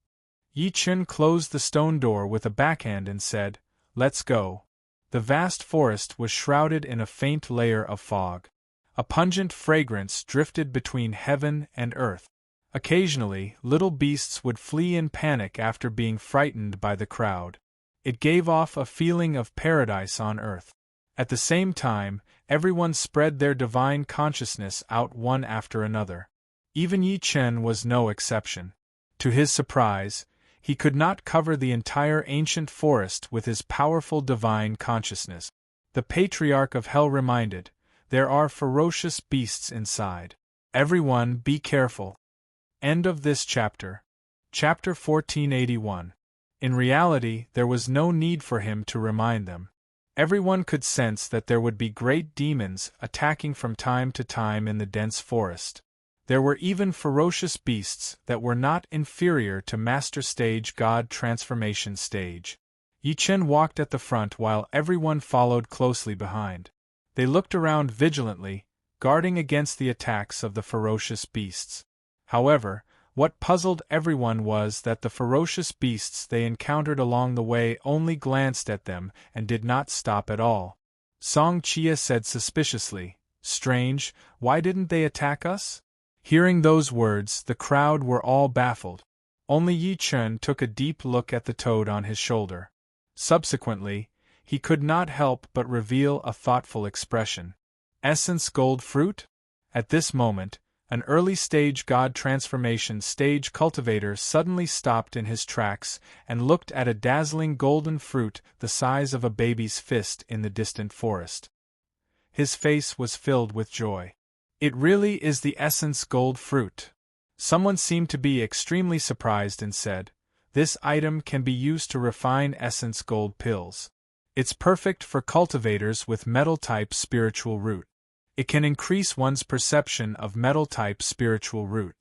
Yi Chen closed the stone door with a backhand and said, "Let's go." The vast forest was shrouded in a faint layer of fog. A pungent fragrance drifted between heaven and earth. Occasionally, little beasts would flee in panic after being frightened by the crowd. It gave off a feeling of paradise on earth. At the same time, everyone spread their divine consciousness out one after another. Even Yi Chen was no exception. To his surprise, he could not cover the entire ancient forest with his powerful divine consciousness. The Patriarch of Hell reminded, "There are ferocious beasts inside. Everyone be careful." End of this chapter. Chapter 1481. In reality, there was no need for him to remind them. Everyone could sense that there would be great demons attacking from time to time in the dense forest. There were even ferocious beasts that were not inferior to Master Stage God Transformation Stage. Yi Chen walked at the front while everyone followed closely behind. They looked around vigilantly, guarding against the attacks of the ferocious beasts. However, What puzzled everyone was that the ferocious beasts they encountered along the way only glanced at them and did not stop at all. Song Chia said suspiciously, "Strange, why didn't they attack us?" Hearing those words, the crowd were all baffled. Only Yi Chun took a deep look at the toad on his shoulder. Subsequently, he could not help but reveal a thoughtful expression. Essence gold fruit? At this moment, an early-stage god transformation stage cultivator suddenly stopped in his tracks and looked at a dazzling golden fruit the size of a baby's fist in the distant forest. His face was filled with joy. "It really is the essence gold fruit." Someone seemed to be extremely surprised and said, "This item can be used to refine essence gold pills. It's perfect for cultivators with metal-type spiritual root. It can increase one's perception of metal-type spiritual root."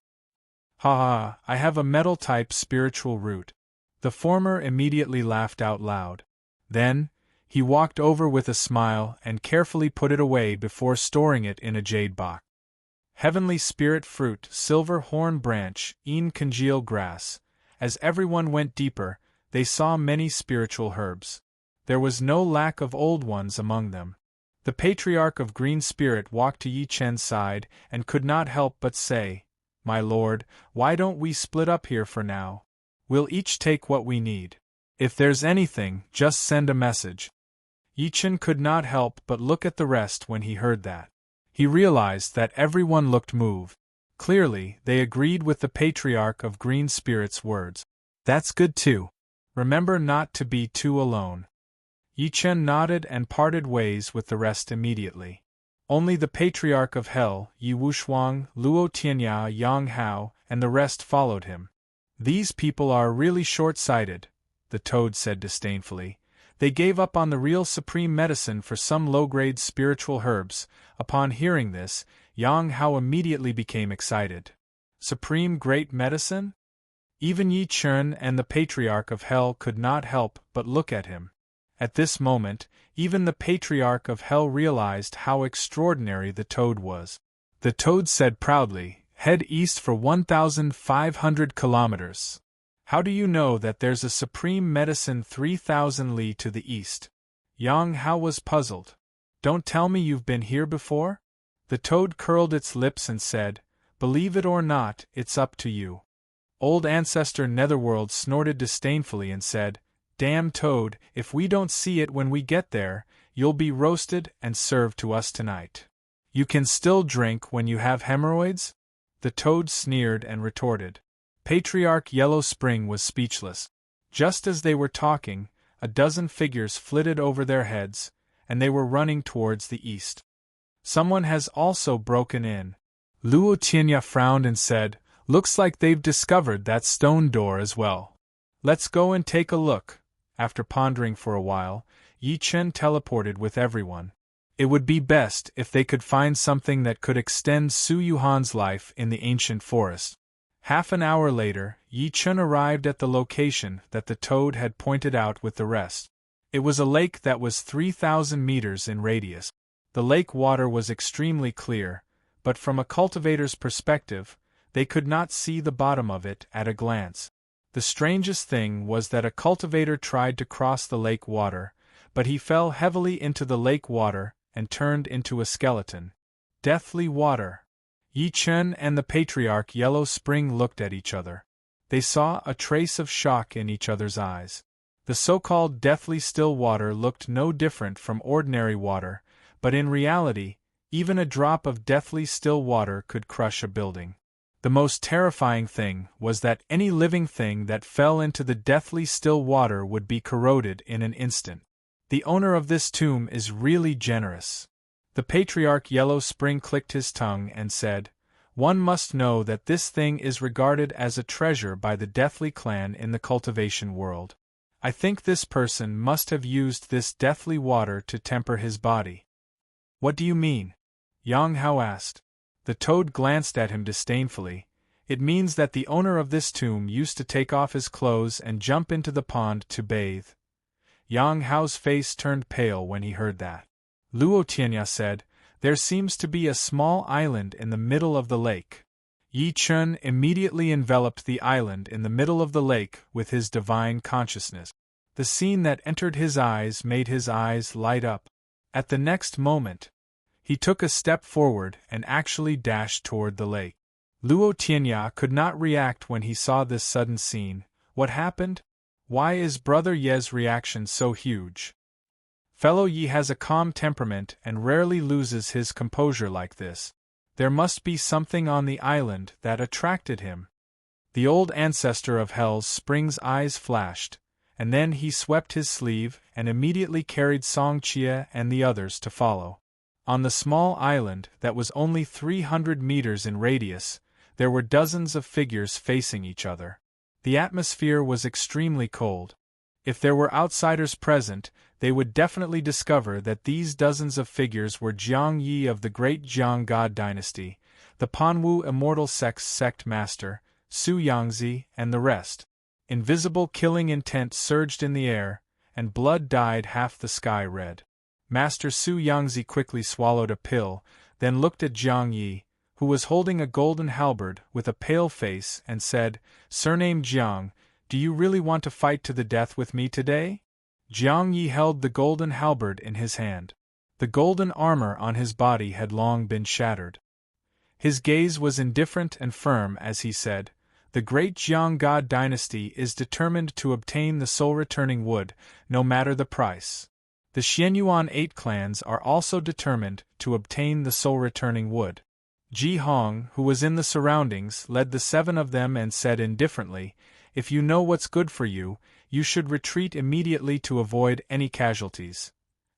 "Ha ha, I have a metal-type spiritual root." The former immediately laughed out loud. Then, he walked over with a smile and carefully put it away before storing it in a jade box. Heavenly spirit fruit, silver horn branch, een congeal grass. As everyone went deeper, they saw many spiritual herbs. There was no lack of old ones among them. The patriarch of green spirit walked to Yi Chen's side and could not help but say, "My lord, why don't we split up here for now? We'll each take what we need. If there's anything, just send a message." Yi Chen could not help but look at the rest when he heard that. He realized that everyone looked moved. Clearly, they agreed with the patriarch of green spirit's words. "That's good too. Remember not to be too alone." Yi Chen nodded and parted ways with the rest immediately. Only the patriarch of hell, Yi Wushuang, Luo Tianya, Yang Hao, and the rest followed him. "These people are really short-sighted," the toad said disdainfully. "They gave up on the real supreme medicine for some low-grade spiritual herbs." Upon hearing this, Yang Hao immediately became excited. Supreme great medicine? Even Yi Chun and the patriarch of hell could not help but look at him. At this moment, even the patriarch of hell realized how extraordinary the toad was. The toad said proudly, "Head east for 1,500 kilometers. How do you know that there's a supreme medicine 3,000 li to the east?" Yang Hao was puzzled. "Don't tell me you've been here before?" The toad curled its lips and said, "Believe it or not, it's up to you." Old Ancestor Netherworld snorted disdainfully and said, "Damn toad, if we don't see it when we get there, you'll be roasted and served to us tonight. You can still drink when you have hemorrhoids?" The toad sneered and retorted. Patriarch Yellow Spring was speechless. Just as they were talking, a dozen figures flitted over their heads, and they were running towards the east. "Someone has also broken in." Luo Tianya frowned and said, "Looks like they've discovered that stone door as well. Let's go and take a look." After pondering for a while, Yi Chen teleported with everyone. It would be best if they could find something that could extend Su Yuhan's life in the ancient forest. Half an hour later, Yi Chen arrived at the location that the toad had pointed out with the rest. It was a lake that was 3,000 meters in radius. The lake water was extremely clear, but from a cultivator's perspective, they could not see the bottom of it at a glance. The strangest thing was that a cultivator tried to cross the lake water, but he fell heavily into the lake water and turned into a skeleton. Deathly water. Yi Chen and the patriarch Yellow Spring looked at each other. They saw a trace of shock in each other's eyes. The so-called deathly still water looked no different from ordinary water, but in reality, even a drop of deathly still water could crush a building. The most terrifying thing was that any living thing that fell into the deathly still water would be corroded in an instant. The owner of this tomb is really generous. The patriarch Yellow Spring clicked his tongue and said, "One must know that this thing is regarded as a treasure by the Deathly clan in the cultivation world. I think this person must have used this deathly water to temper his body." "What do you mean?" Yang Hao asked. The toad glanced at him disdainfully. "It means that the owner of this tomb used to take off his clothes and jump into the pond to bathe." Yang Hao's face turned pale when he heard that. Luo Tianya said, "There seems to be a small island in the middle of the lake." Yi Chun immediately enveloped the island in the middle of the lake with his divine consciousness. The scene that entered his eyes made his eyes light up. At the next moment, he took a step forward and actually dashed toward the lake. Luo Tianya could not react when he saw this sudden scene. What happened? Why is Brother Ye's reaction so huge? Fellow Yi has a calm temperament and rarely loses his composure like this. There must be something on the island that attracted him. The old ancestor of Hell's Spring's eyes flashed, and then he swept his sleeve and immediately carried Song Chia and the others to follow. On the small island that was only 300 meters in radius, there were dozens of figures facing each other. The atmosphere was extremely cold. If there were outsiders present, they would definitely discover that these dozens of figures were Jiang Yi of the great Jiang God dynasty, the Panwu immortal sect master, Su Yangzi, and the rest. Invisible killing intent surged in the air, and blood dyed half the sky red. Master Su Yangzi quickly swallowed a pill, then looked at Jiang Yi, who was holding a golden halberd with a pale face, and said, "Surname Jiang, do you really want to fight to the death with me today?" Jiang Yi held the golden halberd in his hand. The golden armor on his body had long been shattered. His gaze was indifferent and firm as he said, "The great Jiang God dynasty is determined to obtain the soul-returning wood, no matter the price. The Xianyuan 8 clans are also determined to obtain the soul-returning wood." Ji Hong, who was in the surroundings, led the 7 of them and said indifferently, "If you know what's good for you, you should retreat immediately to avoid any casualties."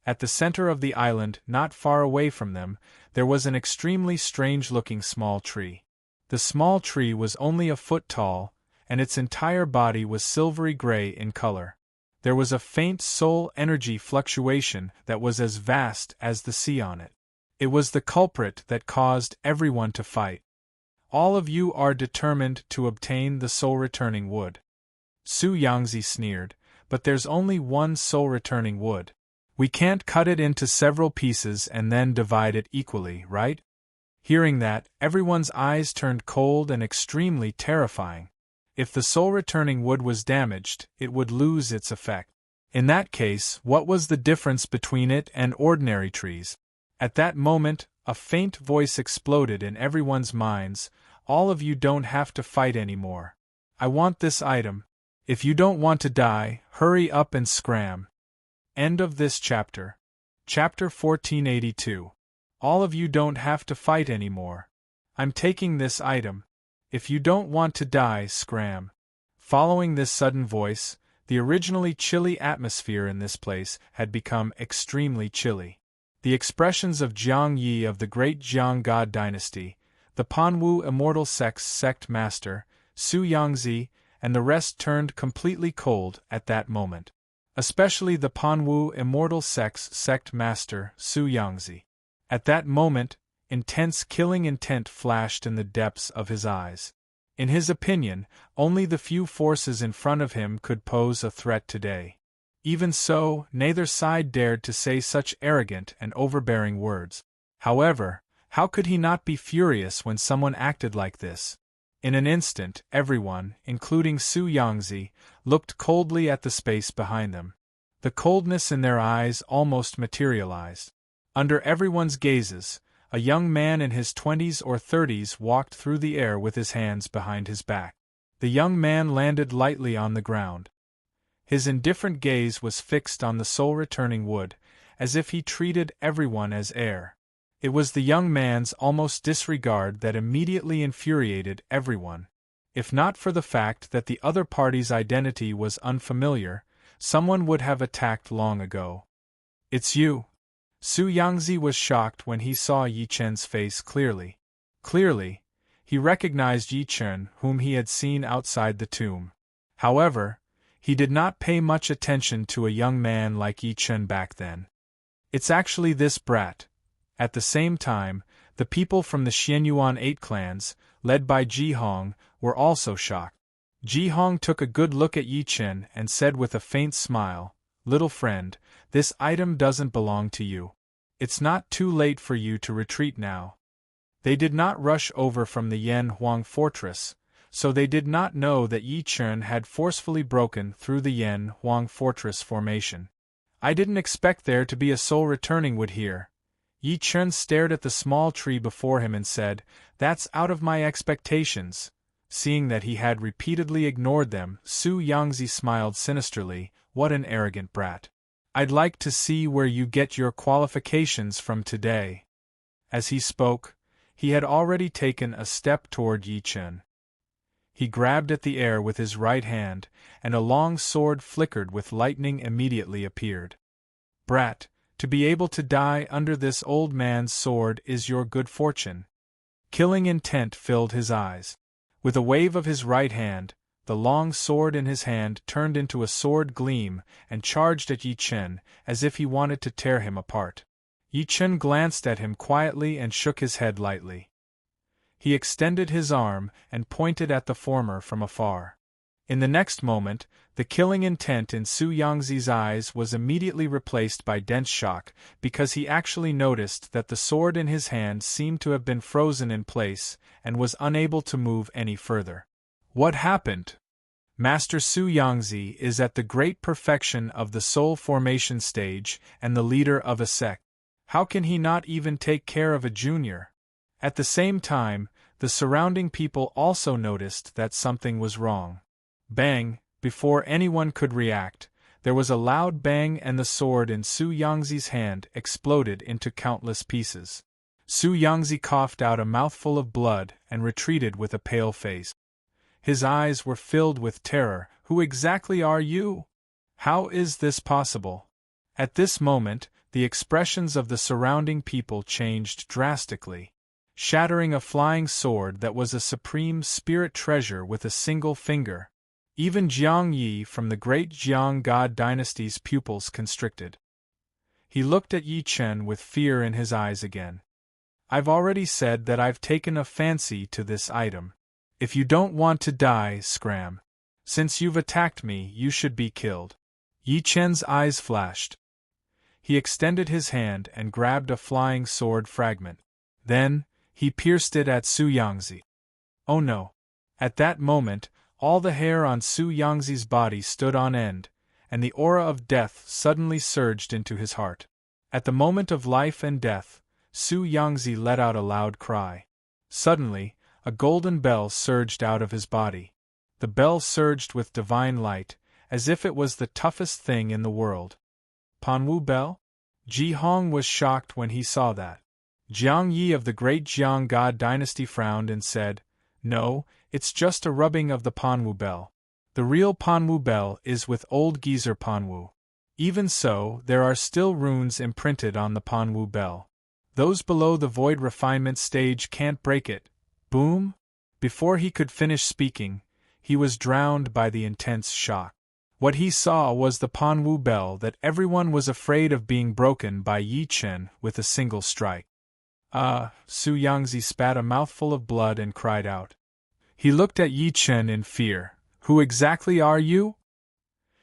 At the center of the island, not far away from them, there was an extremely strange-looking small tree. The small tree was only a foot tall, and its entire body was silvery gray in color. There was a faint soul energy fluctuation that was as vast as the sea on it. It was the culprit that caused everyone to fight. "All of you are determined to obtain the soul-returning wood." Su Yangzi sneered, "But there's only one soul-returning wood. We can't cut it into several pieces and then divide it equally, right?" Hearing that, everyone's eyes turned cold and extremely terrifying. If the soul-returning wood was damaged, it would lose its effect. In that case, what was the difference between it and ordinary trees? At that moment, a faint voice exploded in everyone's minds, "All of you don't have to fight anymore. I want this item. If you don't want to die, hurry up and scram." End of this chapter. Chapter 1482. All of you don't have to fight anymore. I'm taking this item. If you don't want to die, scram. Following this sudden voice, the originally chilly atmosphere in this place had become extremely chilly. The expressions of Jiang Yi of the great Jiang God dynasty, the Panwu immortal sect master, Su Yangzi, and the rest turned completely cold at that moment. Especially the Panwu immortal sect master, Su Yangzi. At that moment, intense killing intent flashed in the depths of his eyes. In his opinion, only the few forces in front of him could pose a threat today. Even so, neither side dared to say such arrogant and overbearing words. However, how could he not be furious when someone acted like this? In an instant, everyone, including Su Yangzi, looked coldly at the space behind them. The coldness in their eyes almost materialized. Under everyone's gazes, a young man in his 20s or 30s walked through the air with his hands behind his back. The young man landed lightly on the ground. His indifferent gaze was fixed on the soul-returning wood, as if he treated everyone as air. It was the young man's almost disregard that immediately infuriated everyone. If not for the fact that the other party's identity was unfamiliar, someone would have attacked long ago. "It's you." Su Yangzi was shocked when he saw Yi Chen's face clearly. Clearly, he recognized Yi Chen, whom he had seen outside the tomb. However, he did not pay much attention to a young man like Yi Chen back then. "It's actually this brat." At the same time, the people from the Xianyuan 8 clans, led by Ji Hong, were also shocked. Ji Hong took a good look at Yi Chen and said with a faint smile, "Little friend, this item doesn't belong to you. It's not too late for you to retreat now." They did not rush over from the Yan Huang fortress, so they did not know that Yi Chen had forcefully broken through the Yan Huang fortress formation. I didn't expect there to be a soul returning wood here. Yi Chen stared at the small tree before him and said, "That's out of my expectations." Seeing that he had repeatedly ignored them, Su Yangzi smiled sinisterly. "What an arrogant brat. I'd like to see where you get your qualifications from today." As he spoke, he had already taken a step toward Yi Chen. He grabbed at the air with his right hand, and a long sword flickered with lightning immediately appeared. "Brat, to be able to die under this old man's sword is your good fortune." Killing intent filled his eyes. With a wave of his right hand, the long sword in his hand turned into a sword gleam and charged at Yi Chen as if he wanted to tear him apart. Yi Chen glanced at him quietly and shook his head lightly. He extended his arm and pointed at the former from afar. In the next moment, the killing intent in Su Yangzi's eyes was immediately replaced by dense shock, because he actually noticed that the sword in his hand seemed to have been frozen in place and was unable to move any further. What happened? Master Su Yangzi is at the great perfection of the soul formation stage and the leader of a sect. How can he not even take care of a junior? At the same time, the surrounding people also noticed that something was wrong. Bang! Before anyone could react, there was a loud bang and the sword in Su Yangzi's hand exploded into countless pieces. Su Yangzi coughed out a mouthful of blood and retreated with a pale face. His eyes were filled with terror. "Who exactly are you? How is this possible?" At this moment, the expressions of the surrounding people changed drastically. Shattering a flying sword that was a supreme spirit treasure with a single finger. Even Jiang Yi from the great Jiang God dynasty's pupils constricted. He looked at Yi Chen with fear in his eyes again. "I've already said that I've taken a fancy to this item. If you don't want to die, scram. Since you've attacked me, you should be killed." Yi Chen's eyes flashed. He extended his hand and grabbed a flying sword fragment. Then, he pierced it at Su Yangzi. Oh no! At that moment, all the hair on Su Yangzi's body stood on end, and the aura of death suddenly surged into his heart. At the moment of life and death, Su Yangzi let out a loud cry. Suddenly, a golden bell surged out of his body. The bell surged with divine light, as if it was the toughest thing in the world. Panwu Bell? Ji Hong was shocked when he saw that. Jiang Yi of the great Jiang God dynasty frowned and said, "No, it's just a rubbing of the Panwu Bell. The real Panwu Bell is with old geezer Panwu. Even so, there are still runes imprinted on the Panwu Bell. Those below the void refinement stage can't break it." Boom! Before he could finish speaking, he was drowned by the intense shock. What he saw was the Panwu Bell that everyone was afraid of being broken by Yi Chen with a single strike. Su Yangzi spat a mouthful of blood and cried out. He looked at Yi Chen in fear. "Who exactly are you?"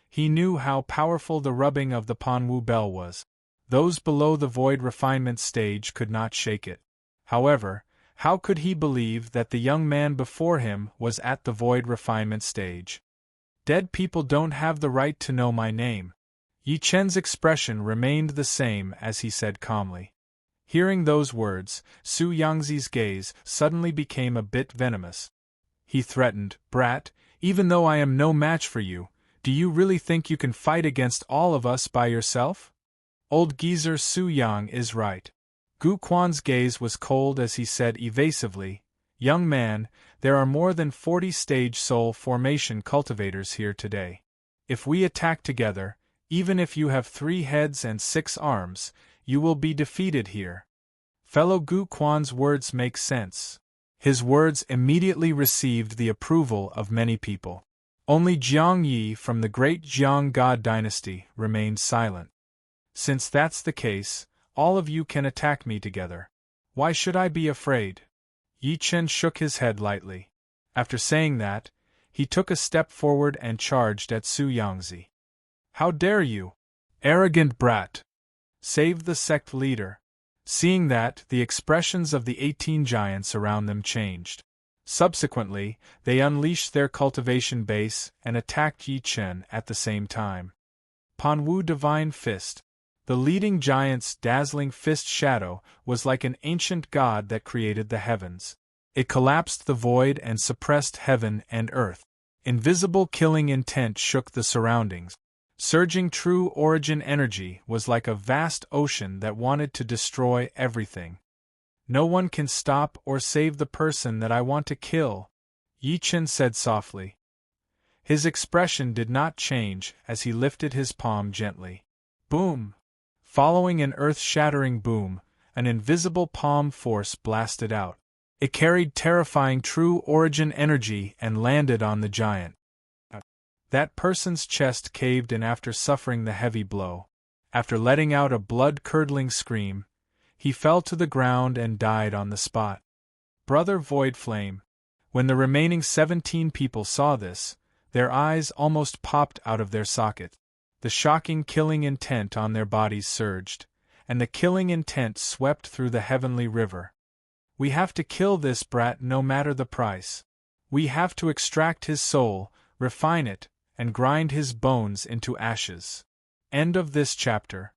He knew how powerful the rubbing of the Panwu Bell was. Those below the void refinement stage could not shake it. However, how could he believe that the young man before him was at the void refinement stage? "Dead people don't have the right to know my name." Yi Chen's expression remained the same as he said calmly. Hearing those words, Su Yangzi's gaze suddenly became a bit venomous. He threatened, "Brat, even though I am no match for you, do you really think you can fight against all of us by yourself? Old geezer Su Yang is right." Gu Quan's gaze was cold as he said evasively, "Young man, there are more than 40 stage soul formation cultivators here today. If we attack together, even if you have 3 heads and 6 arms, you will be defeated here." Fellow Gu Quan's words make sense. His words immediately received the approval of many people. Only Jiang Yi from the great Jiang God dynasty remained silent. "Since that's the case, all of you can attack me together. Why should I be afraid?" Yi Chen shook his head lightly. After saying that, he took a step forward and charged at Su Yangzi. "How dare you? Arrogant brat! Save the sect leader." Seeing that, the expressions of the 18 giants around them changed. Subsequently, they unleashed their cultivation base and attacked Yi Chen at the same time. Panwu Divine Fist. The leading giant's dazzling fist shadow was like an ancient god that created the heavens. It collapsed the void and suppressed heaven and earth. Invisible killing intent shook the surroundings. Surging true origin energy was like a vast ocean that wanted to destroy everything. No one can stop or save the person that I want to kill, Yi Chen said softly. His expression did not change as he lifted his palm gently. Boom! Following an earth-shattering boom, an invisible palm force blasted out. It carried terrifying true origin energy and landed on the giant. That person's chest caved in after suffering the heavy blow. After letting out a blood-curdling scream, he fell to the ground and died on the spot. Brother Void Flame. When the remaining 17 people saw this, their eyes almost popped out of their socket. The shocking killing intent on their bodies surged, and the killing intent swept through the heavenly river. We have to kill this brat no matter the price. We have to extract his soul, refine it, and grind his bones into ashes. End of this chapter.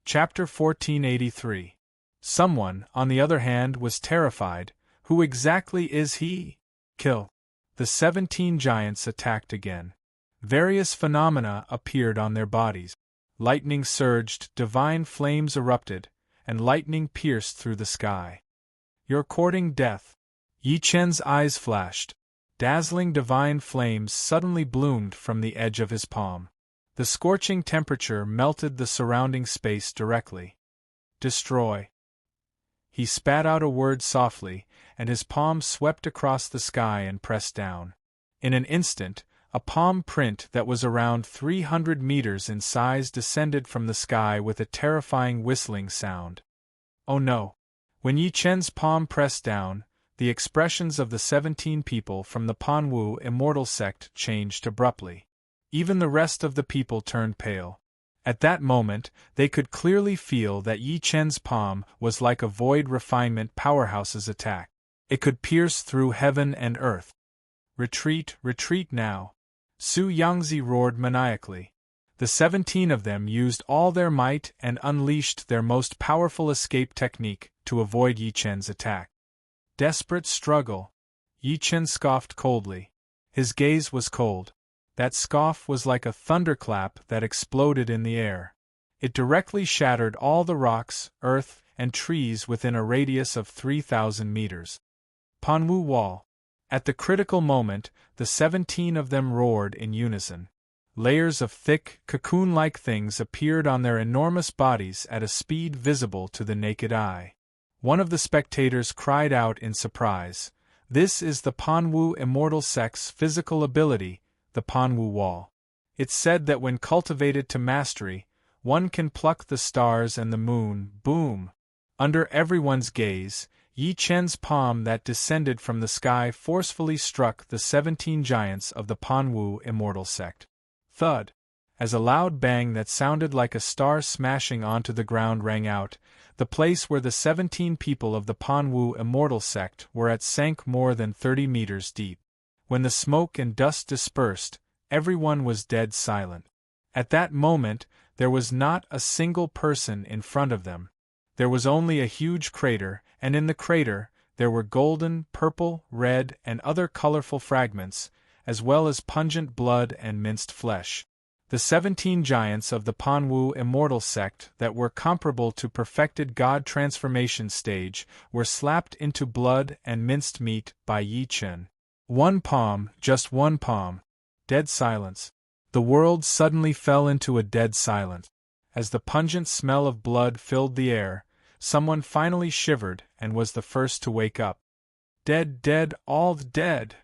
Chapter 1483. Someone, on the other hand, was terrified. Who exactly is he? Kill. The 17 giants attacked again. Various phenomena appeared on their bodies. Lightning surged, divine flames erupted, and lightning pierced through the sky. You're courting death. Yi Chen's eyes flashed. Dazzling divine flames suddenly bloomed from the edge of his palm. The scorching temperature melted the surrounding space directly. Destroy. He spat out a word softly, and his palm swept across the sky and pressed down. In an instant, a palm print that was around 300 meters in size descended from the sky with a terrifying whistling sound. Oh no! When Yi Chen's palm pressed down, the expressions of the 17 people from the Panwu immortal sect changed abruptly. Even the rest of the people turned pale. At that moment, they could clearly feel that Yi Chen's palm was like a void refinement powerhouse's attack. It could pierce through heaven and earth. Retreat, retreat now! Su Yangzi roared maniacally. The 17 of them used all their might and unleashed their most powerful escape technique to avoid Yi Chen's attack. Desperate struggle. Yi Chen scoffed coldly. His gaze was cold. That scoff was like a thunderclap that exploded in the air. It directly shattered all the rocks, earth, and trees within a radius of 3,000 meters. Panwu Wall. At the critical moment, the 17 of them roared in unison. Layers of thick, cocoon-like things appeared on their enormous bodies at a speed visible to the naked eye. One of the spectators cried out in surprise, "This is the Panwu immortal sect's physical ability, the Panwu Wall. It's said that when cultivated to mastery, one can pluck the stars and the moon." Boom! Under everyone's gaze, Yi Chen's palm that descended from the sky forcefully struck the 17 giants of the Panwu immortal sect. Thud! As a loud bang that sounded like a star smashing onto the ground rang out, the place where the 17 people of the Panwu immortal sect were at sank more than 30 meters deep. When the smoke and dust dispersed, everyone was dead silent. At that moment, there was not a single person in front of them. There was only a huge crater, and in the crater, there were golden, purple, red, and other colorful fragments, as well as pungent blood and minced flesh. The 17 giants of the Panwu immortal sect that were comparable to perfected god transformation stage were slapped into blood and minced meat by Yi Chen. One palm, just one palm. Dead silence. The world suddenly fell into a dead silence. As the pungent smell of blood filled the air, someone finally shivered and was the first to wake up. Dead, dead, all dead!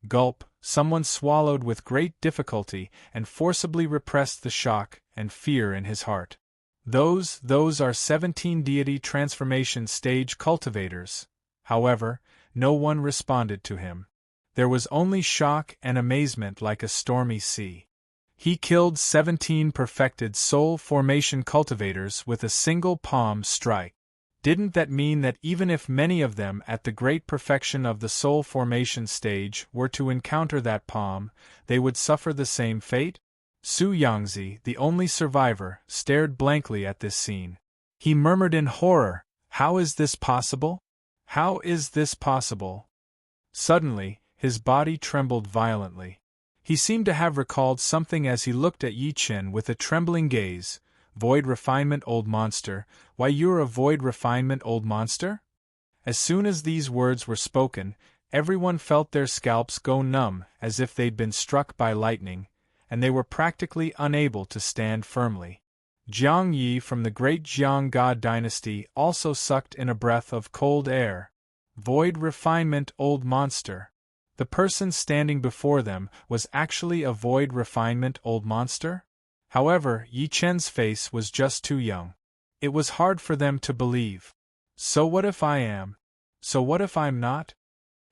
Gulp, someone swallowed with great difficulty and forcibly repressed the shock and fear in his heart. Those are 17 deity transformation stage cultivators. However, no one responded to him. There was only shock and amazement like a stormy sea. He killed 17 perfected soul formation cultivators with a single palm strike. Didn't that mean that even if many of them at the great perfection of the soul formation stage were to encounter that palm, they would suffer the same fate? Su Yangzi, the only survivor, stared blankly at this scene. He murmured in horror, "How is this possible? How is this possible?" Suddenly, his body trembled violently. He seemed to have recalled something as he looked at Yi Chen with a trembling gaze. "Void refinement, old monster, why you're a void refinement, old monster?" As soon as these words were spoken, everyone felt their scalps go numb as if they'd been struck by lightning, and they were practically unable to stand firmly. Jiang Yi from the great Jiang God dynasty also sucked in a breath of cold air. Void refinement, old monster. The person standing before them was actually a void refinement old monster? However, Yi Chen's face was just too young. It was hard for them to believe. So what if I am? So what if I'm not?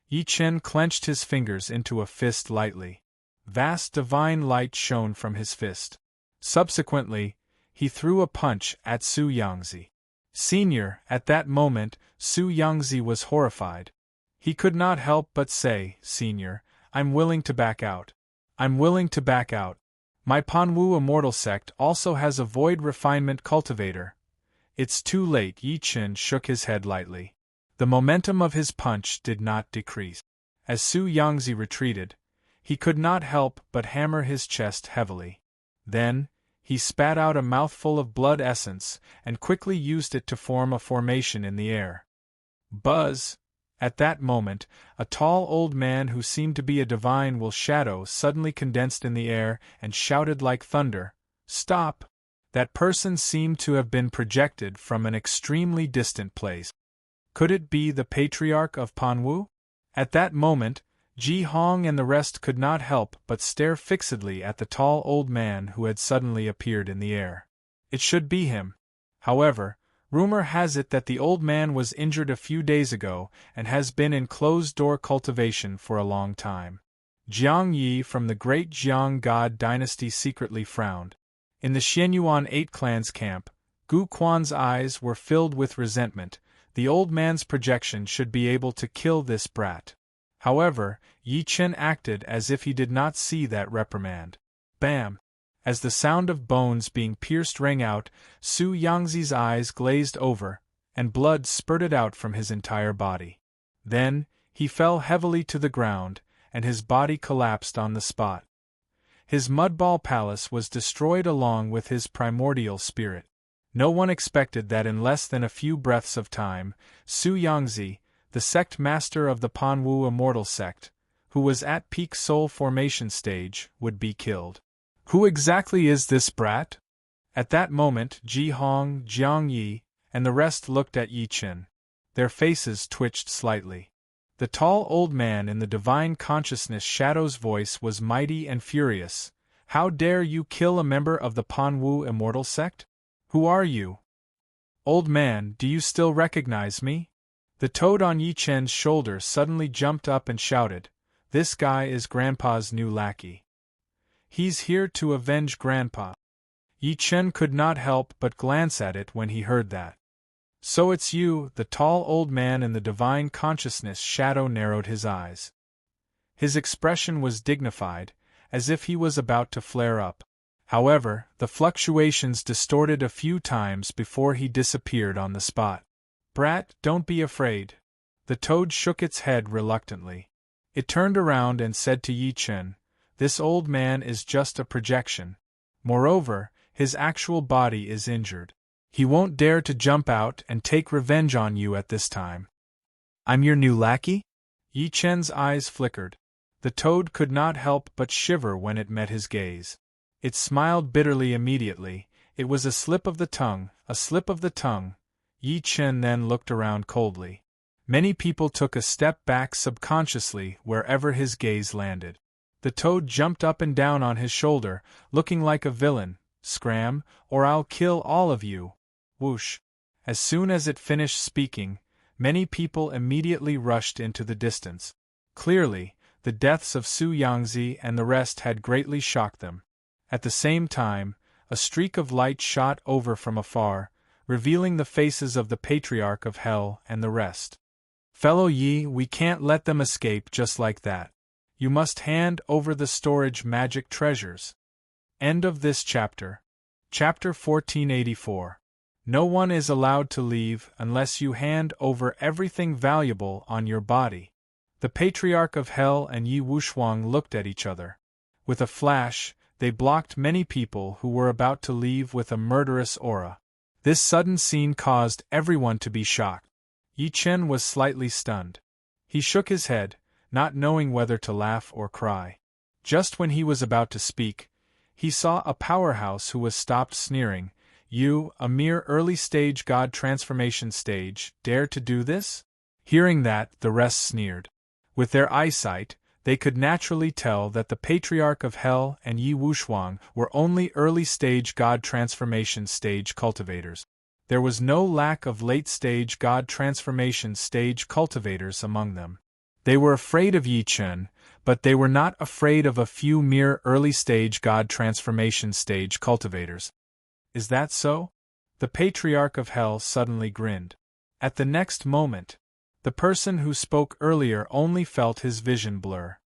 Yi Chen clenched his fingers into a fist lightly. Vast divine light shone from his fist. Subsequently, he threw a punch at Su Yangzi. Senior, at that moment, Su Yangzi was horrified. He could not help but say, "Senior, I'm willing to back out. I'm willing to back out. My Panwu Immortal Sect also has a void refinement cultivator." "It's too late." Yi Chen shook his head lightly. The momentum of his punch did not decrease. As Su Yangzi retreated, he could not help but hammer his chest heavily. Then, he spat out a mouthful of blood essence and quickly used it to form a formation in the air. Buzz! At that moment, a tall old man who seemed to be a divine will shadow suddenly condensed in the air and shouted like thunder, "Stop!" That person seemed to have been projected from an extremely distant place. Could it be the Patriarch of Panwu? At that moment, Ji Hong and the rest could not help but stare fixedly at the tall old man who had suddenly appeared in the air. It should be him. However, rumor has it that the old man was injured a few days ago and has been in closed-door cultivation for a long time. Jiang Yi from the great Jiang God dynasty secretly frowned. In the Xianyuan 8 clans camp, Gu Quan's eyes were filled with resentment. The old man's projection should be able to kill this brat. However, Yi Chen acted as if he did not see that reprimand. Bam! As the sound of bones being pierced rang out, Su Yangzi's eyes glazed over, and blood spurted out from his entire body. Then, he fell heavily to the ground, and his body collapsed on the spot. His mudball palace was destroyed along with his primordial spirit. No one expected that in less than a few breaths of time, Su Yangzi, the sect master of the Panwu Immortal Sect, who was at peak soul formation stage, would be killed. Who exactly is this brat? At that moment, Ji Hong, Jiang Yi, and the rest looked at Yi Chen. Their faces twitched slightly. The tall old man in the divine consciousness shadow's voice was mighty and furious. "How dare you kill a member of the Panwu Immortal Sect? Who are you? Old man, do you still recognize me?" The toad on Yi Chen's shoulder suddenly jumped up and shouted, "This guy is Grandpa's new lackey. He's here to avenge Grandpa." Yi Chen could not help but glance at it when he heard that. "So it's you," the tall old man in the divine consciousness shadow narrowed his eyes. His expression was dignified, as if he was about to flare up. However, the fluctuations distorted a few times before he disappeared on the spot. "Brat, don't be afraid." The toad shook its head reluctantly. It turned around and said to Yi Chen, "This old man is just a projection. Moreover, his actual body is injured. He won't dare to jump out and take revenge on you at this time." "I'm your new lackey?" Yi Chen's eyes flickered. The toad could not help but shiver when it met his gaze. It smiled bitterly immediately. It was a slip of the tongue, a slip of the tongue. Yi Chen then looked around coldly. Many people took a step back subconsciously wherever his gaze landed. The toad jumped up and down on his shoulder, looking like a villain. "Scram, or I'll kill all of you." Whoosh! As soon as it finished speaking, many people immediately rushed into the distance. Clearly, the deaths of Su Yangzi and the rest had greatly shocked them. At the same time, a streak of light shot over from afar, revealing the faces of the Patriarch of Hell and the rest. Fellow Yi, we can't let them escape just like that. You must hand over the storage magic treasures. End of this chapter. Chapter 1484. No one is allowed to leave unless you hand over everything valuable on your body. The Patriarch of Hell and Yi Wuxuang looked at each other. With a flash, they blocked many people who were about to leave with a murderous aura. This sudden scene caused everyone to be shocked. Yi Chen was slightly stunned. He shook his head, not knowing whether to laugh or cry. Just when he was about to speak, he saw a powerhouse who was stopped sneering. You, a mere early-stage god transformation stage, dare to do this? Hearing that, the rest sneered. With their eyesight, they could naturally tell that the Patriarch of Hell and Yi Wuxuang were only early-stage god transformation stage cultivators. There was no lack of late-stage god transformation stage cultivators among them. They were afraid of Yi Chen, but they were not afraid of a few mere early-stage god transformation stage cultivators. Is that so? The Patriarch of Hell suddenly grinned. At the next moment, the person who spoke earlier only felt his vision blur.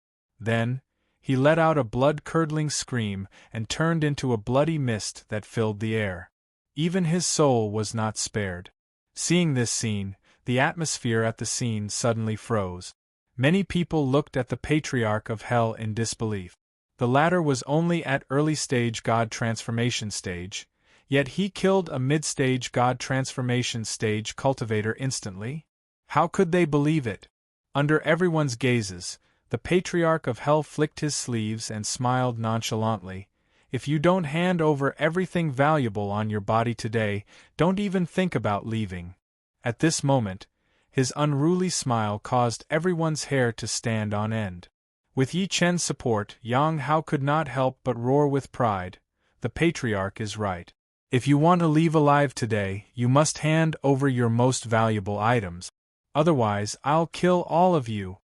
Then, he let out a blood-curdling scream and turned into a bloody mist that filled the air. Even his soul was not spared. Seeing this scene, the atmosphere at the scene suddenly froze. Many people looked at the Patriarch of Hell in disbelief. The latter was only at early-stage god transformation stage, yet he killed a mid-stage god transformation stage cultivator instantly? How could they believe it? Under everyone's gazes, the Patriarch of Hell flicked his sleeves and smiled nonchalantly. If you don't hand over everything valuable on your body today, don't even think about leaving. At this moment, his unruly smile caused everyone's hair to stand on end. With Yi Chen's support, Yang Hao could not help but roar with pride. The Patriarch is right. If you want to leave alive today, you must hand over your most valuable items. Otherwise, I'll kill all of you.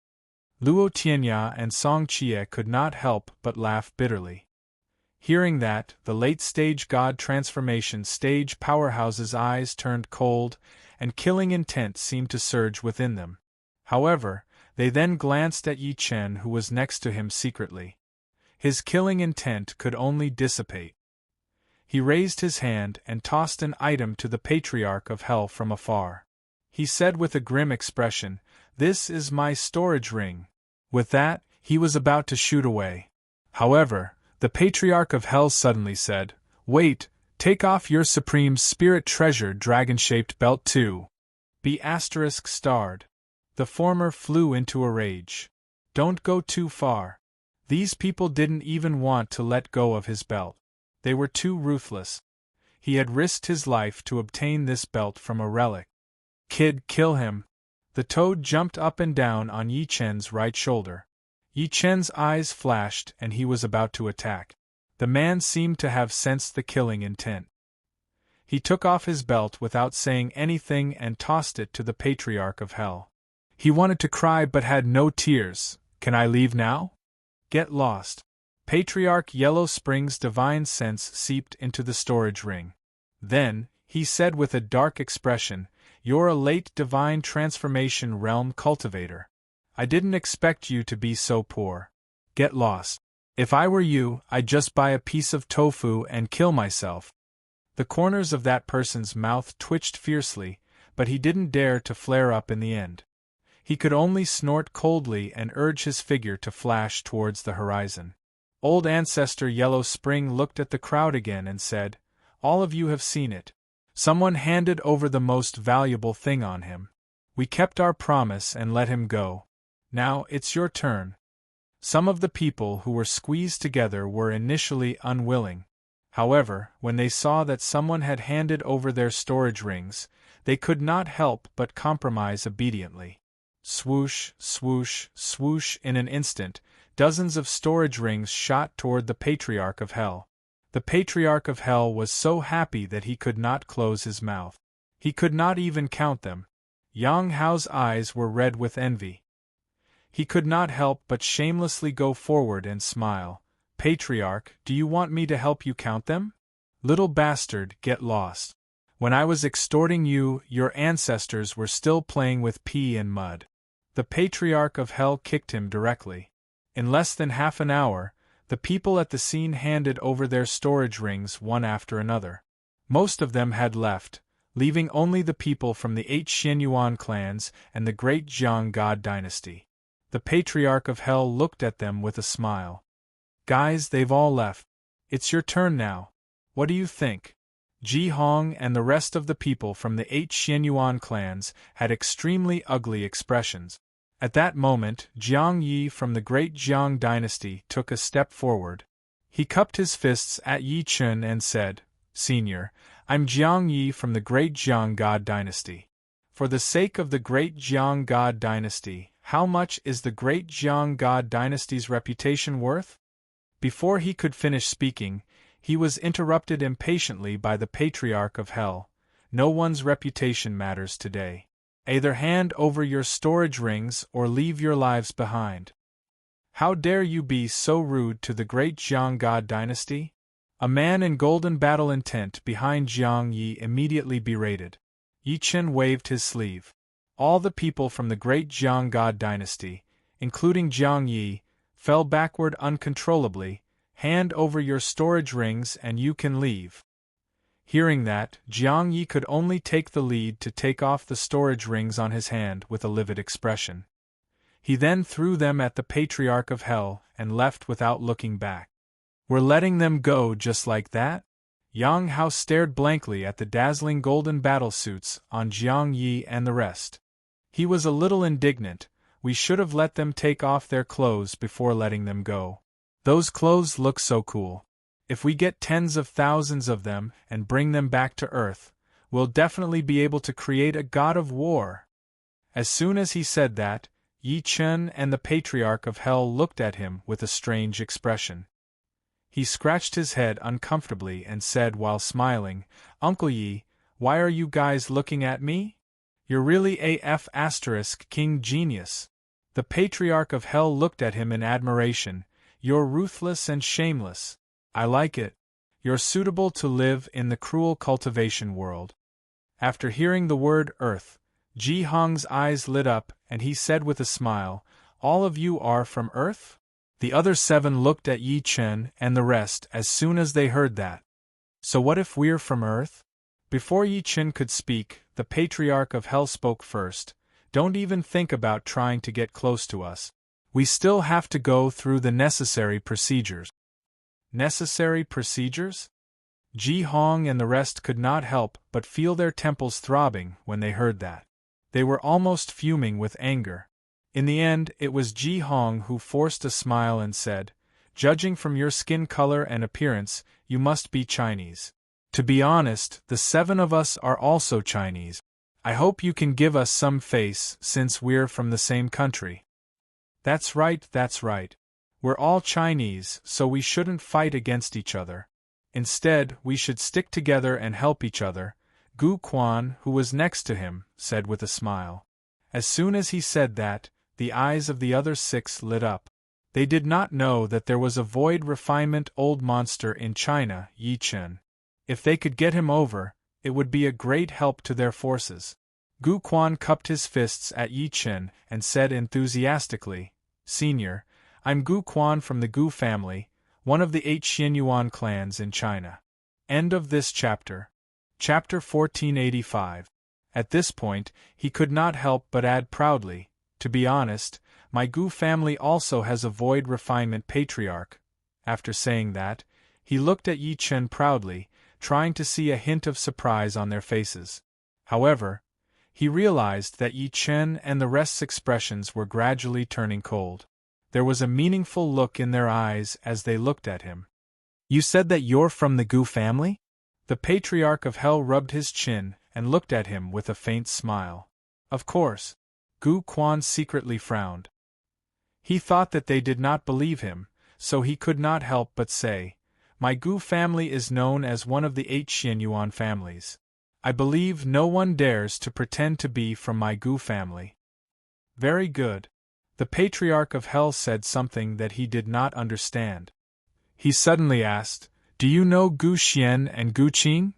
Luo Tianya and Song Chie could not help but laugh bitterly. Hearing that, the late-stage god transformation stage powerhouse's eyes turned cold, and killing intent seemed to surge within them. However, they then glanced at Yi Chen, who was next to him secretly. His killing intent could only dissipate. He raised his hand and tossed an item to the Patriarch of Hell from afar. He said with a grim expression, "This is my storage ring." With that, he was about to shoot away. However, the Patriarch of Hell suddenly said, "Wait, take off your Supreme Spirit Treasure dragon-shaped belt too." Be ****. The former flew into a rage. Don't go too far. These people didn't even want to let go of his belt. They were too ruthless. He had risked his life to obtain this belt from a relic. Kid, kill him. The toad jumped up and down on Yi Chen's right shoulder. Yi Chen's eyes flashed and he was about to attack. The man seemed to have sensed the killing intent. He took off his belt without saying anything and tossed it to the Patriarch of Hell. He wanted to cry but had no tears. "Can I leave now?" "Get lost." Patriarch Yellow Spring's divine sense seeped into the storage ring. Then, he said with a dark expression, "You're a late divine transformation realm cultivator. I didn't expect you to be so poor. Get lost. If I were you, I'd just buy a piece of tofu and kill myself." The corners of that person's mouth twitched fiercely, but he didn't dare to flare up in the end. He could only snort coldly and urge his figure to flash towards the horizon. Old Ancestor Yellow Spring looked at the crowd again and said, "All of you have seen it. Someone handed over the most valuable thing on him. We kept our promise and let him go. Now it's your turn." Some of the people who were squeezed together were initially unwilling. However, when they saw that someone had handed over their storage rings, they could not help but compromise obediently. Swoosh, swoosh, swoosh. In an instant, dozens of storage rings shot toward the Patriarch of Hell. The Patriarch of Hell was so happy that he could not close his mouth. He could not even count them. Yang Hao's eyes were red with envy. He could not help but shamelessly go forward and smile. "Patriarch, do you want me to help you count them?" "Little bastard, get lost." When I was extorting you, your ancestors were still playing with pea and mud. The Patriarch of Hell kicked him directly. In less than half an hour, the people at the scene handed over their storage rings one after another. Most of them had left, leaving only the people from the 8 Xianyuan clans and the great Jiang God dynasty. The Patriarch of Hell looked at them with a smile. Guys, they've all left. It's your turn now. What do you think? Ji Hong and the rest of the people from the 8 Xianyuan clans had extremely ugly expressions. At that moment, Jiang Yi from the great Jiang dynasty took a step forward. He cupped his fists at Yi Chun and said, "Senior, I'm Jiang Yi from the great Jiang God dynasty. For the sake of the great Jiang God dynasty, how much is the great Jiang God dynasty's reputation worth?" Before he could finish speaking, he was interrupted impatiently by the Patriarch of Hell. "No one's reputation matters today. Either hand over your storage rings or leave your lives behind. How dare you be so rude to the great Jiang God dynasty?" A man in golden battle intent behind Jiang Yi immediately berated. Yi Chen waved his sleeve. All the people from the great Jiang God dynasty, including Jiang Yi, fell backward uncontrollably. "Hand over your storage rings and you can leave." Hearing that, Jiang Yi could only take the lead to take off the storage rings on his hand with a livid expression. He then threw them at the Patriarch of Hell and left without looking back. "We're letting them go just like that?" Yang Hao stared blankly at the dazzling golden battlesuits on Jiang Yi and the rest. He was a little indignant. "We should have let them take off their clothes before letting them go. Those clothes look so cool. If we get tens of thousands of them and bring them back to Earth, we'll definitely be able to create a god of war." As soon as he said that, Yi Chen and the Patriarch of Hell looked at him with a strange expression. He scratched his head uncomfortably and said while smiling, "Uncle Yi, why are you guys looking at me? You're really AF * King Genius." The Patriarch of Hell looked at him in admiration. "You're ruthless and shameless. I like it. You're suitable to live in the cruel cultivation world." After hearing the word Earth, Ji Hong's eyes lit up and he said with a smile, "All of you are from Earth?" The other 7 looked at Yi Chen and the rest as soon as they heard that. "So what if we're from Earth?" Before Yi Chen could speak, the Patriarch of Hell spoke first. "Don't even think about trying to get close to us. We still have to go through the necessary procedures." Necessary procedures? Ji Hong and the rest could not help but feel their temples throbbing when they heard that. They were almost fuming with anger. In the end, it was Ji Hong who forced a smile and said, "Judging from your skin color and appearance, you must be Chinese. To be honest, the 7 of us are also Chinese. I hope you can give us some face since we're from the same country." That's right. We're all Chinese, so we shouldn't fight against each other. Instead, we should stick together and help each other," Gu Quan, who was next to him, said with a smile. As soon as he said that, the eyes of the other 6 lit up. They did not know that there was a void refinement old monster in China, Yi Chen. If they could get him over, it would be a great help to their forces. Gu Quan cupped his fists at Yi Chen and said enthusiastically, "Senior, I'm Gu Quan from the Gu family, one of the 8 Xianyuan clans in China." End of this chapter. Chapter 1485. At this point, he could not help but add proudly, "To be honest, my Gu family also has a void refinement patriarch." After saying that, he looked at Yi Chen proudly, trying to see a hint of surprise on their faces. However, he realized that Yi Chen and the rest's expressions were gradually turning cold. There was a meaningful look in their eyes as they looked at him. "You said that you're from the Gu family?" The Patriarch of Hell rubbed his chin and looked at him with a faint smile. Of course. Gu Quan secretly frowned. He thought that they did not believe him, so he could not help but say, "My Gu family is known as one of the 8 Xianyuan families. I believe no one dares to pretend to be from my Gu family." "Very good." The Patriarch of Hell said something that he did not understand. He suddenly asked, "Do you know Gu Xian and Gu Qing?"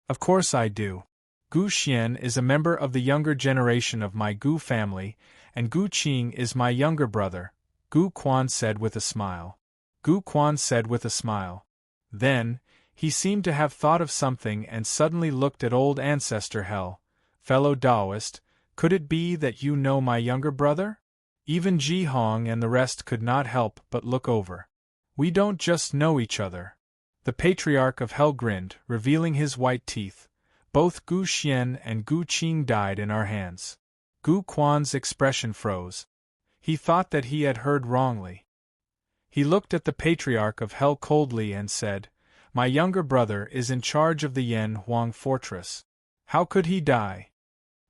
"Of course I do. Gu Xian is a member of the younger generation of my Gu family, and Gu Qing is my younger brother, Gu Quan said with a smile. Gu Quan said with a smile. Then, he seemed to have thought of something and suddenly looked at old ancestor Hell. Fellow Taoist, could it be that you know my younger brother? Even Ji Hong and the rest could not help but look over. We don't just know each other. The Patriarch of Hell grinned, revealing his white teeth. Both Gu Xian and Gu Qing died in our hands. Gu Quan's expression froze. He thought that he had heard wrongly. He looked at the Patriarch of Hell coldly and said, "My younger brother is in charge of the Yan Huang fortress. How could he die?"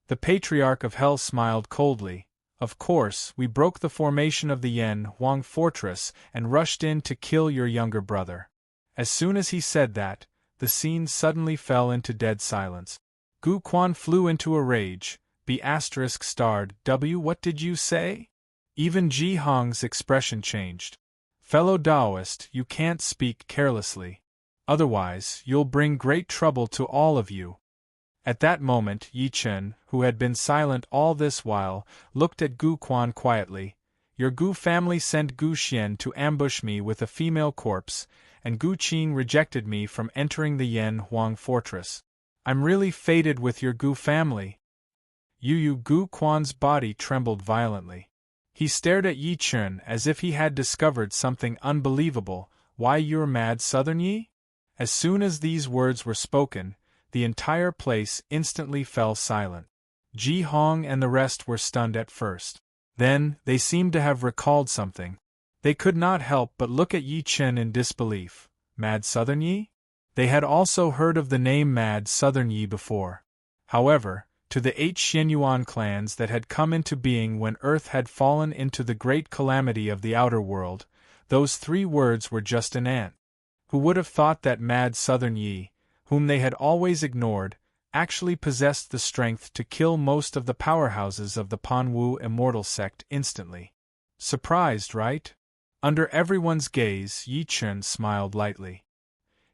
The Patriarch of Hell smiled coldly. "Of course, we broke the formation of the Yan Huang fortress and rushed in to kill your younger brother." As soon as he said that, the scene suddenly fell into dead silence. Gu Quan flew into a rage. B*****, what did you say? Even Ji Hong's expression changed. "Fellow Taoist, you can't speak carelessly. Otherwise, you'll bring great trouble to all of you." At that moment, Yi Chen, who had been silent all this while, looked at Gu Quan quietly. "Your Gu family sent Gu Xian to ambush me with a female corpse, and Gu Qing rejected me from entering the Yan Huang fortress. I'm really fated with your Gu family." Gu Quan's body trembled violently. He stared at Yi Chen as if he had discovered something unbelievable. "Why, you're mad, Southern Yi?" As soon as these words were spoken, the entire place instantly fell silent. Ji Hong and the rest were stunned at first. Then, they seemed to have recalled something. They could not help but look at Yi Chen in disbelief. Mad Southern Yi? They had also heard of the name Mad Southern Yi before. However, to the 8 Xianyuan clans that had come into being when Earth had fallen into the great calamity of the outer world, those 3 words were just an ant. Who would have thought that Mad Southern Yi, whom they had always ignored, actually possessed the strength to kill most of the powerhouses of the Panwu immortal sect instantly? Surprised, right? Under everyone's gaze, Yi Chen smiled lightly.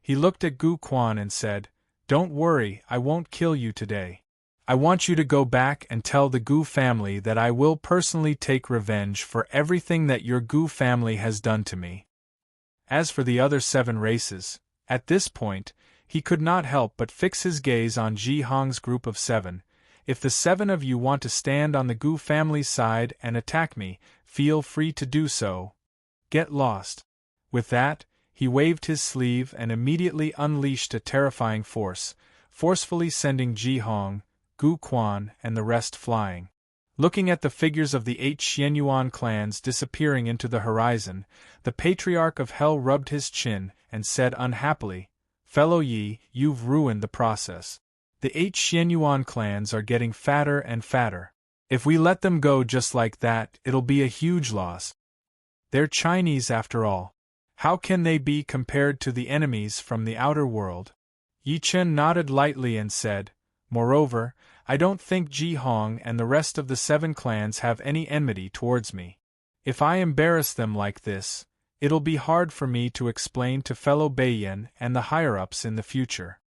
He looked at Gu Quan and said, "Don't worry, I won't kill you today. I want you to go back and tell the Gu family that I will personally take revenge for everything that your Gu family has done to me." As for the other 7 races, at this point, he could not help but fix his gaze on Ji Hong's group of 7. "If the 7 of you want to stand on the Gu family's side and attack me, feel free to do so. Get lost." With that, he waved his sleeve and immediately unleashed a terrifying force, forcefully sending Ji Hong, Gu Quan, and the rest flying. Looking at the figures of the 8 Xianyuan clans disappearing into the horizon, the Patriarch of Hell rubbed his chin and said unhappily, "Fellow Yi, you've ruined the process. The 8 Xianyuan clans are getting fatter and fatter. If we let them go just like that, it'll be a huge loss. They're Chinese after all. How can they be compared to the enemies from the outer world?" Yi Chen nodded lightly and said, "Moreover, I don't think Ji Hong and the rest of the 7 clans have any enmity towards me. If I embarrass them like this, it'll be hard for me to explain to fellow Beiyan and the higher-ups in the future."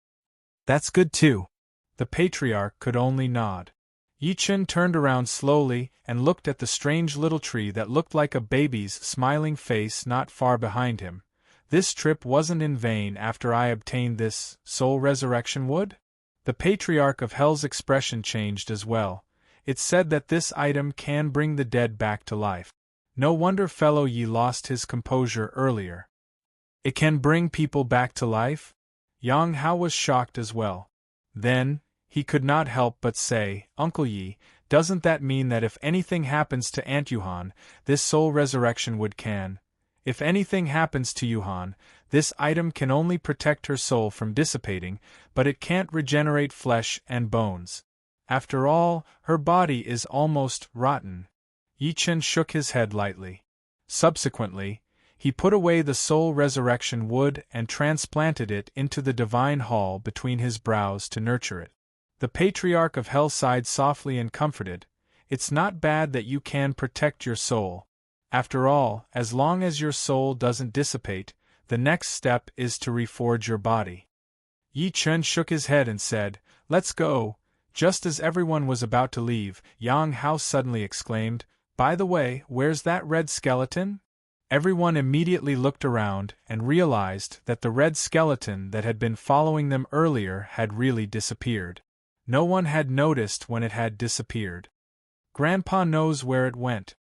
"That's good too." The Patriarch could only nod. Yi Chen turned around slowly and looked at the strange little tree that looked like a baby's smiling face not far behind him. "This trip wasn't in vain after I obtained this soul resurrection wood?" The Patriarch of Hell's expression changed as well. "It's said that this item can bring the dead back to life. No wonder fellow Yi lost his composure earlier. It can bring people back to life?" Yang Hao was shocked as well. Then, he could not help but say, "Uncle Yi, doesn't that mean that if anything happens to Aunt Yuhan, this soul resurrection wood can? If anything happens to Yuhan, this item can only protect her soul from dissipating, but it can't regenerate flesh and bones. After all, her body is almost rotten." Yi Chen shook his head lightly. Subsequently, he put away the soul resurrection wood and transplanted it into the divine hall between his brows to nurture it. The Patriarch of Hell sighed softly and comforted, "It's not bad that you can protect your soul. After all, as long as your soul doesn't dissipate, the next step is to reforge your body." Yi Chen shook his head and said, "Let's go, Just as everyone was about to leave, Yang Hao suddenly exclaimed, "By the way, where's that red skeleton?" Everyone immediately looked around and realized that the red skeleton that had been following them earlier had really disappeared. No one had noticed when it had disappeared. "Grandpa knows where it went."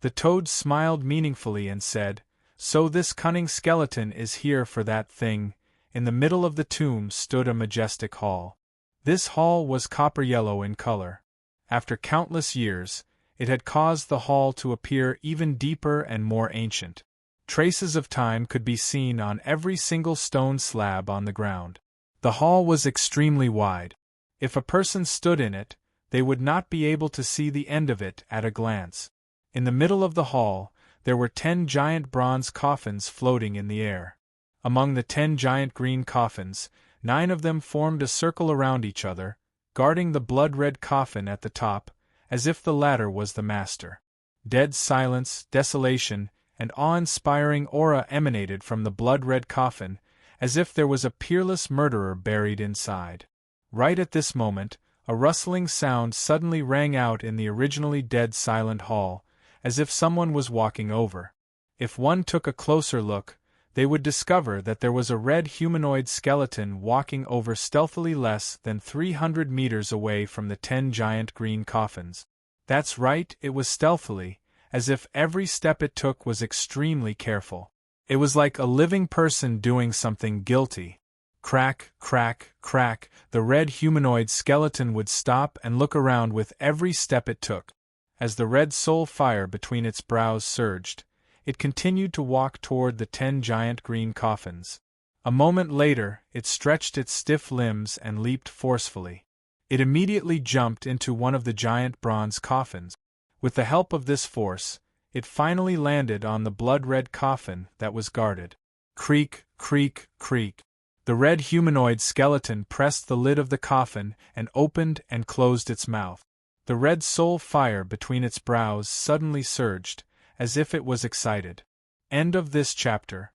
The toad smiled meaningfully and said, "So this cunning skeleton is here for that thing." In the middle of the tomb stood a majestic hall. This hall was copper yellow in color. After countless years, it had caused the hall to appear even deeper and more ancient. Traces of time could be seen on every single stone slab on the ground. The hall was extremely wide. If a person stood in it, they would not be able to see the end of it at a glance. In the middle of the hall, there were 10 giant bronze coffins floating in the air. Among the 10 giant green coffins, 9 of them formed a circle around each other, guarding the blood-red coffin at the top, as if the latter was the master. Dead silence, desolation, and awe-inspiring aura emanated from the blood-red coffin, as if there was a peerless murderer buried inside. Right at this moment, a rustling sound suddenly rang out in the originally dead silent hall, as if someone was walking over. If one took a closer look, they would discover that there was a red humanoid skeleton walking over stealthily less than 300 meters away from the 10 giant green coffins. That's right, it was stealthily, as if every step it took was extremely careful. It was like a living person doing something guilty. Crack, crack, crack, the red humanoid skeleton would stop and look around with every step it took. As the red soul fire between its brows surged, it continued to walk toward the 10 giant green coffins. A moment later, it stretched its stiff limbs and leaped forcefully. It immediately jumped into one of the giant bronze coffins. With the help of this force, it finally landed on the blood-red coffin that was guarded. Creak, creak, creak. The red humanoid skeleton pressed the lid of the coffin and opened and closed its mouth. The red soul fire between its brows suddenly surged, as if it was excited. End of this chapter.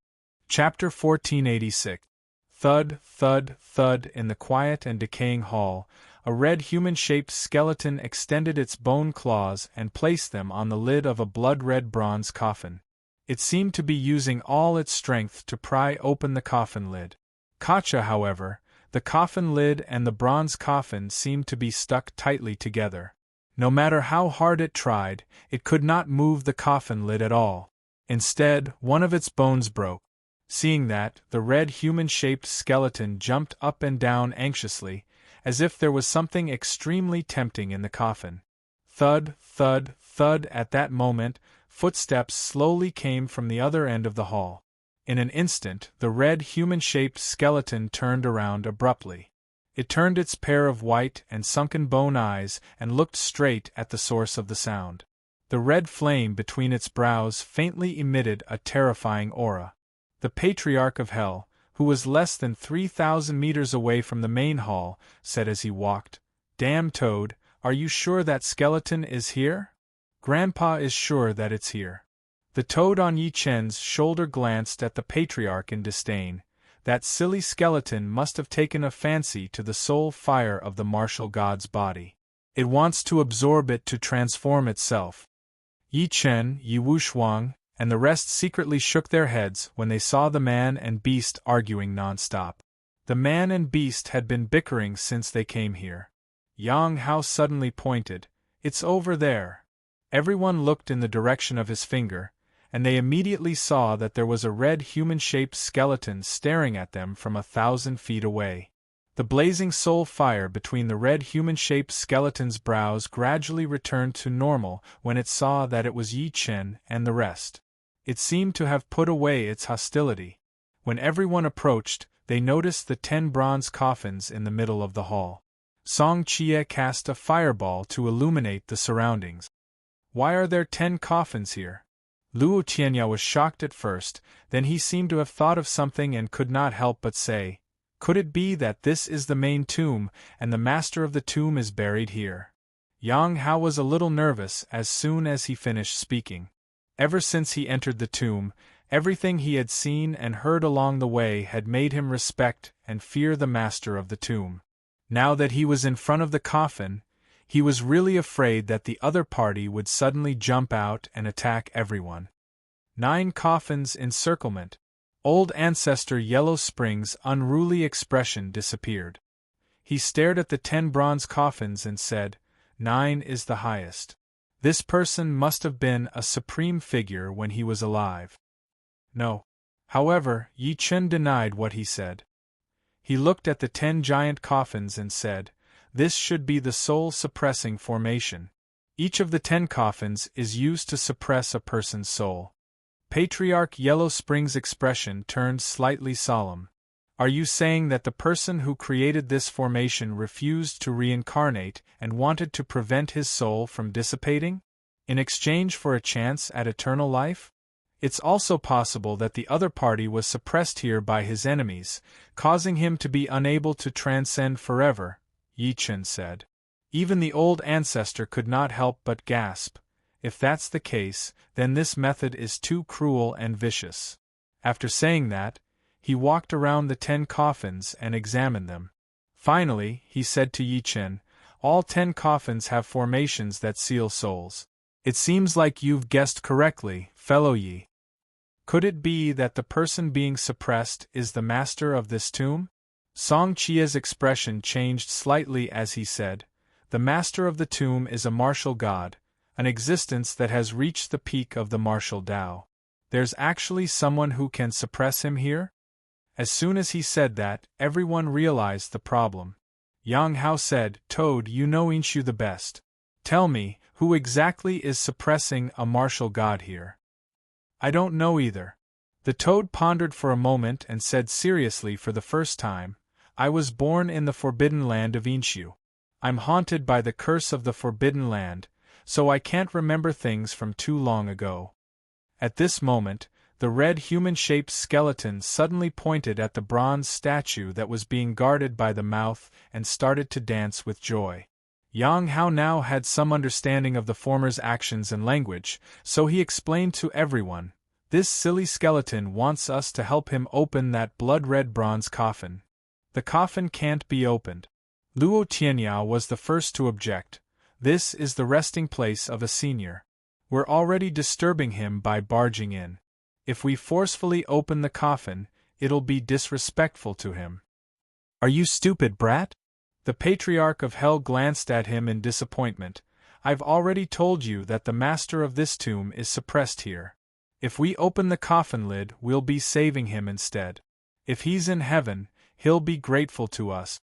Chapter 1486. Thud, thud, thud. In the quiet and decaying hall, a red human-shaped skeleton extended its bone claws and placed them on the lid of a blood-red bronze coffin. It seemed to be using all its strength to pry open the coffin lid. Gotcha, however, the coffin lid and the bronze coffin seemed to be stuck tightly together. No matter how hard it tried, it could not move the coffin lid at all. Instead, one of its bones broke. Seeing that, the red human-shaped skeleton jumped up and down anxiously, as if there was something extremely tempting in the coffin. Thud, thud, thud. At that moment, footsteps slowly came from the other end of the hall. In an instant, the red human-shaped skeleton turned around abruptly. It turned its pair of white and sunken bone eyes and looked straight at the source of the sound. The red flame between its brows faintly emitted a terrifying aura. The Patriarch of Hell, who was less than 3,000 meters away from the main hall, said as he walked, "Damn Toad, are you sure that skeleton is here?" "Grandpa is sure that it's here." The Toad on Yi Chen's shoulder glanced at the Patriarch in disdain. That silly skeleton must have taken a fancy to the soul fire of the martial god's body. It wants to absorb it to transform itself. Yi Chen, Yi Wushuang, and the rest secretly shook their heads when they saw the man and beast arguing non-stop. The man and beast had been bickering since they came here. Yang Hao suddenly pointed, "It's over there." Everyone looked in the direction of his finger, and they immediately saw that there was a red human-shaped skeleton staring at them from 1,000 feet away. The blazing soul fire between the red human-shaped skeleton's brows gradually returned to normal when it saw that it was Yi Chen and the rest. It seemed to have put away its hostility. When everyone approached, they noticed the 10 bronze coffins in the middle of the hall. Song Chie cast a fireball to illuminate the surroundings. "Why are there 10 coffins here?" Luo Tianya was shocked at first, then he seemed to have thought of something and could not help but say, "Could it be that this is the main tomb, and the master of the tomb is buried here?" Yang Hao was a little nervous as soon as he finished speaking. Ever since he entered the tomb, everything he had seen and heard along the way had made him respect and fear the master of the tomb. Now that he was in front of the coffin, he was really afraid that the other party would suddenly jump out and attack everyone. 9 coffins encirclement. Old Ancestor Yellow Spring's unruly expression disappeared. He stared at the 10 bronze coffins and said, 9 is the highest. This person must have been a supreme figure when he was alive. No. However, Yi Chen denied what he said. He looked at the 10 giant coffins and said, this should be the soul-suppressing formation. Each of the 10 coffins is used to suppress a person's soul. Patriarch Yellow Spring's expression turned slightly solemn. Are you saying that the person who created this formation refused to reincarnate and wanted to prevent his soul from dissipating? In exchange for a chance at eternal life? It's also possible that the other party was suppressed here by his enemies, causing him to be unable to transcend forever, Yi Chen said. Even the old ancestor could not help but gasp. If that's the case, then this method is too cruel and vicious. After saying that, he walked around the 10 coffins and examined them. Finally, he said to Yi Chen, all 10 coffins have formations that seal souls. It seems like you've guessed correctly, fellow Yi. Could it be that the person being suppressed is the master of this tomb? Song Chia's expression changed slightly as he said, the master of the tomb is a martial god, an existence that has reached the peak of the martial Tao. There's actually someone who can suppress him here? As soon as he said that, everyone realized the problem. Yang Hao said, Toad, you know Inshu the best. Tell me, who exactly is suppressing a martial god here? I don't know either. The Toad pondered for a moment and said seriously for the first time, I was born in the Forbidden Land of Inshu. I'm haunted by the curse of the Forbidden Land, so I can't remember things from too long ago. At this moment, the red human-shaped skeleton suddenly pointed at the bronze statue that was being guarded by the mouth and started to dance with joy. Yang Hao now had some understanding of the former's actions and language, so he explained to everyone, this silly skeleton wants us to help him open that blood-red bronze coffin. The coffin can't be opened. Luo Tianyao was the first to object. This is the resting place of a senior. We're already disturbing him by barging in. If we forcefully open the coffin, it'll be disrespectful to him. Are you stupid, brat? The Patriarch of Hell glanced at him in disappointment. I've already told you that the master of this tomb is suppressed here. If we open the coffin lid, we'll be saving him instead. If he's in heaven, he'll be grateful to us.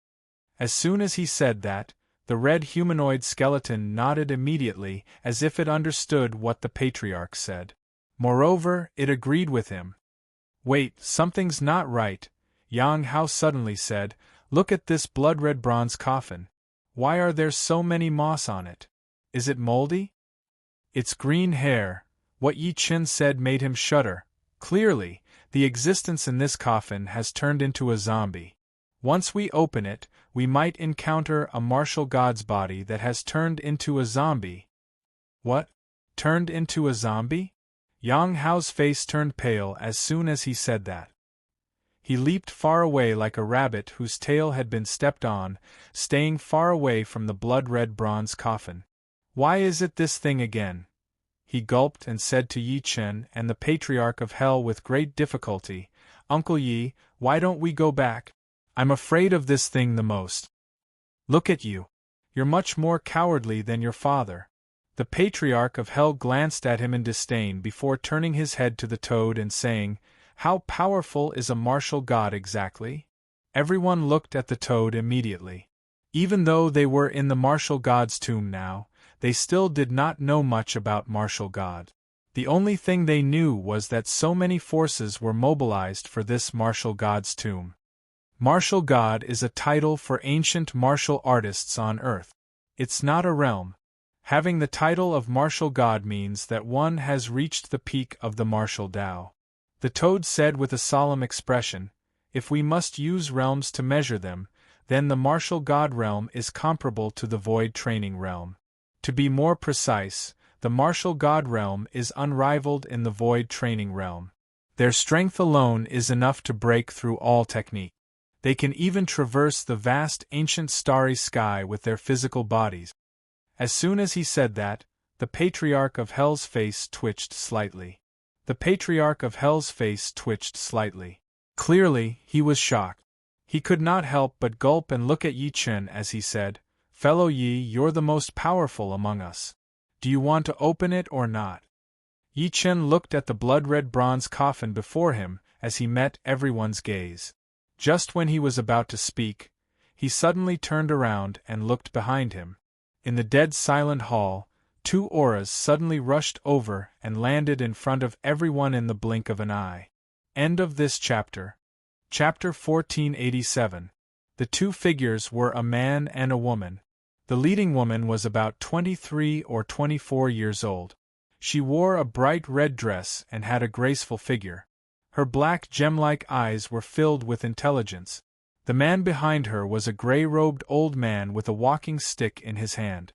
As soon as he said that, the red humanoid skeleton nodded immediately as if it understood what the Patriarch said. Moreover, it agreed with him. Wait, something's not right, Yang Hao suddenly said. Look at this blood-red bronze coffin. Why are there so many moss on it? Is it moldy? It's green hair. What Yi Chen said made him shudder. Clearly, the existence in this coffin has turned into a zombie. Once we open it, we might encounter a martial god's body that has turned into a zombie. What? Turned into a zombie? Yang Hao's face turned pale as soon as he said that. He leaped far away like a rabbit whose tail had been stepped on, staying far away from the blood-red bronze coffin. Why is it this thing again? He gulped and said to Yi Chen and the Patriarch of Hell with great difficulty, Uncle Yi, why don't we go back? I'm afraid of this thing the most. Look at you. You're much more cowardly than your father. The Patriarch of Hell glanced at him in disdain before turning his head to the Toad and saying, How powerful is a martial god exactly? Everyone looked at the Toad immediately. Even though they were in the martial god's tomb now, they still did not know much about martial god. The only thing they knew was that so many forces were mobilized for this martial god's tomb. Martial god is a title for ancient martial artists on Earth. It's not a realm. Having the title of martial god means that one has reached the peak of the martial Tao. The Toad said with a solemn expression, If we must use realms to measure them, then the martial god realm is comparable to the void training realm. To be more precise, the martial god realm is unrivaled in the void training realm. Their strength alone is enough to break through all technique. They can even traverse the vast ancient starry sky with their physical bodies. As soon as he said that, the Patriarch of Hell's face twitched slightly. The Patriarch of Hell's face twitched slightly. Clearly, he was shocked. He could not help but gulp and look at Yi Chen as he said, "Fellow Yi, you're the most powerful among us. Do you want to open it or not?" Yi Chen looked at the blood-red bronze coffin before him as he met everyone's gaze. Just when he was about to speak, he suddenly turned around and looked behind him. In the dead silent hall, two auras suddenly rushed over and landed in front of everyone in the blink of an eye. End of this chapter. Chapter 1487. The two figures were a man and a woman. The leading woman was about 23 or 24 years old. She wore a bright red dress and had a graceful figure. Her black gem-like eyes were filled with intelligence. The man behind her was a gray-robed old man with a walking stick in his hand.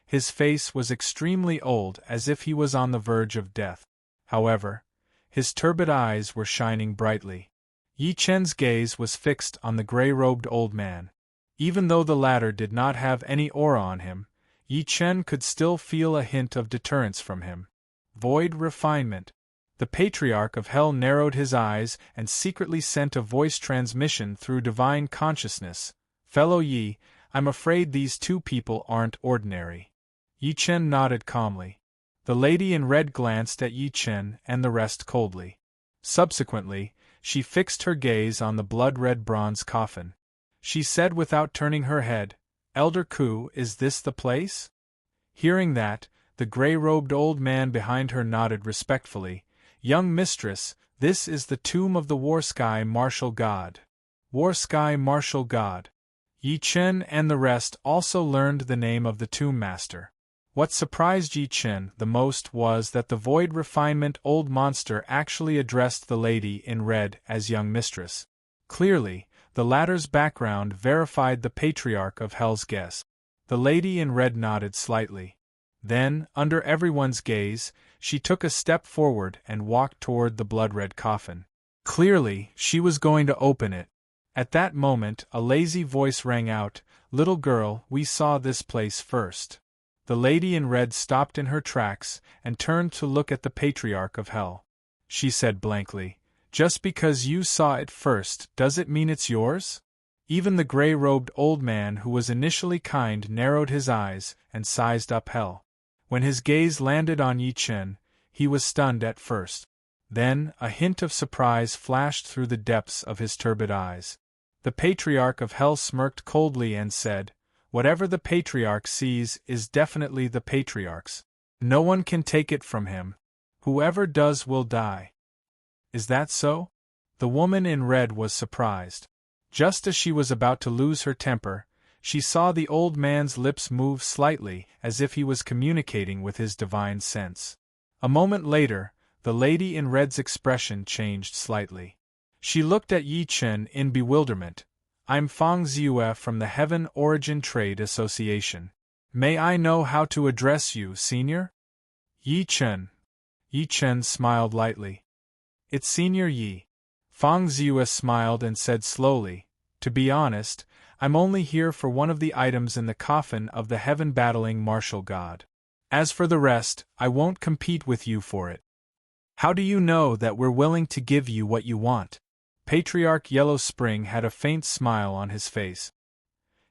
His face was extremely old, as if he was on the verge of death. However, his turbid eyes were shining brightly. Yi Chen's gaze was fixed on the gray-robed old man. Even though the latter did not have any aura on him, Yi Chen could still feel a hint of deterrence from him. Void refinement. The Patriarch of Hell narrowed his eyes and secretly sent a voice transmission through divine consciousness. "Fellow Yi, I'm afraid these two people aren't ordinary." Yi Chen nodded calmly. The lady in red glanced at Yi Chen and the rest coldly. Subsequently, she fixed her gaze on the blood-red bronze coffin. She said without turning her head, "Elder Ku, is this the place?" Hearing that, the gray-robed old man behind her nodded respectfully. "Young mistress, this is the tomb of the War-Sky Martial God." War-Sky Martial God. Yi Chen and the rest also learned the name of the tomb master. What surprised Yi Chen the most was that the void refinement old monster actually addressed the lady in red as young mistress. Clearly, the latter's background verified the Patriarch of Hell's guess. The lady in red nodded slightly. Then, under everyone's gaze, she took a step forward and walked toward the blood-red coffin. Clearly, she was going to open it. At that moment, a lazy voice rang out, "Little girl, we saw this place first." The lady in red stopped in her tracks and turned to look at the Patriarch of Hell. She said blankly, "Just because you saw it first, does it mean it's yours?" Even the gray-robed old man who was initially kind narrowed his eyes and sized up Hell. When his gaze landed on Yi Chen, he was stunned at first. Then, a hint of surprise flashed through the depths of his turbid eyes. The Patriarch of Hell smirked coldly and said, "Whatever the Patriarch sees is definitely the Patriarch's. No one can take it from him. Whoever does will die." "Is that so?" The woman in red was surprised. Just as she was about to lose her temper, she saw the old man's lips move slightly as if he was communicating with his divine sense. A moment later, the lady in red's expression changed slightly. She looked at Yi Chen in bewilderment. "I'm Fang Ziyue from the Heaven Origin Trade Association. May I know how to address you, Senior?" "Yi Chen." Yi Chen smiled lightly. "It's Senior Yi." Fang Ziyue smiled and said slowly, "To be honest, I'm only here for one of the items in the coffin of the heaven-battling martial god. As for the rest, I won't compete with you for it." "How do you know that we're willing to give you what you want?" Patriarch Yellow Spring had a faint smile on his face.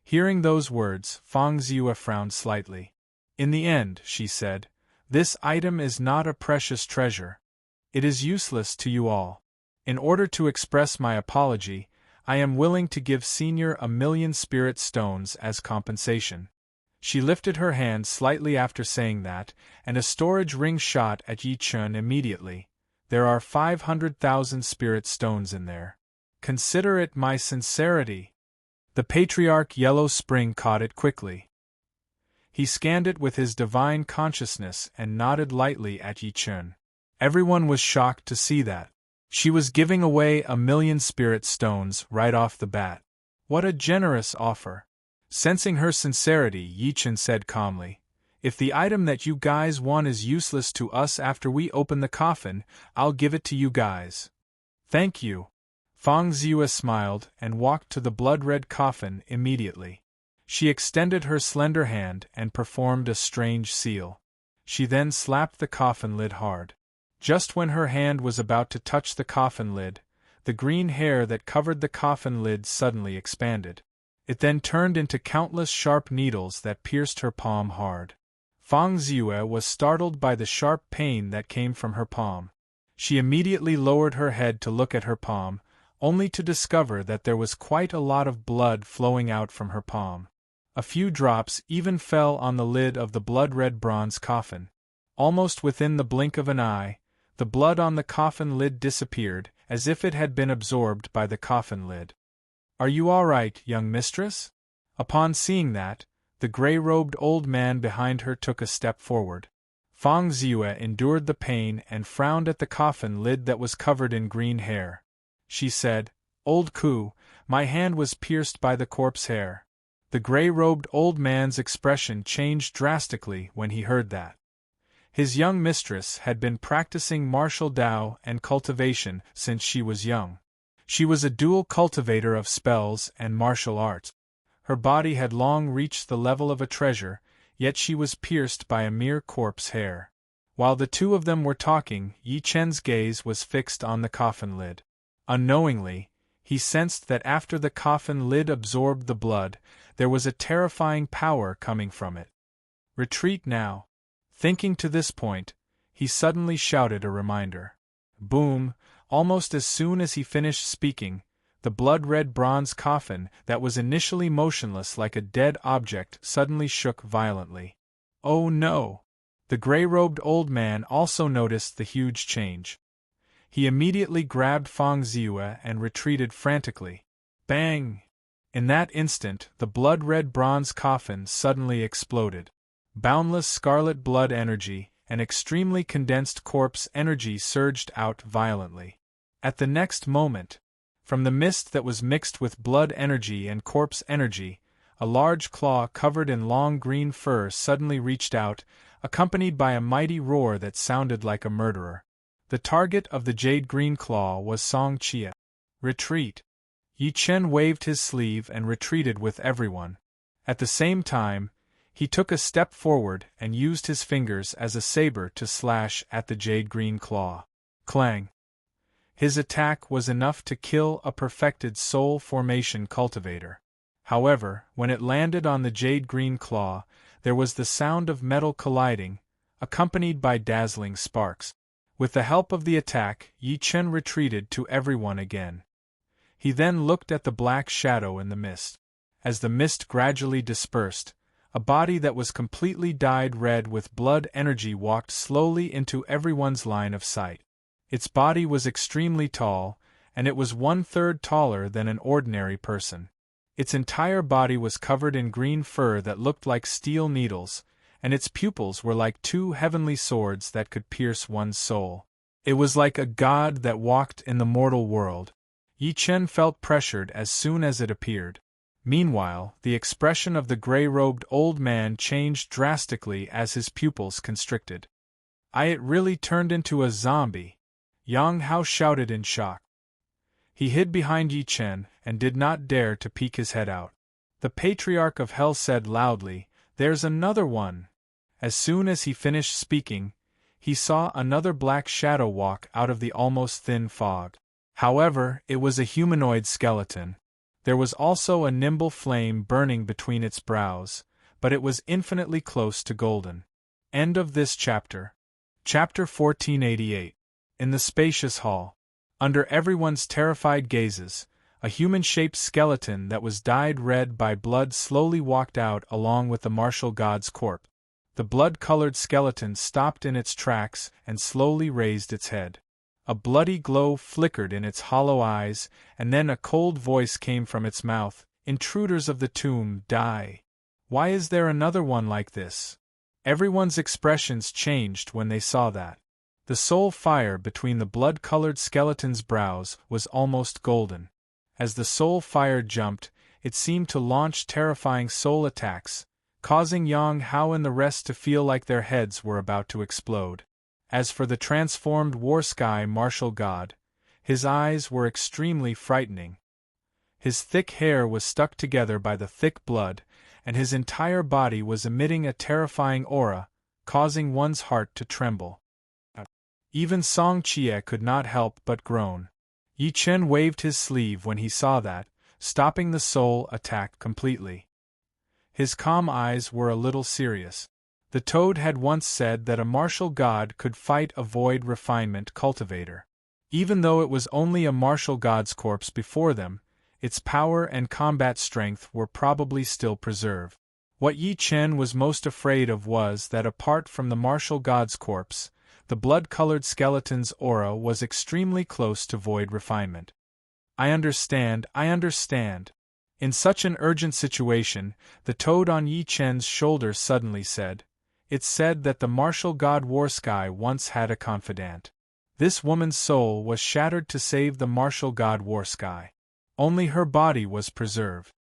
Hearing those words, Fang Ziyue frowned slightly. "In the end," she said, "this item is not a precious treasure. It is useless to you all. In order to express my apology, I am willing to give Senior 1,000,000 spirit stones as compensation." She lifted her hand slightly after saying that, and a storage ring shot at Yi Chen immediately. "There are 500,000 spirit stones in there. Consider it my sincerity." The Patriarch Yellow Spring caught it quickly. He scanned it with his divine consciousness and nodded lightly at Yi Chen. Everyone was shocked to see that. She was giving away 1,000,000 spirit stones right off the bat. What a generous offer. Sensing her sincerity, Yi Chen said calmly, "If the item that you guys want is useless to us after we open the coffin, I'll give it to you guys." "Thank you." Fang Ziyue smiled and walked to the blood-red coffin immediately. She extended her slender hand and performed a strange seal. She then slapped the coffin lid hard. Just when her hand was about to touch the coffin lid, the green hair that covered the coffin lid suddenly expanded. It then turned into countless sharp needles that pierced her palm hard. Fang Ziyue was startled by the sharp pain that came from her palm. She immediately lowered her head to look at her palm, only to discover that there was quite a lot of blood flowing out from her palm. A few drops even fell on the lid of the blood-red bronze coffin. Almost within the blink of an eye, the blood on the coffin lid disappeared, as if it had been absorbed by the coffin lid. "Are you all right, young mistress?" Upon seeing that, the gray-robed old man behind her took a step forward. Fang Ziyue endured the pain and frowned at the coffin lid that was covered in green hair. She said, "Old Ku, my hand was pierced by the corpse hair." The gray-robed old man's expression changed drastically when he heard that. His young mistress had been practicing martial Tao and cultivation since she was young. She was a dual cultivator of spells and martial arts. Her body had long reached the level of a treasure, yet she was pierced by a mere corpse hair. While the two of them were talking, Yi Chen's gaze was fixed on the coffin lid. Unknowingly, he sensed that after the coffin lid absorbed the blood, there was a terrifying power coming from it. "Retreat now." Thinking to this point, he suddenly shouted a reminder. Boom! Almost as soon as he finished speaking, the blood-red bronze coffin that was initially motionless like a dead object suddenly shook violently. "Oh no!" The gray-robed old man also noticed the huge change. He immediately grabbed Fang Ziyue and retreated frantically. Bang! In that instant, the blood-red bronze coffin suddenly exploded. Boundless scarlet blood energy and extremely condensed corpse energy surged out violently. At the next moment, from the mist that was mixed with blood energy and corpse energy, a large claw covered in long green fur suddenly reached out, accompanied by a mighty roar that sounded like a murderer. The target of the jade-green claw was Song Chia. "Retreat!" Yi Chen waved his sleeve and retreated with everyone. At the same time, he took a step forward and used his fingers as a saber to slash at the jade-green claw. Clang! His attack was enough to kill a perfected soul formation cultivator. However, when it landed on the jade-green claw, there was the sound of metal colliding, accompanied by dazzling sparks. With the help of the attack, Yi Chen retreated to everyone again. He then looked at the black shadow in the mist. As the mist gradually dispersed, a body that was completely dyed red with blood energy walked slowly into everyone's line of sight. Its body was extremely tall, and it was 1/3 taller than an ordinary person. Its entire body was covered in green fur that looked like steel needles, and its pupils were like two heavenly swords that could pierce one's soul. It was like a god that walked in the mortal world. Yi Chen felt pressured as soon as it appeared. Meanwhile, the expression of the gray-robed old man changed drastically as his pupils constricted. It really turned into a zombie," Yang Hao shouted in shock. He hid behind Yi Chen and did not dare to peek his head out. The Patriarch of Hell said loudly, "There's another one!" As soon as he finished speaking, he saw another black shadow walk out of the almost thin fog. However, it was a humanoid skeleton. There was also a nimble flame burning between its brows, but it was infinitely close to golden. End of this chapter. Chapter 1488. In the spacious hall, under everyone's terrified gazes, a human-shaped skeleton that was dyed red by blood slowly walked out along with the martial god's corpse. The blood-colored skeleton stopped in its tracks and slowly raised its head. A bloody glow flickered in its hollow eyes, and then a cold voice came from its mouth, "Intruders of the tomb, die! Why is there another one like this?" Everyone's expressions changed when they saw that. The soul fire between the blood-colored skeleton's brows was almost golden. As the soul fire jumped, it seemed to launch terrifying soul attacks, causing Yang Hao and the rest to feel like their heads were about to explode. As for the transformed War Sky martial god, His eyes were extremely frightening. His thick hair was stuck together by the thick blood, and his entire body was emitting a terrifying aura, causing one's heart to tremble. Even Song Chie could not help but groan. Yi Chen waved his sleeve when he saw that, stopping the soul attack completely. His calm eyes were a little serious. The toad had once said that a martial god could fight a void refinement cultivator. Even though it was only a martial god's corpse before them, its power and combat strength were probably still preserved. What Yi Chen was most afraid of was that apart from the martial god's corpse, the blood-colored skeleton's aura was extremely close to void refinement. I understand. In such an urgent situation, the toad on Yi Chen's shoulder suddenly said, "It's said that the martial god Warsky once had a confidant. This woman's soul was shattered to save the martial god Warsky. Only her body was preserved."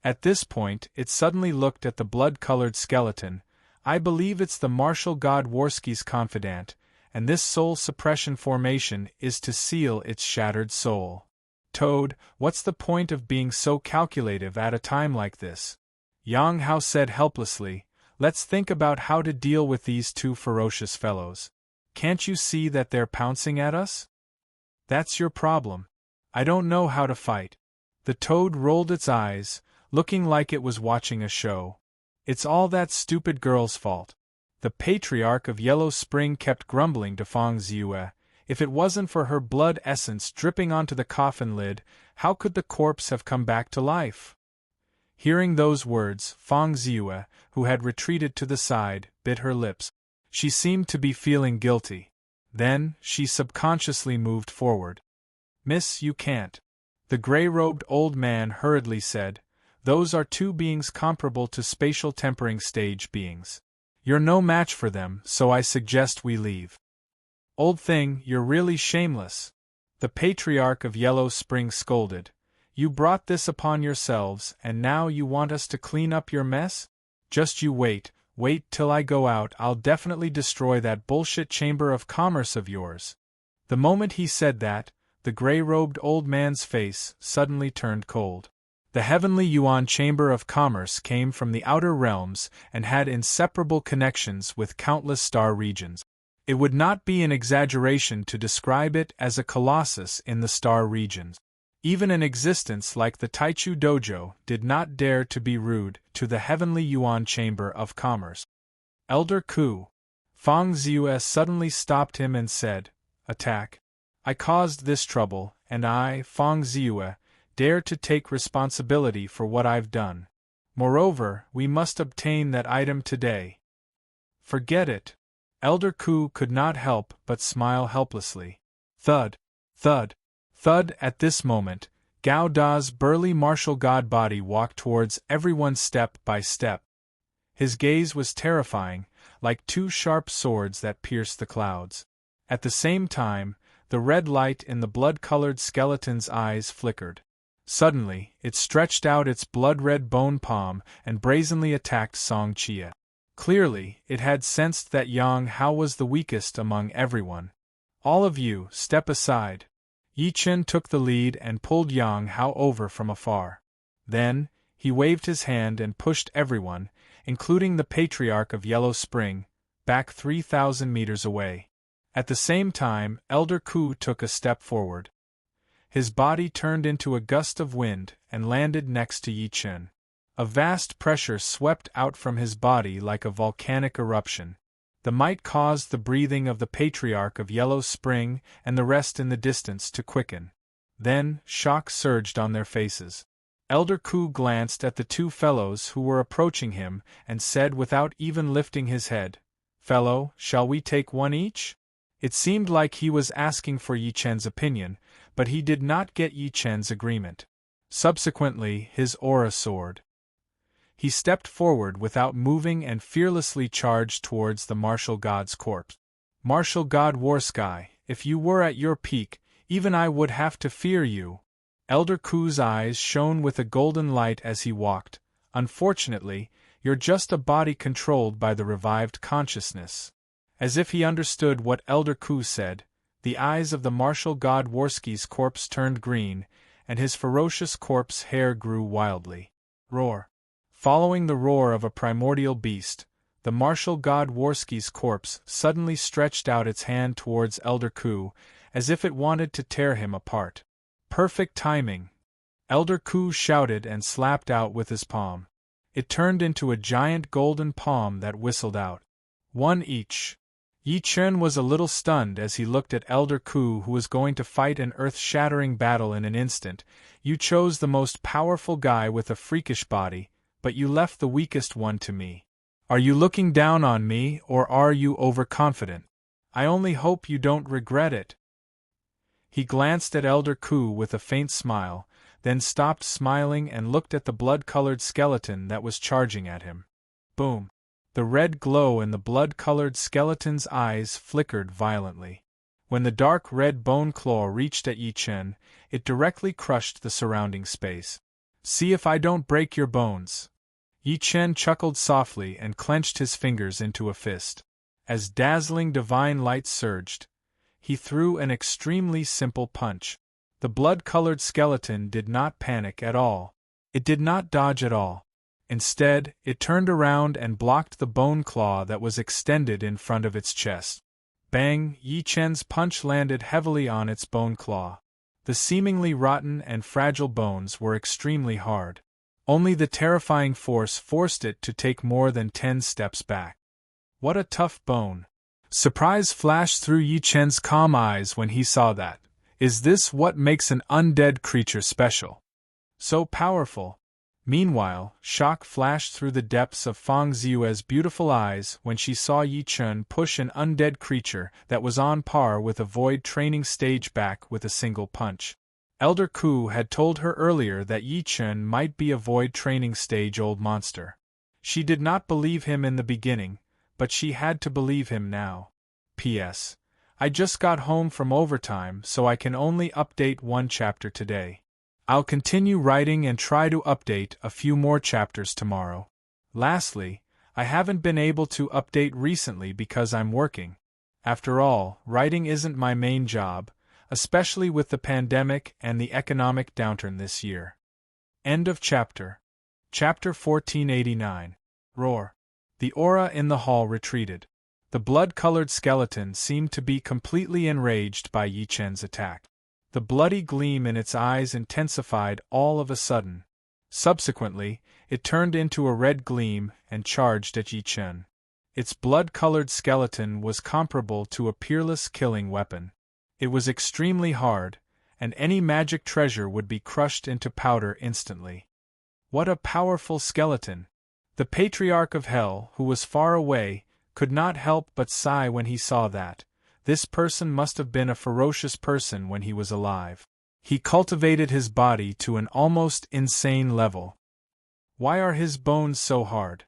At this point, it suddenly looked at the blood-colored skeleton. "I believe it's the martial god Warsky's confidant, and this soul suppression formation is to seal its shattered soul." "Toad, what's the point of being so calculative at a time like this?" Yang Hao said helplessly. "Let's think about how to deal with these two ferocious fellows. Can't you see that they're pouncing at us?" "That's your problem. I don't know how to fight." The toad rolled its eyes, looking like it was watching a show. "It's all that stupid girl's fault." The patriarch of Yellow Spring kept grumbling to Fang Ziyue. If it wasn't for her blood essence dripping onto the coffin lid, how could the corpse have come back to life? Hearing those words, Fang Ziyue, who had retreated to the side, bit her lips. She seemed to be feeling guilty. Then, she subconsciously moved forward. "Miss, you can't." The gray-robed old man hurriedly said, "Those are two beings comparable to spatial tempering stage beings. You're no match for them, so I suggest we leave." "Old thing, you're really shameless," the patriarch of Yellow Spring scolded. "You brought this upon yourselves, and now you want us to clean up your mess? Just you wait till I go out. I'll definitely destroy that bullshit chamber of commerce of yours." The moment he said that, the gray-robed old man's face suddenly turned cold. The heavenly Yuan Chamber of Commerce came from the outer realms and had inseparable connections with countless star regions. It would not be an exaggeration to describe it as a colossus in the star regions. Even an existence like the Taichu Dojo did not dare to be rude to the heavenly Yuan Chamber of Commerce. "Elder Ku." Fang Ziyue suddenly stopped him and said, "Attack. I caused this trouble, and I, Fang Ziyue, dare to take responsibility for what I've done. Moreover, we must obtain that item today." "Forget it." Elder Ku could not help but smile helplessly. Thud, thud, thud. At this moment, Gao Da's burly martial god body walked towards everyone step by step. His gaze was terrifying, like two sharp swords that pierced the clouds. At the same time, the red light in the blood-colored skeleton's eyes flickered. Suddenly, it stretched out its blood-red bone palm and brazenly attacked Song Chie. Clearly, it had sensed that Yang Hao was the weakest among everyone. "All of you, step aside." Yi Chen took the lead and pulled Yang Hao over from afar. Then, he waved his hand and pushed everyone, including the patriarch of Yellow Spring, back 3,000 meters away. At the same time, Elder Ku took a step forward. His body turned into a gust of wind and landed next to Yi Chen. A vast pressure swept out from his body like a volcanic eruption. The might caused the breathing of the patriarch of Yellow Spring and the rest in the distance to quicken. Then, shock surged on their faces. Elder Ku glanced at the two fellows who were approaching him and said without even lifting his head, "Fellow, shall we take one each?" It seemed like he was asking for Yi Chen's opinion, but he did not get Yi Chen's agreement. Subsequently, his aura soared. He stepped forward without moving and fearlessly charged towards the martial god's corpse. "Martial god Warsky, if you were at your peak, even I would have to fear you." Elder Ku's eyes shone with a golden light as he walked. "Unfortunately, you're just a body controlled by the revived consciousness." As if he understood what Elder Ku said, the eyes of the martial god Worski's corpse turned green, and his ferocious corpse hair grew wildly. Roar. Following the roar of a primordial beast, the martial god Worski's corpse suddenly stretched out its hand towards Elder Ku, as if it wanted to tear him apart. Perfect timing! Elder Ku shouted and slapped out with his palm. It turned into a giant golden palm that whistled out. One each. Yi Chen was a little stunned as he looked at Elder Ku, who was going to fight an earth-shattering battle in an instant. You chose the most powerful guy with a freakish body, but you left the weakest one to me. Are you looking down on me, or are you overconfident? I only hope you don't regret it. He glanced at Elder Ku with a faint smile, then stopped smiling and looked at the blood-colored skeleton that was charging at him. Boom! The red glow in the blood-colored skeleton's eyes flickered violently. When the dark red bone claw reached at Yi Chen, it directly crushed the surrounding space. See if I don't break your bones. Yi Chen chuckled softly and clenched his fingers into a fist. As dazzling divine light surged, he threw an extremely simple punch. The blood-colored skeleton did not panic at all. It did not dodge at all. Instead, it turned around and blocked the bone claw that was extended in front of its chest. Bang! Yi Chen's punch landed heavily on its bone claw. The seemingly rotten and fragile bones were extremely hard. Only the terrifying force forced it to take more than 10 steps back. What a tough bone! Surprise flashed through Yi Chen's calm eyes when he saw that. Is this what makes an undead creature special? So powerful! Meanwhile, shock flashed through the depths of Fang Ziyue's beautiful eyes when she saw Yi Chen push an undead creature that was on par with a void training stage back with a single punch. Elder Ku had told her earlier that Yi Chen might be a void training stage old monster. She did not believe him in the beginning, but she had to believe him now. P.S. I just got home from overtime, so I can only update 1 chapter today. I'll continue writing and try to update a few more chapters tomorrow. Lastly, I haven't been able to update recently because I'm working. After all, writing isn't my main job, especially with the pandemic and the economic downturn this year. End of chapter. Chapter 1489. Roar. The aura in the hall retreated. The blood-colored skeleton seemed to be completely enraged by Yi Chen's attack. The bloody gleam in its eyes intensified all of a sudden. Subsequently, it turned into a red gleam and charged at Yi Chen. Its blood-colored skeleton was comparable to a peerless killing weapon. It was extremely hard, and any magic treasure would be crushed into powder instantly. What a powerful skeleton! The Patriarch of Hell, who was far away, could not help but sigh when he saw that. This person must have been a ferocious person when he was alive. He cultivated his body to an almost insane level. Why are his bones so hard?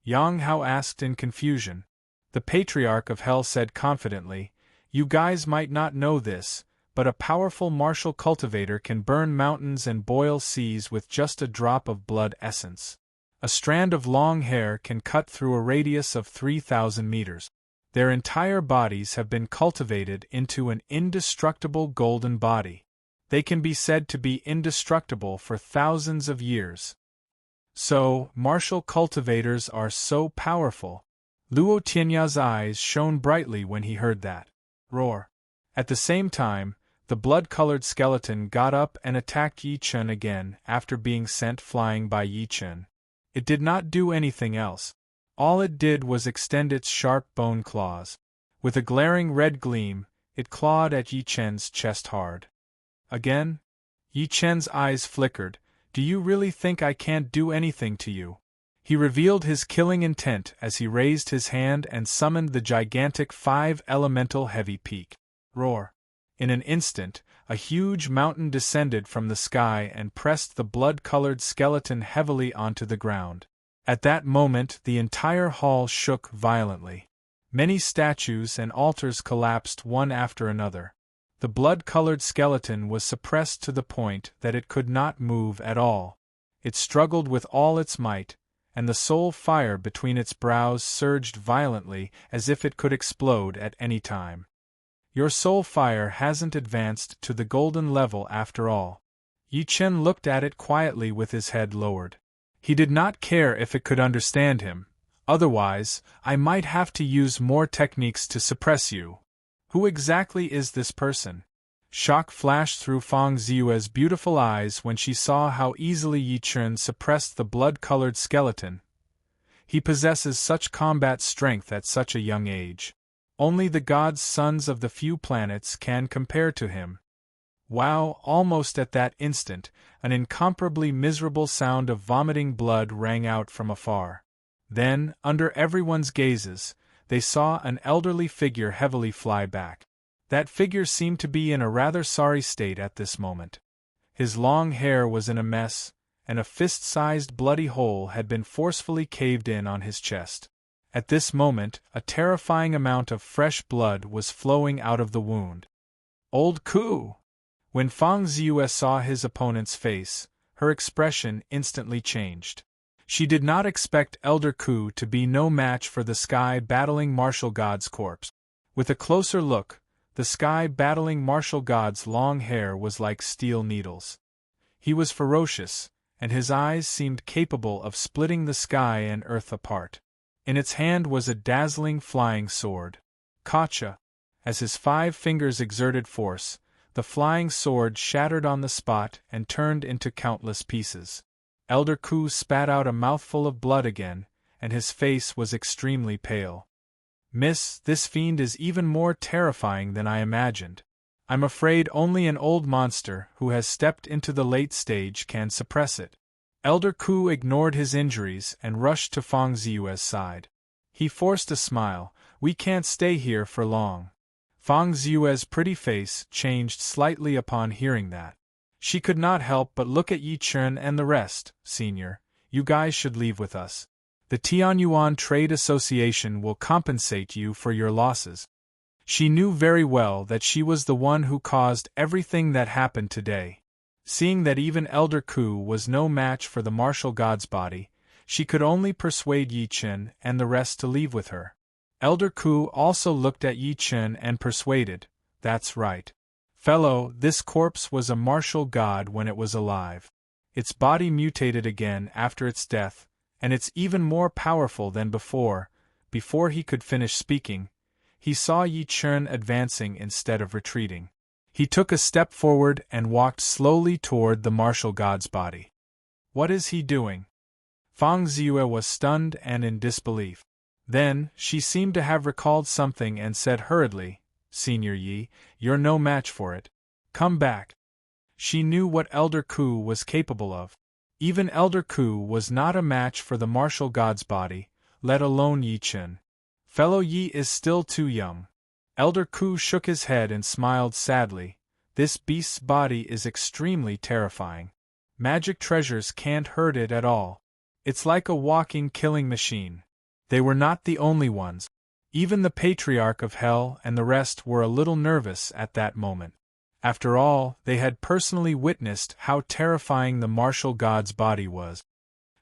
Yang Hao asked in confusion. The Patriarch of Hell said confidently, You guys might not know this, but a powerful martial cultivator can burn mountains and boil seas with just a drop of blood essence. A strand of long hair can cut through a radius of 3,000 meters. Their entire bodies have been cultivated into an indestructible golden body. They can be said to be indestructible for thousands of years. So, martial cultivators are so powerful. Luo Tianya's eyes shone brightly when he heard that. Roar. At the same time, the blood-colored skeleton got up and attacked Yi Chen again after being sent flying by Yi Chen. It did not do anything else. All it did was extend its sharp bone claws. With a glaring red gleam, it clawed at Yi Chen's chest hard. Again? Yi Chen's eyes flickered. Do you really think I can't do anything to you? He revealed his killing intent as he raised his hand and summoned the gigantic 5-elemental heavy peak. Roar. In an instant, a huge mountain descended from the sky and pressed the blood-colored skeleton heavily onto the ground. At that moment, the entire hall shook violently. Many statues and altars collapsed one after another. The blood-colored skeleton was suppressed to the point that it could not move at all. It struggled with all its might, and the soul fire between its brows surged violently as if it could explode at any time. Your soul fire hasn't advanced to the golden level after all. Yi Chen looked at it quietly with his head lowered. He did not care if it could understand him. Otherwise, I might have to use more techniques to suppress you. Who exactly is this person? Shock flashed through Fang Ziyue's beautiful eyes when she saw how easily Yi Chen suppressed the blood-colored skeleton. He possesses such combat strength at such a young age. Only the gods' sons of the few planets can compare to him. Wow! Almost at that instant, an incomparably miserable sound of vomiting blood rang out from afar. Then, under everyone's gazes, they saw an elderly figure heavily fly back. That figure seemed to be in a rather sorry state at this moment. His long hair was in a mess, and a fist-sized bloody hole had been forcefully caved in on his chest. At this moment, a terrifying amount of fresh blood was flowing out of the wound. Old Ku! When Fang Ziyue saw his opponent's face, her expression instantly changed. She did not expect Elder Ku to be no match for the sky-battling martial god's corpse. With a closer look, the sky-battling martial god's long hair was like steel needles. He was ferocious, and his eyes seemed capable of splitting the sky and earth apart. In its hand was a dazzling flying sword. Kacha! As his 5 fingers exerted force, the flying sword shattered on the spot and turned into countless pieces. Elder Ku spat out a mouthful of blood again, and his face was extremely pale. Miss, this fiend is even more terrifying than I imagined. I'm afraid only an old monster who has stepped into the late stage can suppress it. Elder Ku ignored his injuries and rushed to Fang Ziyue's side. He forced a smile. We can't stay here for long. Fang Ziyue's pretty face changed slightly upon hearing that. She could not help but look at Yi Chen and the rest. Senior, you guys should leave with us. The Tianyuan Trade Association will compensate you for your losses. She knew very well that she was the one who caused everything that happened today. Seeing that even Elder Ku was no match for the martial god's body, she could only persuade Yi Chen and the rest to leave with her. Elder Ku also looked at Yi Chen and persuaded, that's right. Fellow, this corpse was a martial god when it was alive. Its body mutated again after its death, and it's even more powerful than before. Before he could finish speaking, he saw Yi Chen advancing instead of retreating. He took a step forward and walked slowly toward the martial god's body. What is he doing? Fang Ziyue was stunned and in disbelief. Then, she seemed to have recalled something and said hurriedly, Senior Yi, you're no match for it. Come back. She knew what Elder Ku was capable of. Even Elder Ku was not a match for the martial god's body, let alone Yi Chen. Fellow Yi is still too young. Elder Ku shook his head and smiled sadly. This beast's body is extremely terrifying. Magic treasures can't hurt it at all. It's like a walking killing machine. They were not the only ones. Even the Patriarch of Hell and the rest were a little nervous at that moment. After all, they had personally witnessed how terrifying the martial god's body was.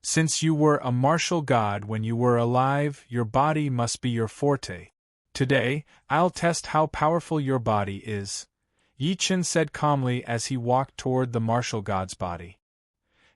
Since you were a martial god when you were alive, your body must be your forte. Today, I'll test how powerful your body is, Yi Chen said calmly as he walked toward the martial god's body.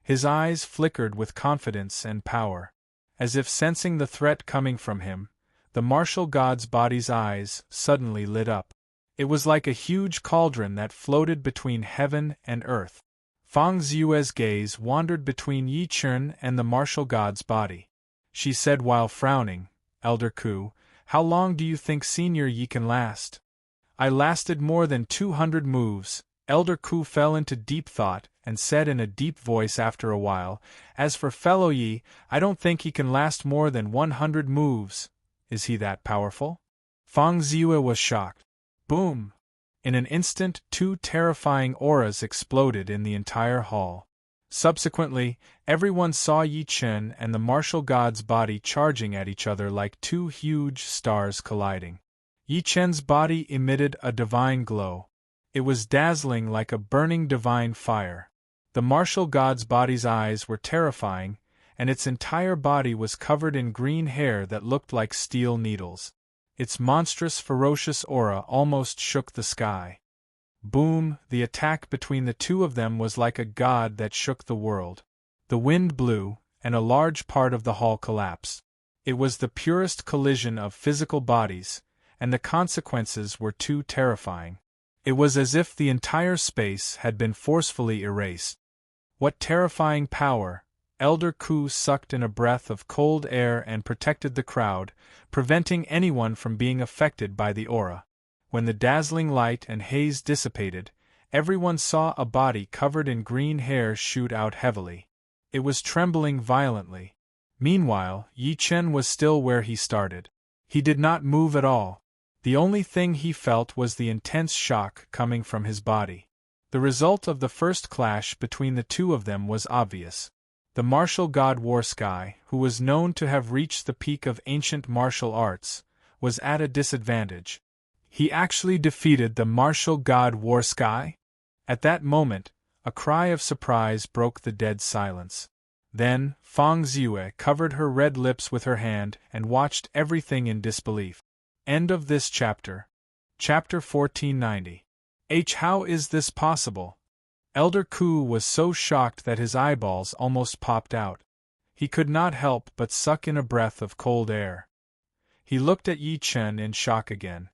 His eyes flickered with confidence and power. As if sensing the threat coming from him, the martial god's body's eyes suddenly lit up. It was like a huge cauldron that floated between heaven and earth. Fang Ziyue's gaze wandered between Yi Chen and the martial god's body. She said while frowning, Elder Ku, how long do you think Senior Yi can last? I lasted more than 200 moves. Elder Ku fell into deep thought and said in a deep voice after a while, as for fellow Yi, I don't think he can last more than 100 moves. Is he that powerful? Fang Ziyue was shocked. Boom! In an instant, 2 terrifying auras exploded in the entire hall. Subsequently, everyone saw Yi Chen and the martial god's body charging at each other like 2 huge stars colliding. Yi Chen's body emitted a divine glow. It was dazzling like a burning divine fire. The martial god's body's eyes were terrifying, and its entire body was covered in green hair that looked like steel needles. Its monstrous, ferocious aura almost shook the sky. Boom, the attack between the two of them was like a god that shook the world. The wind blew, and a large part of the hall collapsed. It was the purest collision of physical bodies, and the consequences were too terrifying. It was as if the entire space had been forcefully erased. What terrifying power! Elder Ku sucked in a breath of cold air and protected the crowd, preventing anyone from being affected by the aura. When the dazzling light and haze dissipated, everyone saw a body covered in green hair shoot out heavily. It was trembling violently. Meanwhile, Yi Chen was still where he started. He did not move at all. The only thing he felt was the intense shock coming from his body. The result of the first clash between the two of them was obvious. The martial god Warsky, who was known to have reached the peak of ancient martial arts, was at a disadvantage. He actually defeated the martial god Warsky? At that moment, a cry of surprise broke the dead silence. Then, Fang Ziyue covered her red lips with her hand and watched everything in disbelief. End of this chapter. Chapter 1490. How is this possible? Elder Ku was so shocked that his eyeballs almost popped out. He could not help but suck in a breath of cold air. He looked at Yi Chen in shock again.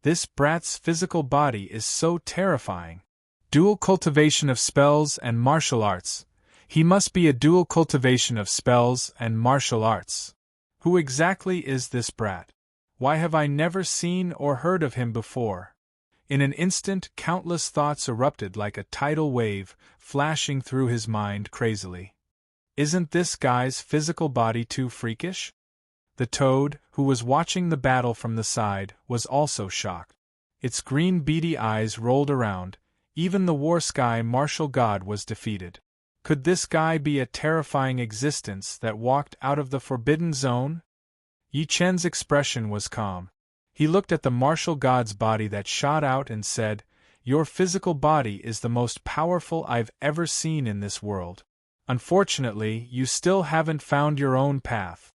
This brat's physical body is so terrifying. Dual cultivation of spells and martial arts. He must be a dual cultivation of spells and martial arts. Who exactly is this brat? Why have I never seen or heard of him before? In an instant, countless thoughts erupted like a tidal wave, flashing through his mind crazily. Isn't this guy's physical body too freakish? The toad, who was watching the battle from the side, was also shocked. Its green beady eyes rolled around. Even the Warsky martial god was defeated. Could this guy be a terrifying existence that walked out of the forbidden zone? Yi Chen's expression was calm. He looked at the martial god's body that shot out and said, "Your physical body is the most powerful I've ever seen in this world. Unfortunately, you still haven't found your own path."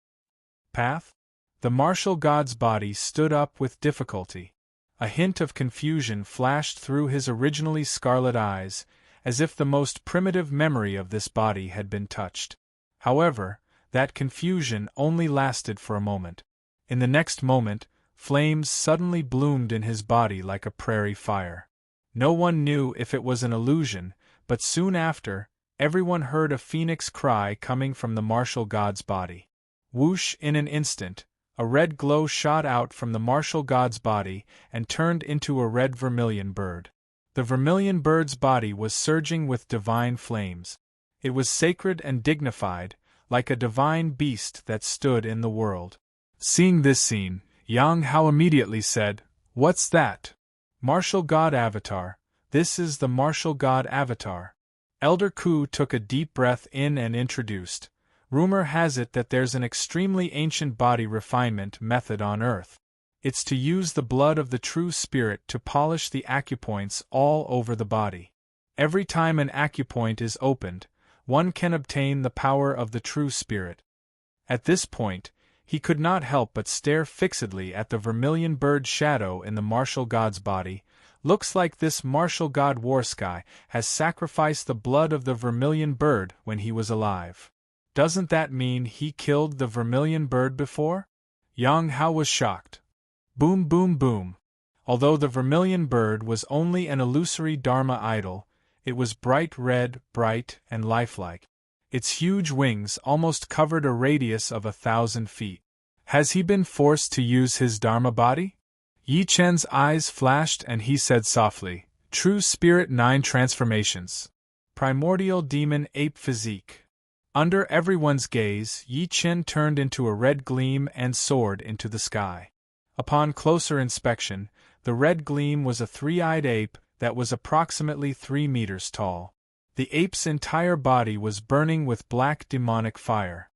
Path? The martial god's body stood up with difficulty. A hint of confusion flashed through his originally scarlet eyes, as if the most primitive memory of this body had been touched. However, that confusion only lasted for a moment. In the next moment, flames suddenly bloomed in his body like a prairie fire. No one knew if it was an illusion, but soon after, everyone heard a phoenix cry coming from the martial god's body. Whoosh! In an instant, a red glow shot out from the martial god's body and turned into a red vermilion bird. The vermilion bird's body was surging with divine flames. It was sacred and dignified, like a divine beast that stood in the world. Seeing this scene, Yang Hao immediately said, "What's that?" "Martial God Avatar. This is the Martial God Avatar." Elder Ku took a deep breath in and introduced, "Rumor has it that there's an extremely ancient body refinement method on Earth. It's to use the blood of the true spirit to polish the acupoints all over the body. Every time an acupoint is opened, one can obtain the power of the true spirit." At this point, he could not help but stare fixedly at the vermilion bird shadow in the martial god's body. Looks like this martial god Warsky has sacrificed the blood of the vermilion bird when he was alive. Doesn't that mean he killed the vermilion bird before? Yang Hao was shocked. Boom boom boom. Although the vermilion bird was only an illusory Dharma idol, it was bright red, bright, and lifelike. Its huge wings almost covered a radius of 1,000 feet. Has he been forced to use his Dharma body? Yi Chen's eyes flashed and he said softly, "True Spirit 9 transformations. Primordial Demon Ape Physique." Under everyone's gaze, Yi Chen turned into a red gleam and soared into the sky. Upon closer inspection, the red gleam was a three-eyed ape that was approximately 3 meters tall. The ape's entire body was burning with black demonic fire.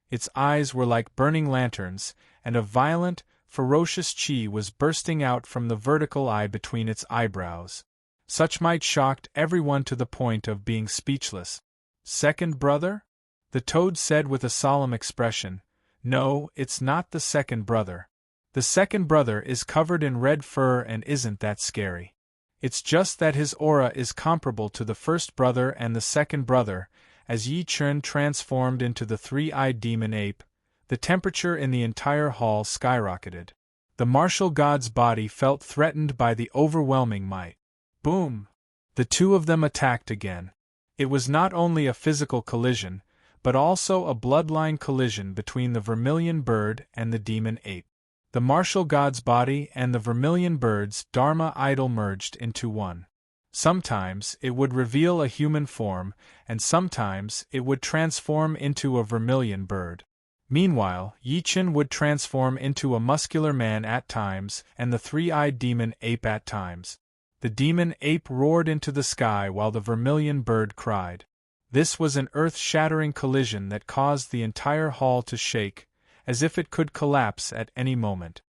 Its eyes were like burning lanterns, and a violent, ferocious chi was bursting out from the vertical eye between its eyebrows. Such might shocked everyone to the point of being speechless. "Second brother?" the toad said with a solemn expression. "No, it's not the second brother. The second brother is covered in red fur and isn't that scary. It's just that his aura is comparable to the first brother and the second brother. As Yi Chen transformed into the three-eyed demon ape, the temperature in the entire hall skyrocketed. The martial god's body felt threatened by the overwhelming might. Boom! The two of them attacked again. It was not only a physical collision, but also a bloodline collision between the vermilion bird and the demon ape. The martial god's body and the vermilion bird's Dharma idol merged into one. Sometimes it would reveal a human form, and sometimes it would transform into a vermilion bird. Meanwhile, Yi Chen would transform into a muscular man at times and the three-eyed demon ape at times. The demon ape roared into the sky while the vermilion bird cried. This was an earth-shattering collision that caused the entire hall to shake, as if it could collapse at any moment.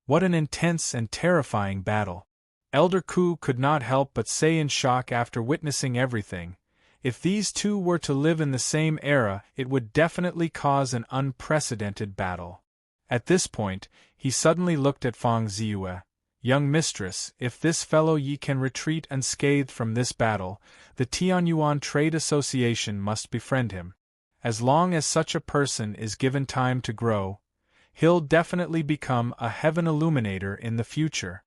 What an intense and terrifying battle! Elder Ku could not help but say in shock after witnessing everything, if these two were to live in the same era, it would definitely cause an unprecedented battle. At this point, he suddenly looked at Fang Ziyue. Young mistress, if this fellow Yi can retreat unscathed from this battle, the Tianyuan Trade Association must befriend him. As long as such a person is given time to grow, he'll definitely become a heaven illuminator in the future.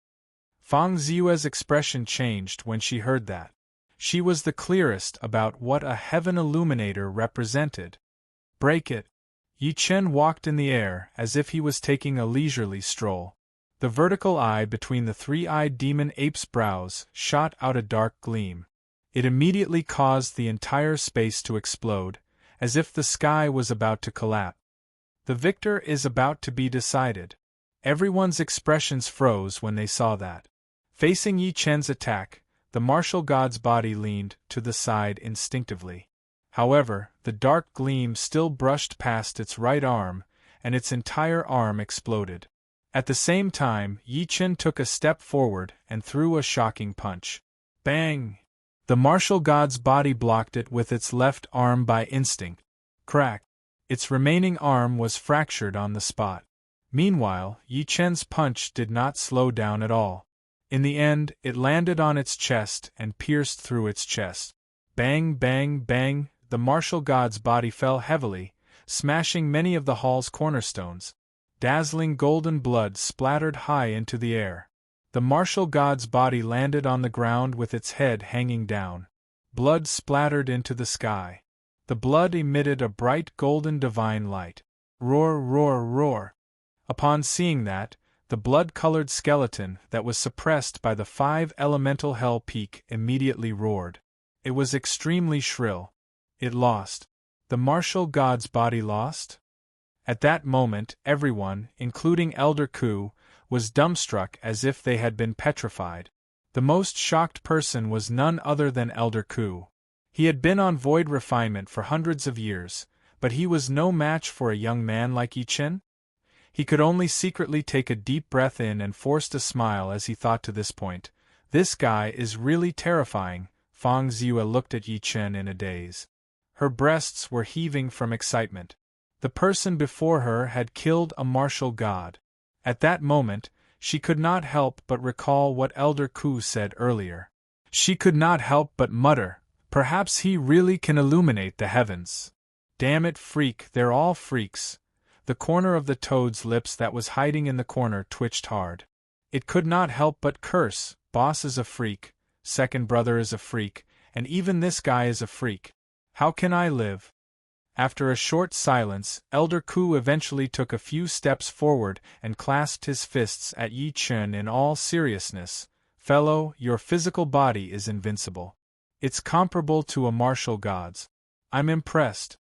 Fang Ziyue's expression changed when she heard that. She was the clearest about what a heaven illuminator represented. Break it! Yi Chen walked in the air as if he was taking a leisurely stroll. The vertical eye between the three-eyed demon ape's brows shot out a dark gleam. It immediately caused the entire space to explode, as if the sky was about to collapse. The victor is about to be decided. Everyone's expressions froze when they saw that. Facing Yi Chen's attack, the martial god's body leaned to the side instinctively. However, the dark gleam still brushed past its right arm, and its entire arm exploded. At the same time, Yi Chen took a step forward and threw a shocking punch. Bang! The martial god's body blocked it with its left arm by instinct. Crack! Its remaining arm was fractured on the spot. Meanwhile, Yi Chen's punch did not slow down at all. In the end, it landed on its chest and pierced through its chest. Bang, bang, bang! The martial god's body fell heavily, smashing many of the hall's cornerstones. Dazzling golden blood splattered high into the air. The martial god's body landed on the ground with its head hanging down. Blood splattered into the sky. The blood emitted a bright golden divine light. Roar, roar, roar! Upon seeing that, the blood-colored skeleton that was suppressed by the 5 elemental hell peak immediately roared. It was extremely shrill. It lost. The martial god's body lost? At that moment, everyone, including Elder Ku, was dumbstruck as if they had been petrified. The most shocked person was none other than Elder Ku. He had been on void refinement for hundreds of years, but he was no match for a young man like Yi Chen. He could only secretly take a deep breath in and forced a smile as he thought to this point, "This guy is really terrifying." Fang Ziyue looked at Yi Chen in a daze. Her breasts were heaving from excitement. The person before her had killed a martial god. At that moment, she could not help but recall what Elder Ku said earlier. She could not help but mutter, "Perhaps he really can illuminate the heavens." Damn it, freak, they're all freaks. The corner of the toad's lips that was hiding in the corner twitched hard. It could not help but curse, boss is a freak, second brother is a freak, and even this guy is a freak. How can I live? After a short silence, Elder Ku eventually took a few steps forward and clasped his fists at Yi Chen in all seriousness. "Fellow, your physical body is invincible. It's comparable to a martial god's. I'm impressed.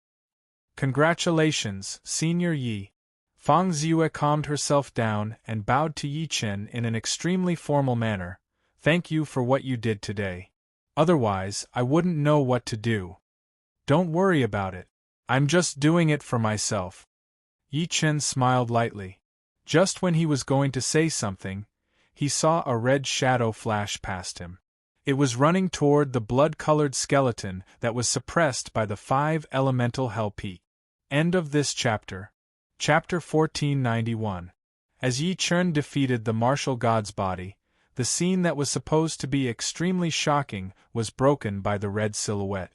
Congratulations, Senior Yi." Fang Ziyue calmed herself down and bowed to Yi Chen in an extremely formal manner. "Thank you for what you did today. Otherwise, I wouldn't know what to do." "Don't worry about it. I'm just doing it for myself." Yi Chen smiled lightly. Just when he was going to say something, he saw a red shadow flash past him. It was running toward the blood-colored skeleton that was suppressed by the 5 elemental hell peak. End of this chapter. Chapter 1491. As Yi Chen defeated the martial god's body, the scene that was supposed to be extremely shocking was broken by the red silhouette.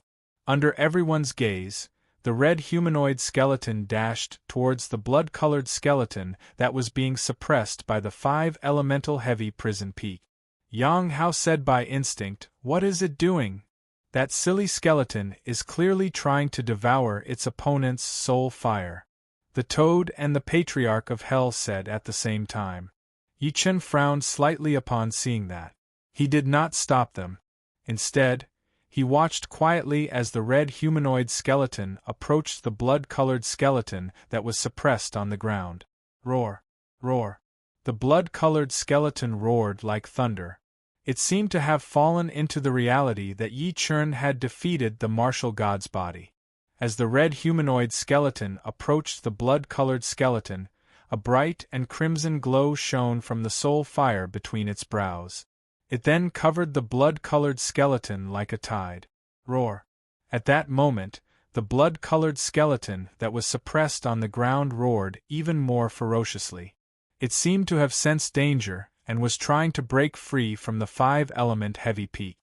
Under everyone's gaze, the red humanoid skeleton dashed towards the blood-colored skeleton that was being suppressed by the 5 elemental heavy prison peak. Yang Hao said by instinct, "What is it doing? That silly skeleton is clearly trying to devour its opponent's soul fire." The Toad and the Patriarch of Hell said at the same time. Yi Chen frowned slightly upon seeing that. He did not stop them. Instead, he watched quietly as the red humanoid skeleton approached the blood-colored skeleton that was suppressed on the ground. Roar! Roar! The blood-colored skeleton roared like thunder. It seemed to have fallen into the reality that Yi Chen had defeated the martial god's body. As the red humanoid skeleton approached the blood-colored skeleton, a bright and crimson glow shone from the soul fire between its brows. It then covered the blood-colored skeleton like a tide. Roar! At that moment, the blood-colored skeleton that was suppressed on the ground roared even more ferociously. It seemed to have sensed danger and was trying to break free from the 5-element heavy peak.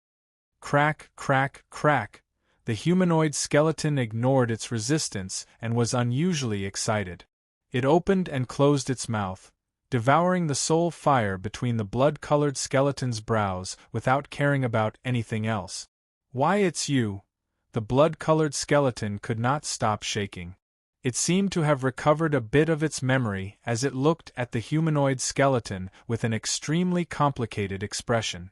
Crack, crack, crack! The humanoid skeleton ignored its resistance and was unusually excited. It opened and closed its mouth, devouring the soul fire between the blood-colored skeleton's brows without caring about anything else. "Why, it's you!" The blood-colored skeleton could not stop shaking. It seemed to have recovered a bit of its memory as it looked at the humanoid skeleton with an extremely complicated expression.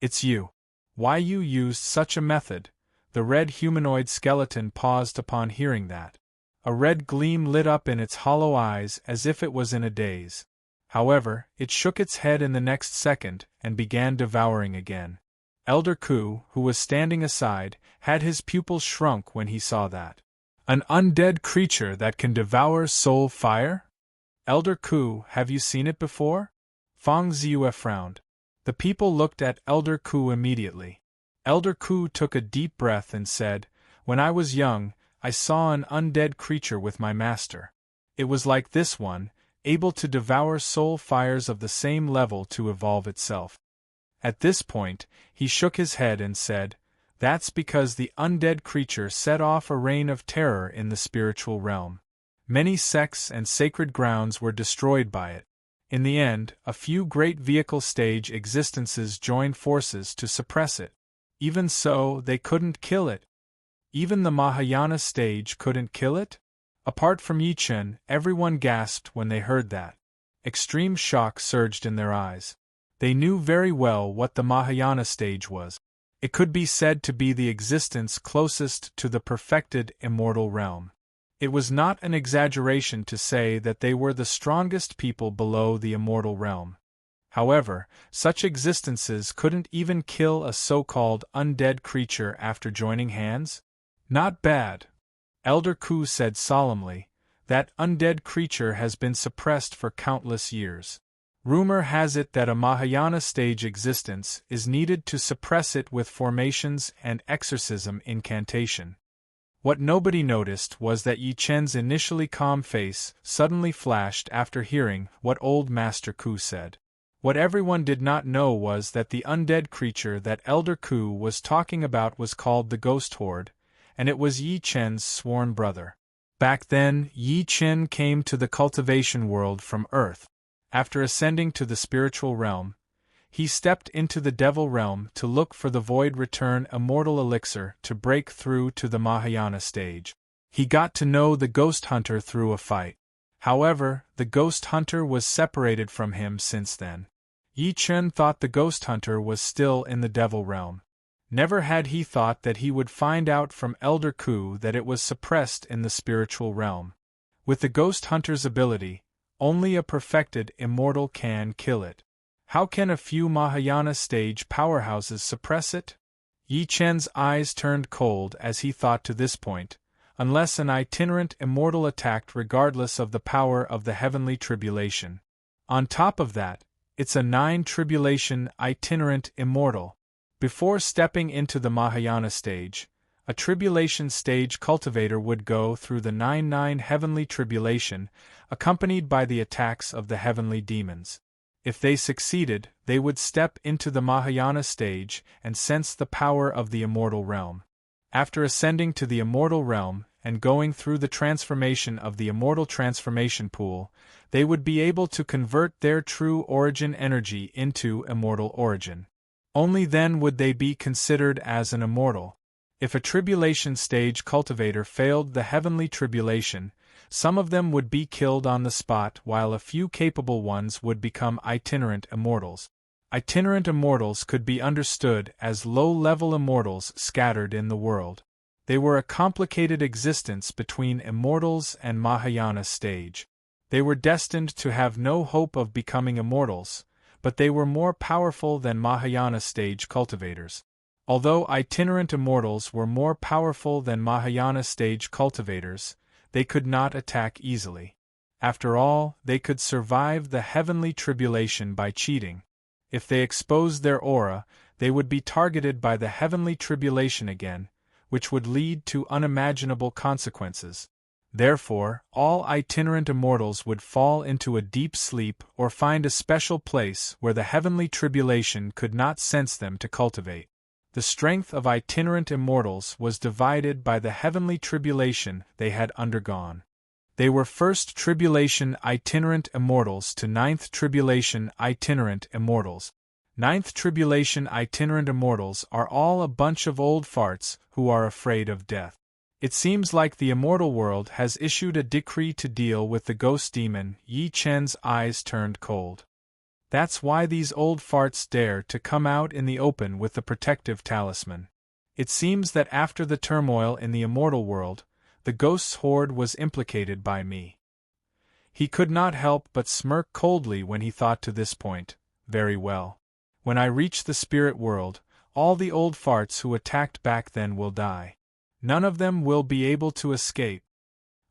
"It's you. Why you used such a method?" The red humanoid skeleton paused upon hearing that. A red gleam lit up in its hollow eyes as if it was in a daze. However, it shook its head in the next second and began devouring again. Elder Ku, who was standing aside, had his pupils shrunk when he saw that. "An undead creature that can devour soul fire? Elder Ku, have you seen it before?" Fang Ziyue frowned. The people looked at Elder Ku immediately. Elder Ku took a deep breath and said, "When I was young, I saw an undead creature with my master. It was like this one, able to devour soul fires of the same level to evolve itself." At this point, he shook his head and said, "That's because the undead creature set off a reign of terror in the spiritual realm. Many sects and sacred grounds were destroyed by it. In the end, a few great vehicle stage existences joined forces to suppress it. Even so, they couldn't kill it. Even the Mahayana stage couldn't kill it?" Apart from Yi Chen, everyone gasped when they heard that. Extreme shock surged in their eyes. They knew very well what the Mahayana stage was. It could be said to be the existence closest to the perfected immortal realm. It was not an exaggeration to say that they were the strongest people below the immortal realm. However, such existences couldn't even kill a so-called undead creature after joining hands? "Not bad," Elder Ku said solemnly. "That undead creature has been suppressed for countless years. Rumor has it that a Mahayana stage existence is needed to suppress it with formations and exorcism incantation." What nobody noticed was that Yi Chen's initially calm face suddenly flashed after hearing what old Master Ku said. What everyone did not know was that the undead creature that Elder Ku was talking about was called the Ghost Horde, and it was Yi Chen's sworn brother. Back then, Yi Chen came to the cultivation world from Earth. After ascending to the spiritual realm, he stepped into the devil realm to look for the void return immortal elixir to break through to the Mahayana stage. He got to know the ghost hunter through a fight. However, the ghost hunter was separated from him since then. Yi Chen thought the ghost hunter was still in the devil realm. Never had he thought that he would find out from Elder Ku that it was suppressed in the spiritual realm. With the ghost hunter's ability, only a perfected immortal can kill it. How can a few Mahayana stage powerhouses suppress it? Yi Chen's eyes turned cold as he thought to this point, unless an itinerant immortal attacked regardless of the power of the heavenly tribulation. On top of that, it's a 9 tribulation itinerant immortal. Before stepping into the Mahayana stage, A tribulation stage cultivator would go through the 9 heavenly tribulation, accompanied by the attacks of the heavenly demons. If they succeeded, they would step into the Mahayana stage and sense the power of the immortal realm. After ascending to the immortal realm and going through the transformation of the immortal transformation pool, they would be able to convert their true origin energy into immortal origin. Only then would they be considered as an immortal. If a tribulation stage cultivator failed the heavenly tribulation, some of them would be killed on the spot while a few capable ones would become itinerant immortals. Itinerant immortals could be understood as low-level immortals scattered in the world. They were a complicated existence between immortals and Mahayana stage. They were destined to have no hope of becoming immortals, but they were more powerful than Mahayana stage cultivators. Although itinerant immortals were more powerful than Mahayana stage cultivators, they could not attack easily. After all, they could survive the heavenly tribulation by cheating. If they exposed their aura, they would be targeted by the heavenly tribulation again, which would lead to unimaginable consequences. Therefore, all itinerant immortals would fall into a deep sleep or find a special place where the heavenly tribulation could not sense them to cultivate. The strength of itinerant immortals was divided by the heavenly tribulation they had undergone. They were first tribulation itinerant immortals to 9th tribulation itinerant immortals. 9th tribulation itinerant immortals are all a bunch of old farts who are afraid of death. It seems like the immortal world has issued a decree to deal with the ghost demon. Yi Chen's eyes turned cold. That's why these old farts dare to come out in the open with the protective talisman. It seems that after the turmoil in the immortal world, the ghost's horde was implicated by me. He could not help but smirk coldly when he thought to this point. Very well. When I reach the spirit world, all the old farts who attacked back then will die. None of them will be able to escape.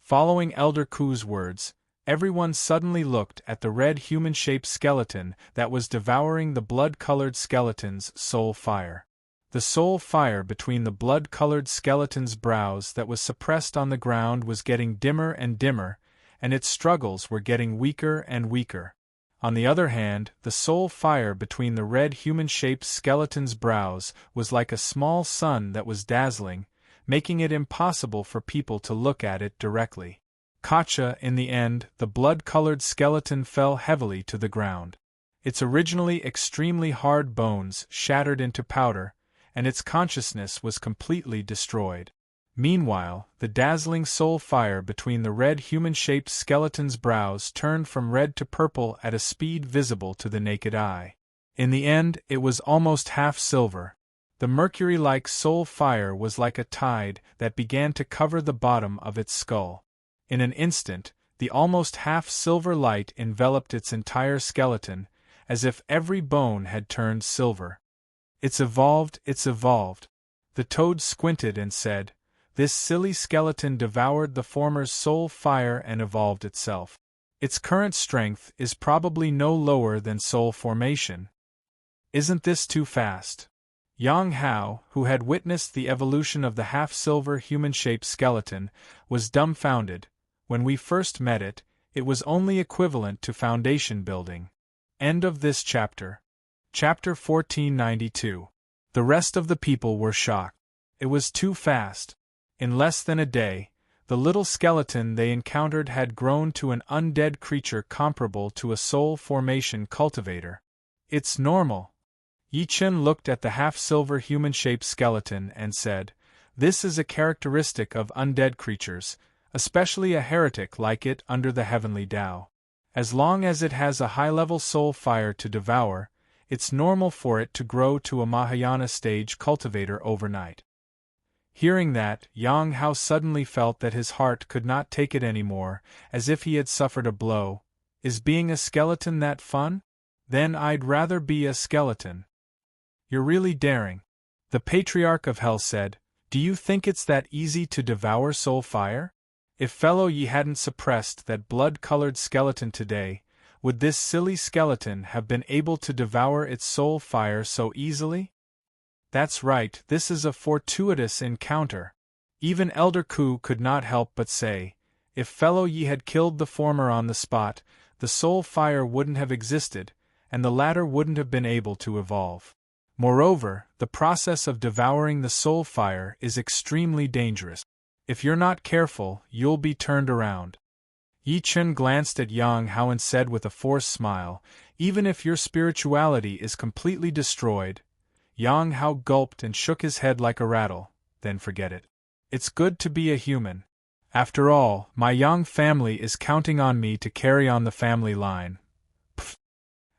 Following Elder Ku's words, everyone suddenly looked at the red human-shaped skeleton that was devouring the blood-colored skeleton's soul fire. The soul fire between the blood-colored skeleton's brows that was suppressed on the ground was getting dimmer and dimmer, and its struggles were getting weaker and weaker. On the other hand, the soul fire between the red human-shaped skeleton's brows was like a small sun that was dazzling, making it impossible for people to look at it directly. Kacha, in the end, the blood-colored skeleton fell heavily to the ground. Its originally extremely hard bones shattered into powder, and its consciousness was completely destroyed. Meanwhile, the dazzling soul fire between the red human-shaped skeleton's brows turned from red to purple at a speed visible to the naked eye. In the end, it was almost half silver. The mercury-like soul fire was like a tide that began to cover the bottom of its skull. In an instant, the almost half-silver light enveloped its entire skeleton, as if every bone had turned silver. It's evolved, it's evolved. The toad squinted and said, "This silly skeleton devoured the former's soul fire and evolved itself. Its current strength is probably no lower than soul formation. Isn't this too fast?" Yang Hao, who had witnessed the evolution of the half-silver human-shaped skeleton, was dumbfounded. When we first met it, it was only equivalent to foundation building. End of this chapter. Chapter 1492. The rest of the people were shocked. It was too fast. In less than a day, the little skeleton they encountered had grown to an undead creature comparable to a soul formation cultivator. It's normal. Yi Chen looked at the half-silver human-shaped skeleton and said, "This is a characteristic of undead creatures, especially a heretic like it under the heavenly Tao. As long as it has a high-level soul fire to devour, it's normal for it to grow to a Mahayana stage cultivator overnight." Hearing that, Yang Hao suddenly felt that his heart could not take it anymore, as if he had suffered a blow. Is being a skeleton that fun? Then I'd rather be a skeleton. You're really daring. The Patriarch of Hell said, "Do you think it's that easy to devour soul fire? If fellow Yi hadn't suppressed that blood-colored skeleton today, would this silly skeleton have been able to devour its soul fire so easily?" That's right, this is a fortuitous encounter. Even Elder Ku could not help but say, if fellow Yi had killed the former on the spot, the soul fire wouldn't have existed, and the latter wouldn't have been able to evolve. Moreover, the process of devouring the soul fire is extremely dangerous. If you're not careful, you'll be turned around. Yi Chen glanced at Yang Hao and said with a forced smile, even if your spirituality is completely destroyed. Yang Hao gulped and shook his head like a rattle. Then forget it. It's good to be a human. After all, my Yang family is counting on me to carry on the family line. Pfft.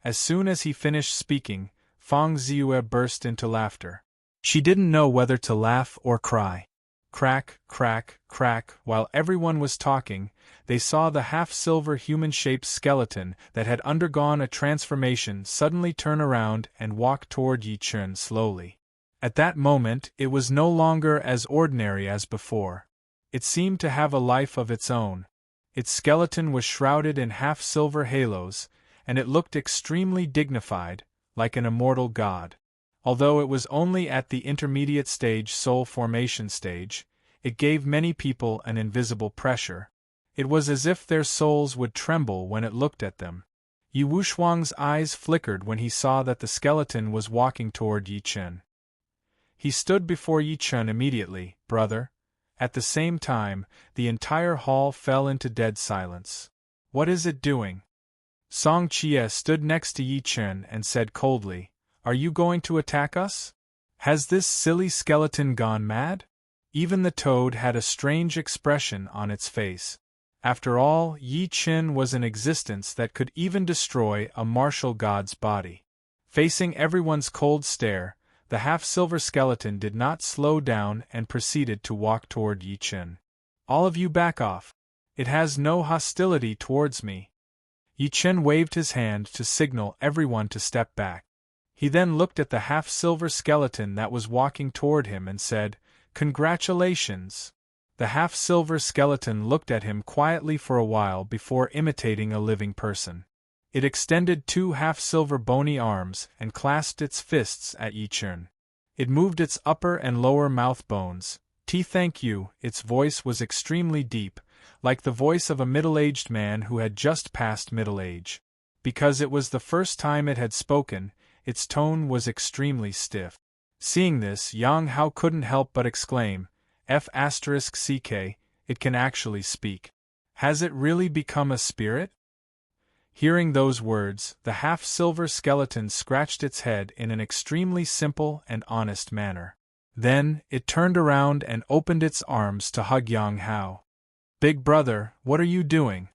As soon as he finished speaking, Fang Ziyue burst into laughter. She didn't know whether to laugh or cry. Crack, crack, crack, while everyone was talking, they saw the half-silver human-shaped skeleton that had undergone a transformation suddenly turn around and walk toward Yi Chen slowly. At that moment, it was no longer as ordinary as before. It seemed to have a life of its own. Its skeleton was shrouded in half-silver halos, and it looked extremely dignified, like an immortal god. Although it was only at the intermediate stage soul formation stage, it gave many people an invisible pressure. It was as if their souls would tremble when it looked at them. Yi Wushuang's eyes flickered when he saw that the skeleton was walking toward Yi Chen. He stood before Yi Chen immediately, brother. At the same time, the entire hall fell into dead silence. What is it doing? Song Chie stood next to Yi Chen and said coldly, are you going to attack us? Has this silly skeleton gone mad? Even the toad had a strange expression on its face. After all, Yi Chen was an existence that could even destroy a martial god's body. Facing everyone's cold stare, the half-silver skeleton did not slow down and proceeded to walk toward Yi Chen. All of you back off. It has no hostility towards me. Yi Chen waved his hand to signal everyone to step back. He then looked at the half-silver skeleton that was walking toward him and said, congratulations. The half-silver skeleton looked at him quietly for a while before imitating a living person. It extended two half-silver bony arms and clasped its fists at Yi Chen. It moved its upper and lower mouth bones. Thank you, its voice was extremely deep, like the voice of a middle-aged man who had just passed middle age. Because it was the first time it had spoken, its tone was extremely stiff. Seeing this, Yang Hao couldn't help but exclaim, F***ck, it can actually speak. Has it really become a spirit? Hearing those words, the half-silver skeleton scratched its head in an extremely simple and honest manner. Then, it turned around and opened its arms to hug Yang Hao. Big brother, what are you doing?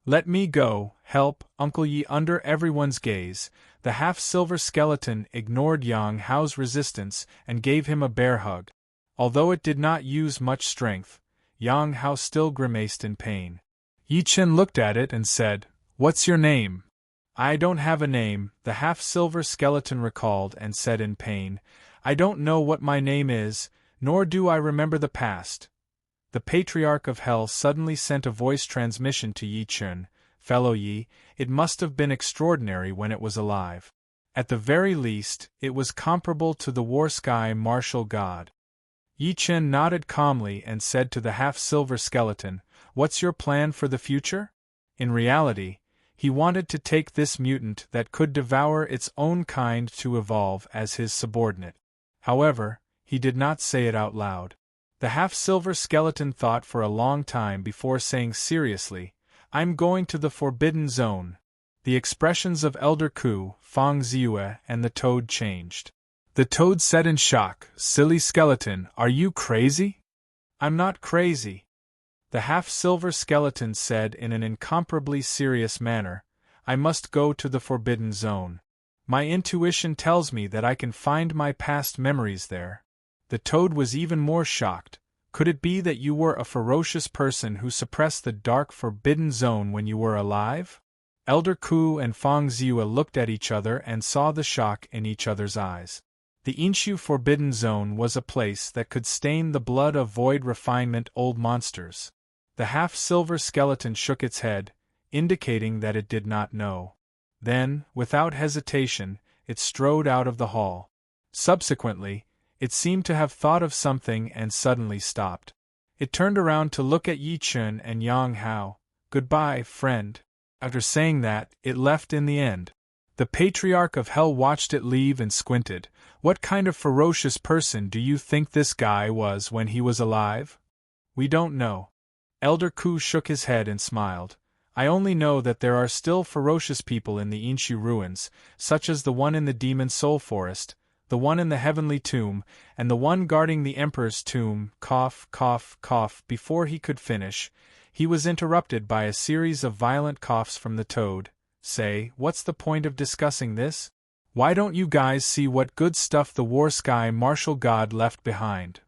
Let me go, help, Uncle Yi. Under everyone's gaze, the half-silver skeleton ignored Yang Hao's resistance and gave him a bear hug. Although it did not use much strength, Yang Hao still grimaced in pain. Yi Chen looked at it and said, what's your name? I don't have a name, the half-silver skeleton recalled and said in pain. I don't know what my name is, nor do I remember the past. The Patriarch of Hell suddenly sent a voice transmission to Yi Chen. Fellow Yi, it must have been extraordinary when it was alive. At the very least, it was comparable to the War Sky martial god. Yi Chen nodded calmly and said to the half-silver skeleton, what's your plan for the future? In reality, he wanted to take this mutant that could devour its own kind to evolve as his subordinate. However, he did not say it out loud. The half-silver skeleton thought for a long time before saying seriously, I'm going to the Forbidden Zone. The expressions of Elder Ku, Fang Ziyue, and the toad changed. The toad said in shock, silly skeleton, are you crazy? I'm not crazy. The half-silver skeleton said in an incomparably serious manner, I must go to the Forbidden Zone. My intuition tells me that I can find my past memories there. The toad was even more shocked. Could it be that you were a ferocious person who suppressed the dark Forbidden Zone when you were alive? Elder Ku and Fang Ziyue looked at each other and saw the shock in each other's eyes. The Inshu Forbidden Zone was a place that could stain the blood of void refinement old monsters. The half-silver skeleton shook its head, indicating that it did not know. Then, without hesitation, it strode out of the hall. Subsequently, It seemed to have thought of something and suddenly stopped. It turned around to look at Yi Chun and Yang Hao. "Goodbye, friend." After saying that, it left in the end. The Patriarch of Hell watched it leave and squinted. "What kind of ferocious person do you think this guy was when he was alive?" "We don't know." Elder Ku shook his head and smiled. "I only know that there are still ferocious people in the Inshu ruins, such as the one in the Demon Soul Forest, the one in the Heavenly Tomb, and the one guarding the Emperor's tomb." Cough, cough, cough. Before he could finish, he was interrupted by a series of violent coughs from the toad. "Say, what's the point of discussing this? Why don't you guys see what good stuff the War Sky Martial God left behind?"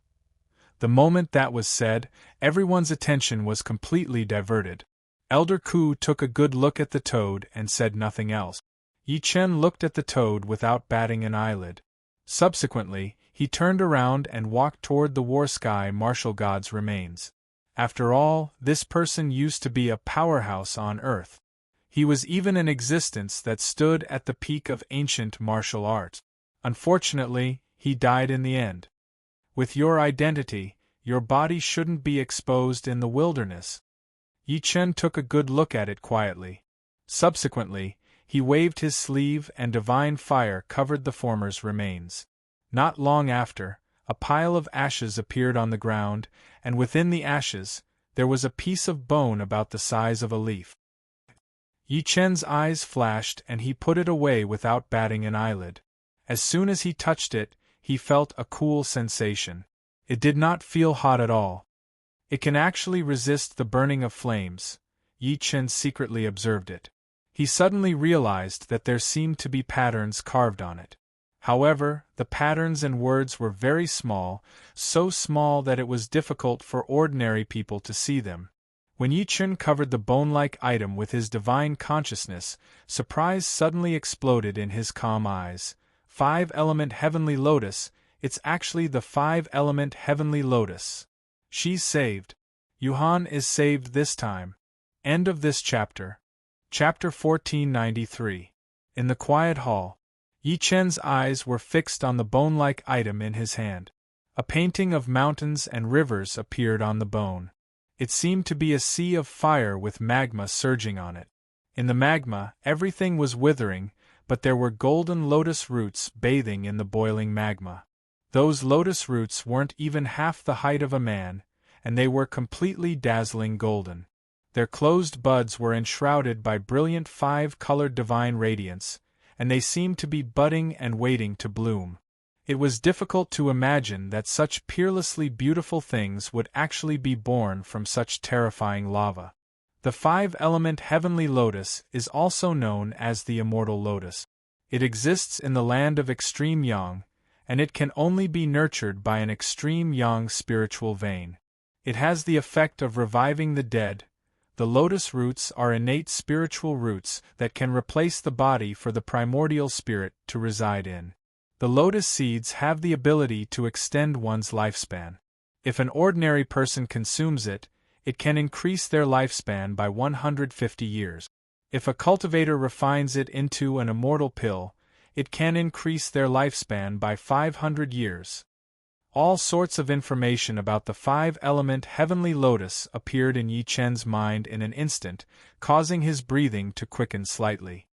The moment that was said, everyone's attention was completely diverted. Elder Ku took a good look at the toad and said nothing else. Yi Chen looked at the toad without batting an eyelid. Subsequently, he turned around and walked toward the War Sky Martial God's remains. After all, this person used to be a powerhouse on Earth. He was even an existence that stood at the peak of ancient martial art. Unfortunately, he died in the end. With your identity, your body shouldn't be exposed in the wilderness. Yi Chen took a good look at it quietly. Subsequently, he waved his sleeve and divine fire covered the former's remains. Not long after, a pile of ashes appeared on the ground, and within the ashes, there was a piece of bone about the size of a leaf. Yi Chen's eyes flashed and he put it away without batting an eyelid. As soon as he touched it, he felt a cool sensation. It did not feel hot at all. It can actually resist the burning of flames. Yi Chen secretly observed it. He suddenly realized that there seemed to be patterns carved on it. However, the patterns and words were very small, so small that it was difficult for ordinary people to see them. When Yi Chen covered the bone-like item with his divine consciousness, surprise suddenly exploded in his calm eyes. 5-element heavenly lotus, it's actually the 5-element heavenly lotus. She's saved. Yuhan is saved this time. End of this chapter. Chapter 1493. In the quiet hall, Yi Chen's eyes were fixed on the bone-like item in his hand. A painting of mountains and rivers appeared on the bone. It seemed to be a sea of fire with magma surging on it. In the magma, everything was withering, but there were golden lotus roots bathing in the boiling magma. Those lotus roots weren't even half the height of a man, and they were completely dazzling golden. Their closed buds were enshrouded by brilliant 5-colored divine radiance, and they seemed to be budding and waiting to bloom. It was difficult to imagine that such peerlessly beautiful things would actually be born from such terrifying lava. The 5-element heavenly lotus is also known as the immortal lotus. It exists in the land of extreme yang, and it can only be nurtured by an extreme yang spiritual vein. It has the effect of reviving the dead. The lotus roots are innate spiritual roots that can replace the body for the primordial spirit to reside in. The lotus seeds have the ability to extend one's lifespan. If an ordinary person consumes it, it can increase their lifespan by 150 years. If a cultivator refines it into an immortal pill, it can increase their lifespan by 500 years. All sorts of information about the 5-element heavenly lotus appeared in Yi Chen's mind in an instant, causing his breathing to quicken slightly.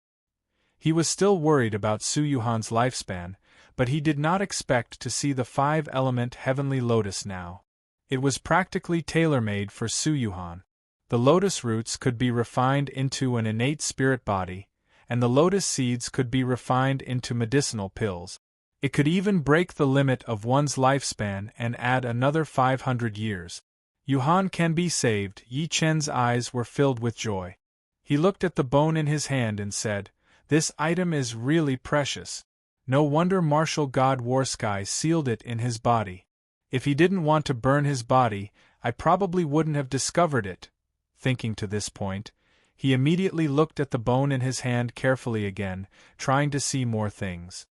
He was still worried about Su Yuhan's lifespan, but he did not expect to see the 5-element heavenly lotus now. It was practically tailor-made for Su Yuhan. The lotus roots could be refined into an innate spirit body, and the lotus seeds could be refined into medicinal pills. It could even break the limit of one's lifespan and add another 500 years. Yuhan can be saved. Yi Chen's eyes were filled with joy. He looked at the bone in his hand and said, "This item is really precious. No wonder martial god Warsky sealed it in his body. If he didn't want to burn his body, I probably wouldn't have discovered it." Thinking to this point, he immediately looked at the bone in his hand carefully again, trying to see more things.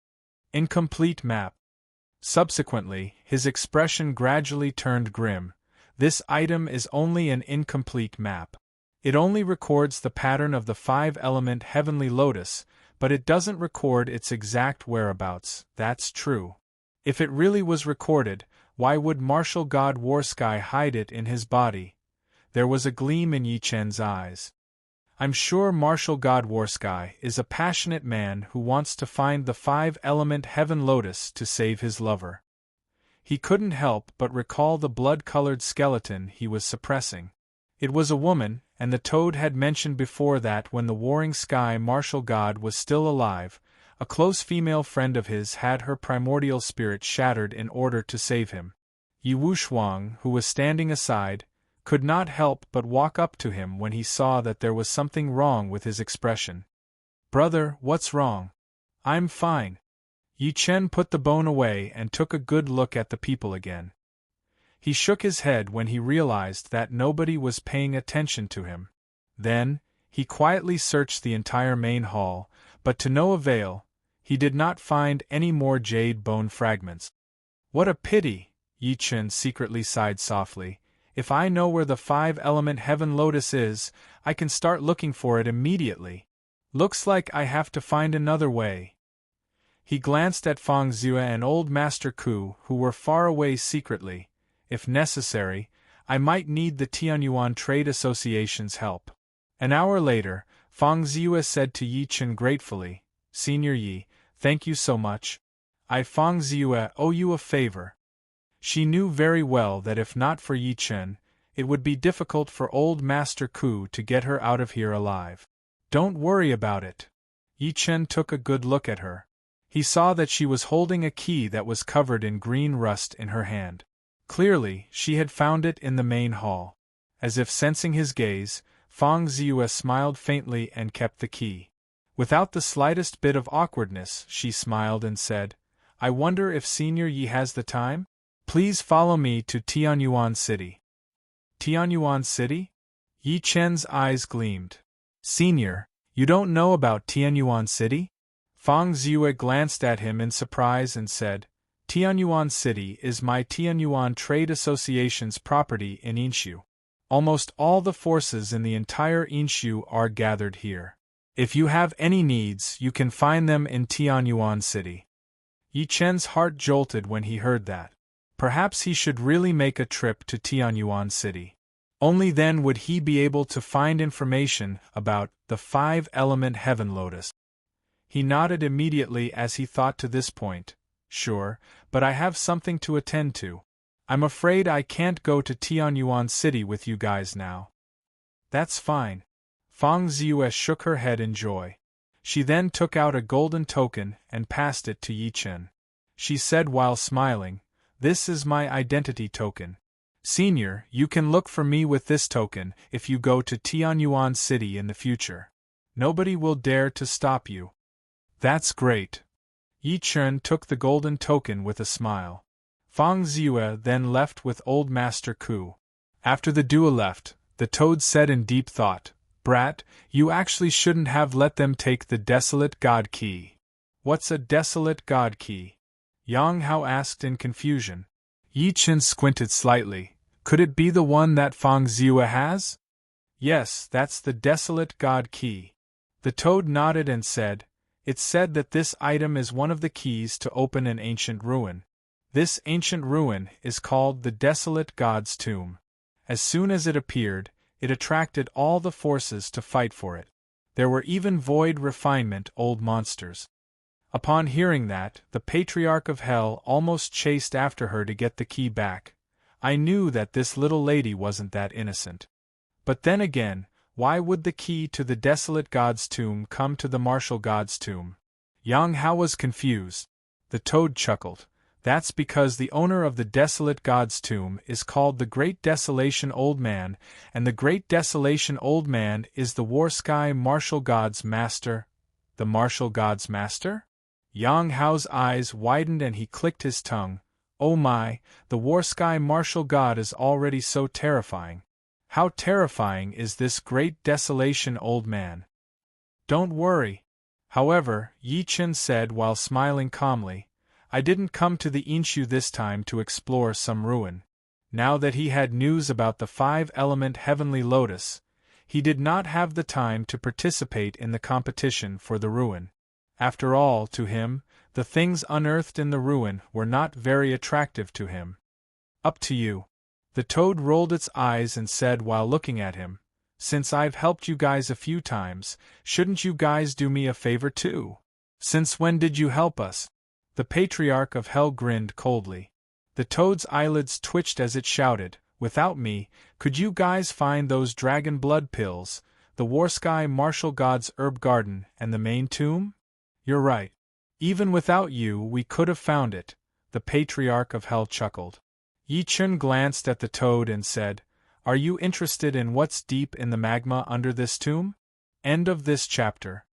Incomplete map. Subsequently, his expression gradually turned grim. This item is only an incomplete map. It only records the pattern of the 5-element heavenly lotus, but it doesn't record its exact whereabouts. That's true. If it really was recorded, why would martial god Warsky hide it in his body? There was a gleam in Yi Chen's eyes. I'm sure martial god Warsky is a passionate man who wants to find the five-element heaven lotus to save his lover. He couldn't help but recall the blood-colored skeleton he was suppressing. It was a woman, and the toad had mentioned before that when the warring sky martial god was still alive, a close female friend of his had her primordial spirit shattered in order to save him. Yi Wushuang, who was standing aside, could not help but walk up to him when he saw that there was something wrong with his expression. "Brother, what's wrong?" "I'm fine." Yi Chen put the bone away and took a good look at the people again. He shook his head when he realized that nobody was paying attention to him. Then, he quietly searched the entire main hall, but to no avail. He did not find any more jade bone fragments. "What a pity," Yi Chen secretly sighed softly. "If I know where the five-element heaven lotus is, I can start looking for it immediately. Looks like I have to find another way." He glanced at Feng Zue and old Master Ku, who were far away secretly. "If necessary, I might need the Tianyuan Trade Association's help." An hour later, Feng Zue said to Yi Chen gratefully, "Senior Yi, thank you so much. I, Feng Zue, owe you a favor." She knew very well that if not for Yi Chen, it would be difficult for old Master Ku to get her out of here alive. "Don't worry about it." Yi Chen took a good look at her. He saw that she was holding a key that was covered in green rust in her hand. Clearly, she had found it in the main hall. As if sensing his gaze, Feng Zue smiled faintly and kept the key. Without the slightest bit of awkwardness, she smiled and said, "I wonder if Senior Yi has the time? Please follow me to Tianyuan City." "Tianyuan City?" Yi Chen's eyes gleamed. "Senior, you don't know about Tianyuan City?" Feng Zue glanced at him in surprise and said, "Tianyuan City is my Tianyuan Trade Association's property in Inshu. Almost all the forces in the entire Inshu are gathered here. If you have any needs, you can find them in Tianyuan City." Yi Chen's heart jolted when he heard that. Perhaps he should really make a trip to Tianyuan City. Only then would he be able to find information about the five-element heaven lotus. He nodded immediately as he thought to this point, "Sure, but I have something to attend to. I'm afraid I can't go to Tianyuan City with you guys now." "That's fine." Feng Zue shook her head in joy. She then took out a golden token and passed it to Yi Chen. She said while smiling, "This is my identity token. Senior, you can look for me with this token if you go to Tianyuan City in the future. Nobody will dare to stop you." "That's great." Yi Chen took the golden token with a smile. Feng Zue then left with old Master Ku. After the duo left, the toad said in deep thought, "Brat, you actually shouldn't have let them take the desolate god key." "What's a desolate god key?" Yang Hao asked in confusion. Yi Chen squinted slightly. "Could it be the one that Feng Zue has?" "Yes, that's the desolate god key." The toad nodded and said, "It's said that this item is one of the keys to open an ancient ruin. This ancient ruin is called the Desolate God's Tomb. As soon as it appeared, it attracted all the forces to fight for it. There were even void refinement old monsters. Upon hearing that, the Patriarch of Hell almost chased after her to get the key back. I knew that this little lady wasn't that innocent. But then again, why would the key to the Desolate God's Tomb come to the Martial God's Tomb?" Yang Hao was confused. The toad chuckled. "That's because the owner of the Desolate God's Tomb is called the Great Desolation Old Man, and the Great Desolation Old Man is the Warsky Martial God's Master." "The Martial God's Master?" Yang Hao's eyes widened and he clicked his tongue. "Oh my, the Warsky Martial God is already so terrifying. How terrifying is this Great Desolation Old Man?" "Don't worry." However, Yi Chen said while smiling calmly, "I didn't come to the Inshu this time to explore some ruin." Now that he had news about the five-element heavenly lotus, he did not have the time to participate in the competition for the ruin. After all, to him, The things unearthed in the ruin were not very attractive to him. Up to you. The toad rolled its eyes and said while looking at him, since I've helped you guys a few times, shouldn't you guys do me a favor too? Since when did you help us? The Patriarch of Hell grinned coldly. The toad's eyelids twitched as it shouted, without me, could you guys find those dragon blood pills, the Warsky martial god's herb garden, and the main tomb? You're right. Even without you we could have found it, the Patriarch of Hell chuckled. Yi Chun glanced at the toad and said, Are you interested in what's deep in the magma under this tomb? End of this chapter.